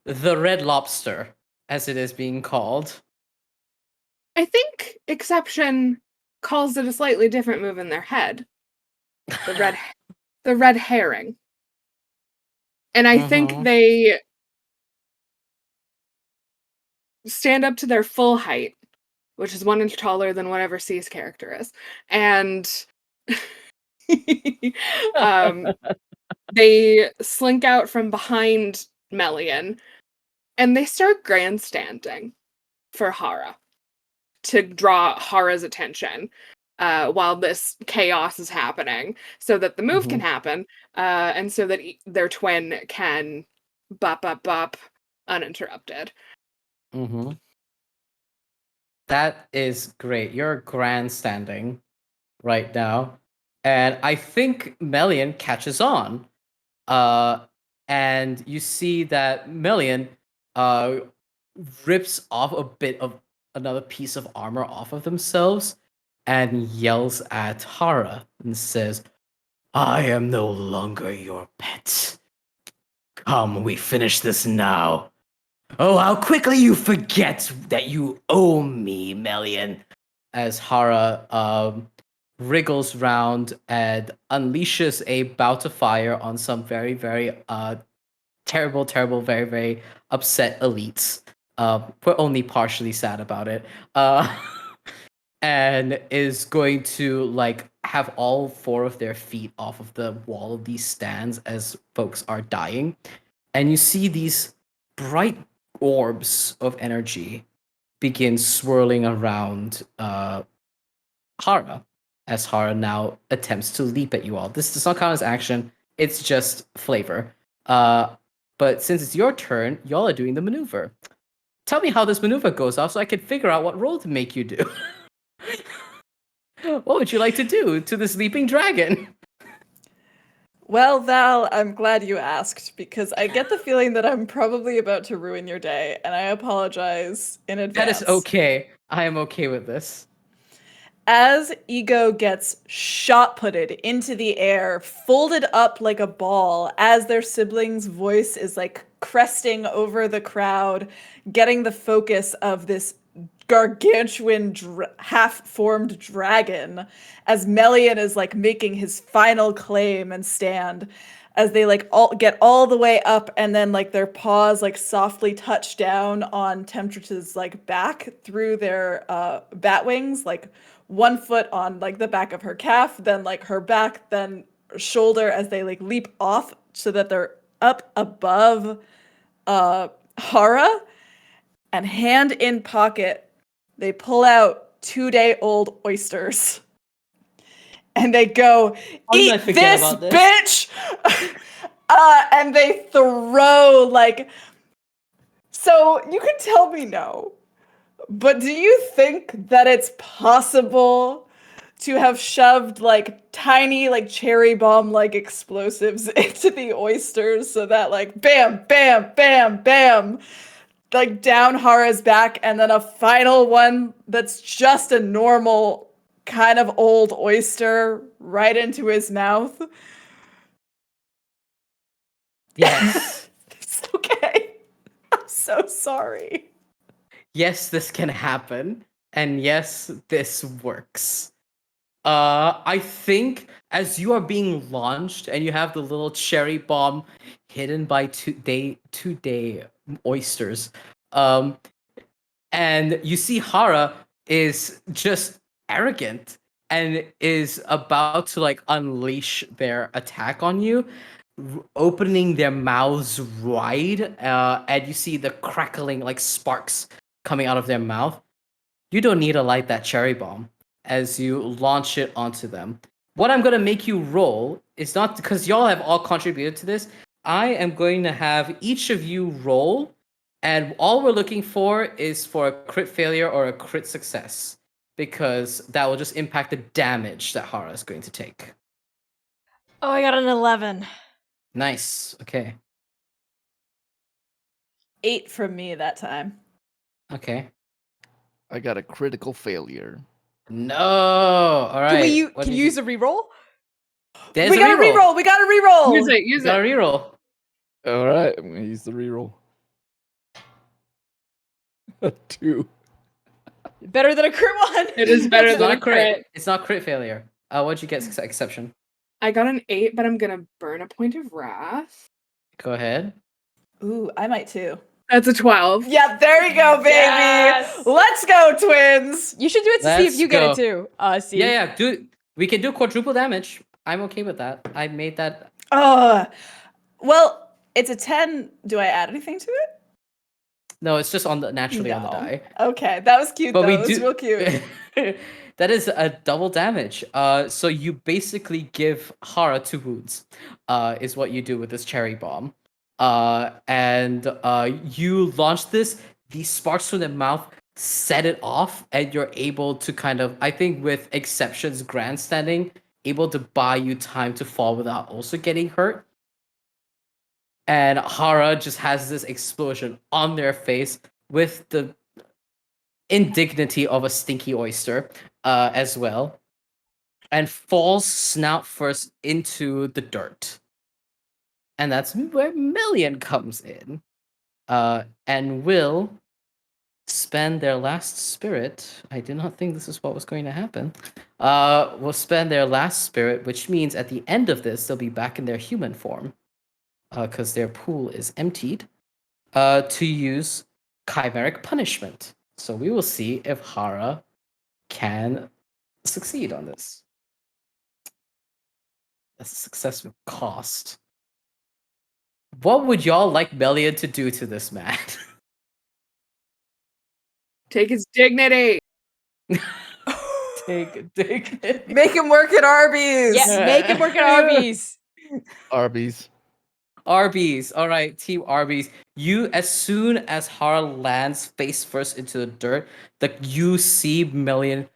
the Red Lobster, as it is being called? I think Exception calls it a slightly different move in their head. The red herring. And I think they stand up to their full height, which is 1 inch taller than whatever C's character is. And they slink out from behind Melian and they start grandstanding for Hara to draw Hara's attention while this chaos is happening, so that the move can happen, and so that their twin can bop uninterrupted. That is great. You're grandstanding right now. And I think Melian catches on. And you see that Melian rips off a bit of another piece of armor off of themselves and yells at Hara and says, I am no longer your pet. Come, we finish this now. Oh, how quickly you forget that you owe me, Melian. As Hara wriggles round and unleashes a bout of fire on some very, very terrible, very, very upset elites. We're only partially sad about it. and is going to like have all 4 of their feet off of the wall of these stands as folks are dying. And you see these bright orbs of energy begin swirling around Hara, as Hara now attempts to leap at you all. This does not count as action, it's just flavor. But since it's your turn, y'all are doing the maneuver. Tell me how this maneuver goes off so I can figure out what role to make you do. What would you like to do to this leaping dragon? Well, Val, I'm glad you asked because I get the feeling that I'm probably about to ruin your day, and I apologize in advance. That is okay. I am okay with this. As Ego gets shot-putted into the air, folded up like a ball, as their sibling's voice is like cresting over the crowd, getting the focus of this gargantuan half-formed dragon, as Melian is like making his final claim and stand, as they like all get all the way up, and then like their paws like softly touch down on Temptress's like back through their bat wings, like one foot on like the back of her calf, then like her back, then shoulder, as they like leap off so that they're up above Hara, and hand in pocket, they pull out 2-day-old oysters. And they go, eat this, bitch! And they throw like, so you can tell me no, but do you think that it's possible to have shoved like tiny like cherry bomb like explosives into the oysters so that like bam, bam, bam, bam, like down Hara's back, and then a final one that's just a normal kind of old oyster right into his mouth? Yes. It's okay. I'm so sorry. Yes, this can happen. And yes, this works. I think as you are being launched and you have the little cherry bomb hidden by two-day oysters, and you see Hara is just arrogant and is about to like unleash their attack on you, opening their mouths wide, and you see the crackling like sparks coming out of their mouth. You don't need to light that cherry bomb as you launch it onto them. What I'm going to make you roll is not because y'all have all contributed to this. I am going to have each of you roll, and all we're looking for is for a crit failure or a crit success, because that will just impact the damage that Hara is going to take. Oh, I got an 11. Nice. Okay. 8 from me that time. Okay. I got a critical failure. No. All right. Can you use a reroll? There's We a got a reroll. We got a reroll. Use it. Use Got a it. reroll. All right, I'm gonna use the reroll. 2. Better than a crit one. It is better It's than not a crit. It's not crit failure. What'd you get exception? I got an 8, but I'm gonna burn a point of wrath. Go ahead. Ooh, I might too. That's a 12. Yeah, there you go, baby. Yes. Let's go, twins. You should do it to see if Let's you get go. it too. See. Yeah. We can do quadruple damage. I'm okay with that. I made that. Well, it's a 10. Do I add anything to it? No, it's just naturally on the No. die. Okay, that was cute. But though. we It was do real cute. That is a double damage. So you basically give Hara 2 wounds. Is what you do with this cherry bomb. And you launch this. These sparks from the mouth set it off, and you're able to kind of, I think, with exceptions, grandstanding, able to buy you time to fall without also getting hurt. And Hara just has this explosion on their face with the indignity of a stinky oyster as well, and falls snout first into the dirt. And that's where Melian comes in, and will spend their last spirit. I did not think this is what was going to happen. Will spend their last spirit, which means at the end of this, they'll be back in their human form, because their pool is emptied, to use chimeric punishment. So we will see if Hara can succeed on this. That's a success with cost. What would y'all like Melian to do to this man? Take his dignity. Take Make him work at Arby's. Yeah, make him work at Arby's. Arby's. Arby's. All right, Team Arby's. You, as soon as Hara lands face first into the dirt, you see Melian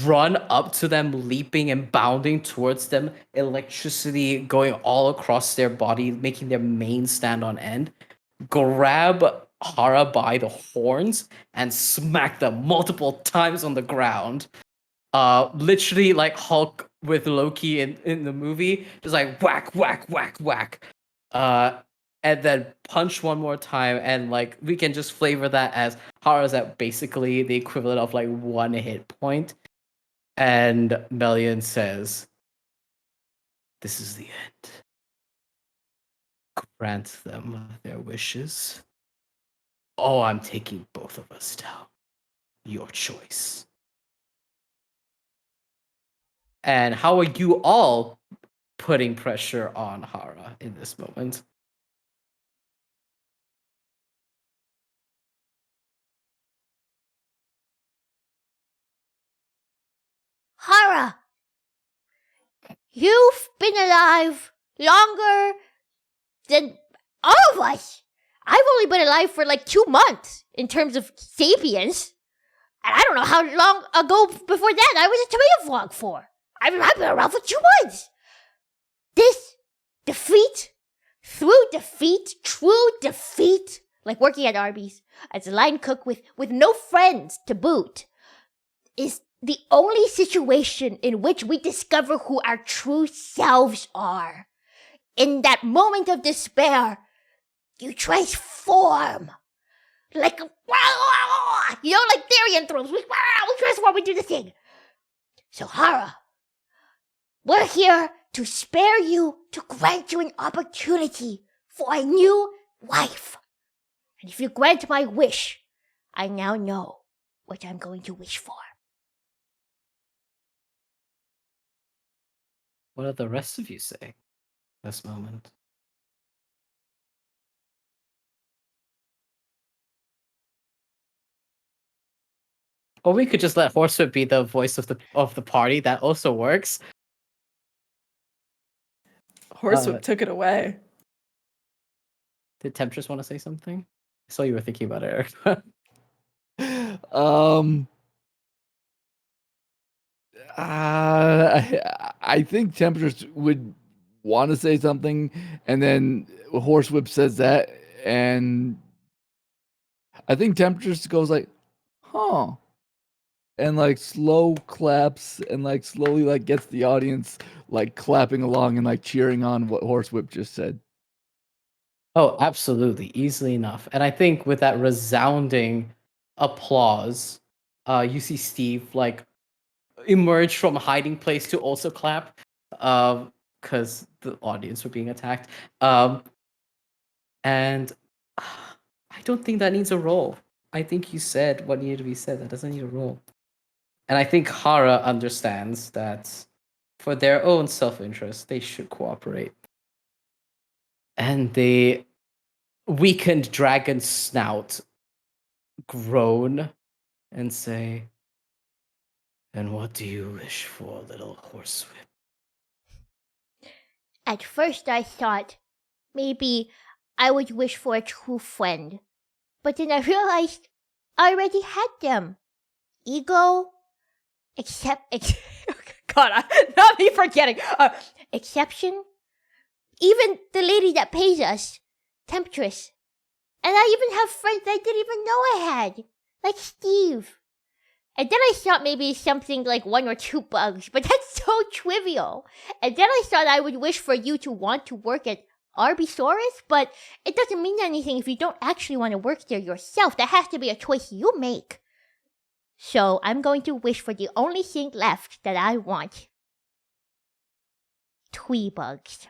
run up to them, leaping and bounding towards them, electricity going all across their body, making their mane stand on end. Grab Hara by the horns and smack them multiple times on the ground. Literally like Hulk with Loki in the movie, just like whack, whack, whack, whack. And then punch one more time, and like we can just flavor that as Hara's at basically the equivalent of like 1 hit point. And Melian says, "This is the end. Grant them their wishes. Oh, I'm taking both of us down. Your choice." And how are you all putting pressure on Hara in this moment? Hara, you've been alive longer than all of us. I've only been alive for like 2 months in terms of sapiens. And I don't know how long ago before that I was a tomato vlog for. I've been around for 2 months. This defeat, true defeat, like working at Arby's as a line cook with no friends to boot, is the only situation in which we discover who our true selves are. In that moment of despair, you transform. Like, you know, like Therian throws. We transform, we do the thing. So, Hara, we're here to spare you, to grant you an opportunity for a new life. And if you grant my wish, I now know what I'm going to wish for. What do the rest of you say this moment? Or we could just let Horsewhip be the voice of the party. That also works. Horsewhip took it away. Did Temptress want to say something? I saw you were thinking about it, Eric. I think Temptress would want to say something, and then Horsewhip says that, and I think Temptress goes like, huh, and like slow claps and like slowly like gets the audience like clapping along and like cheering on what Horsewhip just said. Oh, absolutely, easily enough. And I think with that resounding applause, you see Steve like emerge from a hiding place to also clap, because the audience were being attacked. And I don't think that needs a roll. I think you said what needed to be said. That doesn't need a roll. And I think Hara understands that for their own self-interest, they should cooperate. And the weakened dragon snout groan and say, "And what do you wish for, little Horsewhip?" At first I thought maybe I would wish for a true friend. But then I realized I already had them. Ego, God, not me forgetting. exception, even the lady that pays us, Temptress. And I even have friends I didn't even know I had, like Steve. And then I thought maybe something like 1 or 2 bugs, but that's so trivial. And then I thought I would wish for you to want to work at Arbysaurus, but it doesn't mean anything if you don't actually want to work there yourself. That has to be a choice you make. So I'm going to wish for the only thing left that I want. Tweebugs.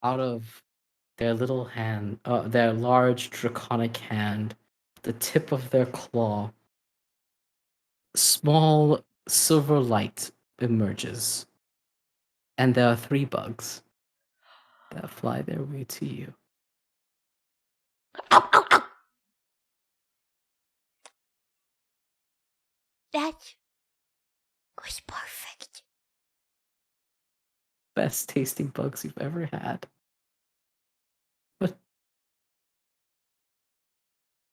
Out of their little hand, their large draconic hand, the tip of their claw, small silver light emerges, and there are 3 bugs that fly their way to you. Ow, ow, ow. That was perfect. Best tasting bugs you've ever had.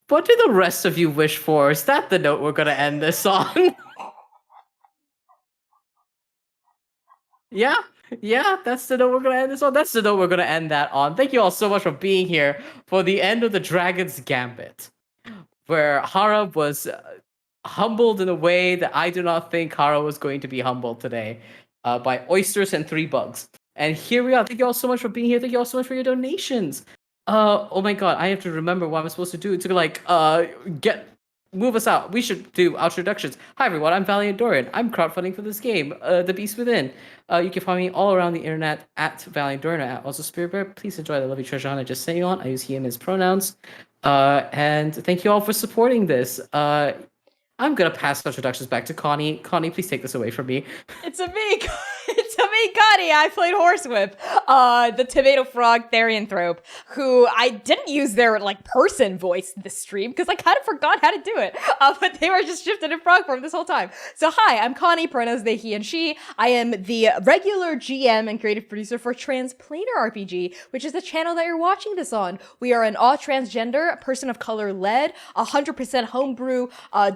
What do the rest of you wish for? Is that the note we're gonna end this on? Yeah, that's the note we're gonna end this on. That's the note we're gonna end that on. Thank you all so much for being here for the end of the Dragon's Gambit, where Hara was humbled in a way that I do not think Hara was going to be humbled today, by oysters and 3 bugs. And here we are. Thank you all so much for being here. Thank you all so much for your donations. Oh my god, I have to remember what I'm supposed to do to move us out. We should do our introductions. Hi everyone, I'm Valiant Dorian. I'm crowdfunding for this game, The Beast Within. You can find me all around the internet at Valiant Dorian or at also Spirit Bear. Please enjoy the lovely treasure hunt I just sent you on. I use he and his pronouns. And thank you all for supporting this. I'm gonna pass introductions back to Connie. Connie, please take this away from me. It's a me, Connie. I played Horsewhip, the tomato frog therianthrope, who I didn't use their person voice this stream because I kind of forgot how to do it. But they were just shifted in frog form this whole time. So hi, I'm Connie, pronouns they, he, and she. I am the regular GM and creative producer for Transplanar RPG, which is the channel that you're watching this on. We are an all transgender, person of color led, 100% homebrew,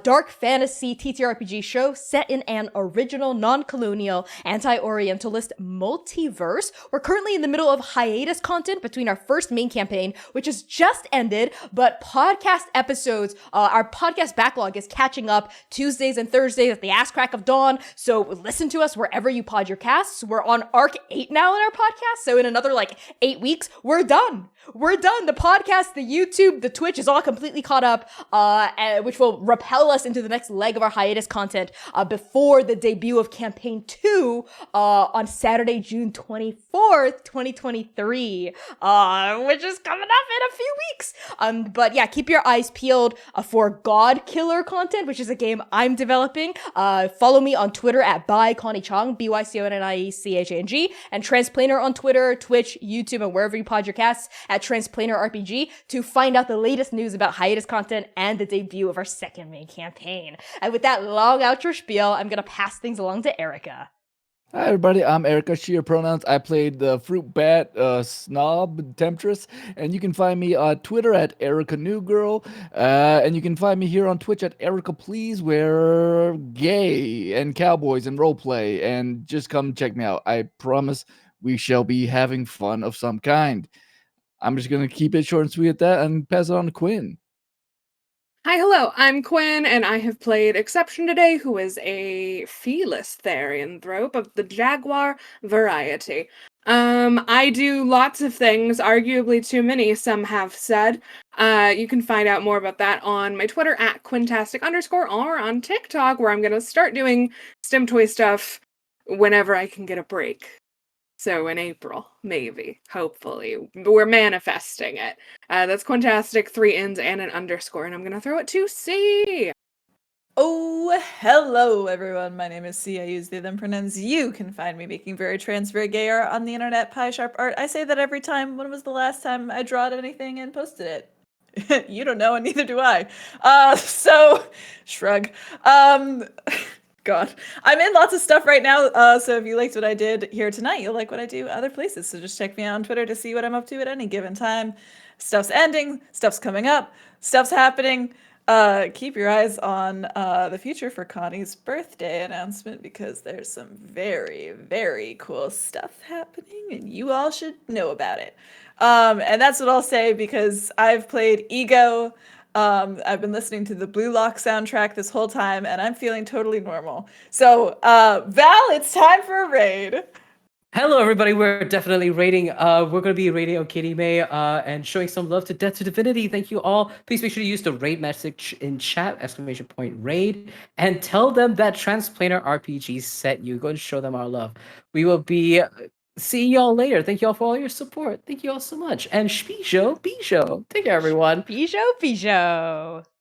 dark fantasy TTRPG show set in an original, non-colonial, anti-Orientalist multiverse. We're currently in the middle of hiatus content between our first main campaign, which has just ended, but podcast episodes, our podcast backlog is catching up Tuesdays and Thursdays at the ass crack of dawn. So listen to us wherever you pod your casts. We're on arc 8 now in our podcast. So in another 8 weeks, we're done. The podcast, the YouTube, the Twitch is all completely caught up, which will propel us into the next leg of our hiatus content before the debut of campaign 2 on Saturday, June 24th, 2023, which is coming up in a few weeks. But yeah, keep your eyes peeled for God Killer content, which is a game I'm developing. Follow me on Twitter at @ByConnieChang, ByConniechang, and Transplanar on Twitter, Twitch, YouTube, and wherever you pod your casts at Transplanar RPG to find out the latest news about hiatus content and the debut of our second main campaign. And with that long outro spiel, I'm gonna pass things along to Erica. Hi everybody, I'm Erica, she, her pronouns. I played the fruit bat snob temptress, and you can find me on Twitter at Erica New Girl, and you can find me here on Twitch at Erica Please, where gay and cowboys and roleplay, and just come check me out. I promise we shall be having fun of some kind. I'm just gonna keep it short and sweet at that and pass it on to Quinn. Hi, hello, I'm Quinn, and I have played Exception today, who is a felis therianthrope of the jaguar variety. I do lots of things, arguably too many, some have said. You can find out more about that on my Twitter at Quintastic_ or on TikTok, where I'm gonna start doing STEM toy stuff whenever I can get a break. So in April, maybe, hopefully. We're manifesting it. That's Quintastic, 3 N's and an underscore, and I'm gonna throw it to C. Oh, hello everyone. My name is C. I use they, them pronouns. You can find me making very trans, very gay art on the internet, pie sharp art. I say that every time. When was the last time I drawed anything and posted it? You don't know, and neither do I. So, shrug. God. I'm in lots of stuff right now, so if you liked what I did here tonight, you'll like what I do other places. So just check me out on Twitter to see what I'm up to at any given time. Stuff's ending, stuff's coming up, stuff's happening. Keep your eyes on the future for Connie's birthday announcement, because there's some very, very cool stuff happening, and you all should know about it. And that's what I'll say, because I've played Ego. I've been listening to the Blue Lock soundtrack this whole time, and I'm feeling totally normal. So, Val, it's time for a raid. Hello, everybody. We're definitely raiding. We're going to be raiding Katie May and showing some love to Death to Divinity. Thank you all. Please make sure to use the raid message in chat, !raid, and tell them that Transplanar RPG sent you. Go and show them our love. We will be see y'all later. Thank y'all for all your support. Thank you all so much. And Bijou. Take care, everyone. Bijou.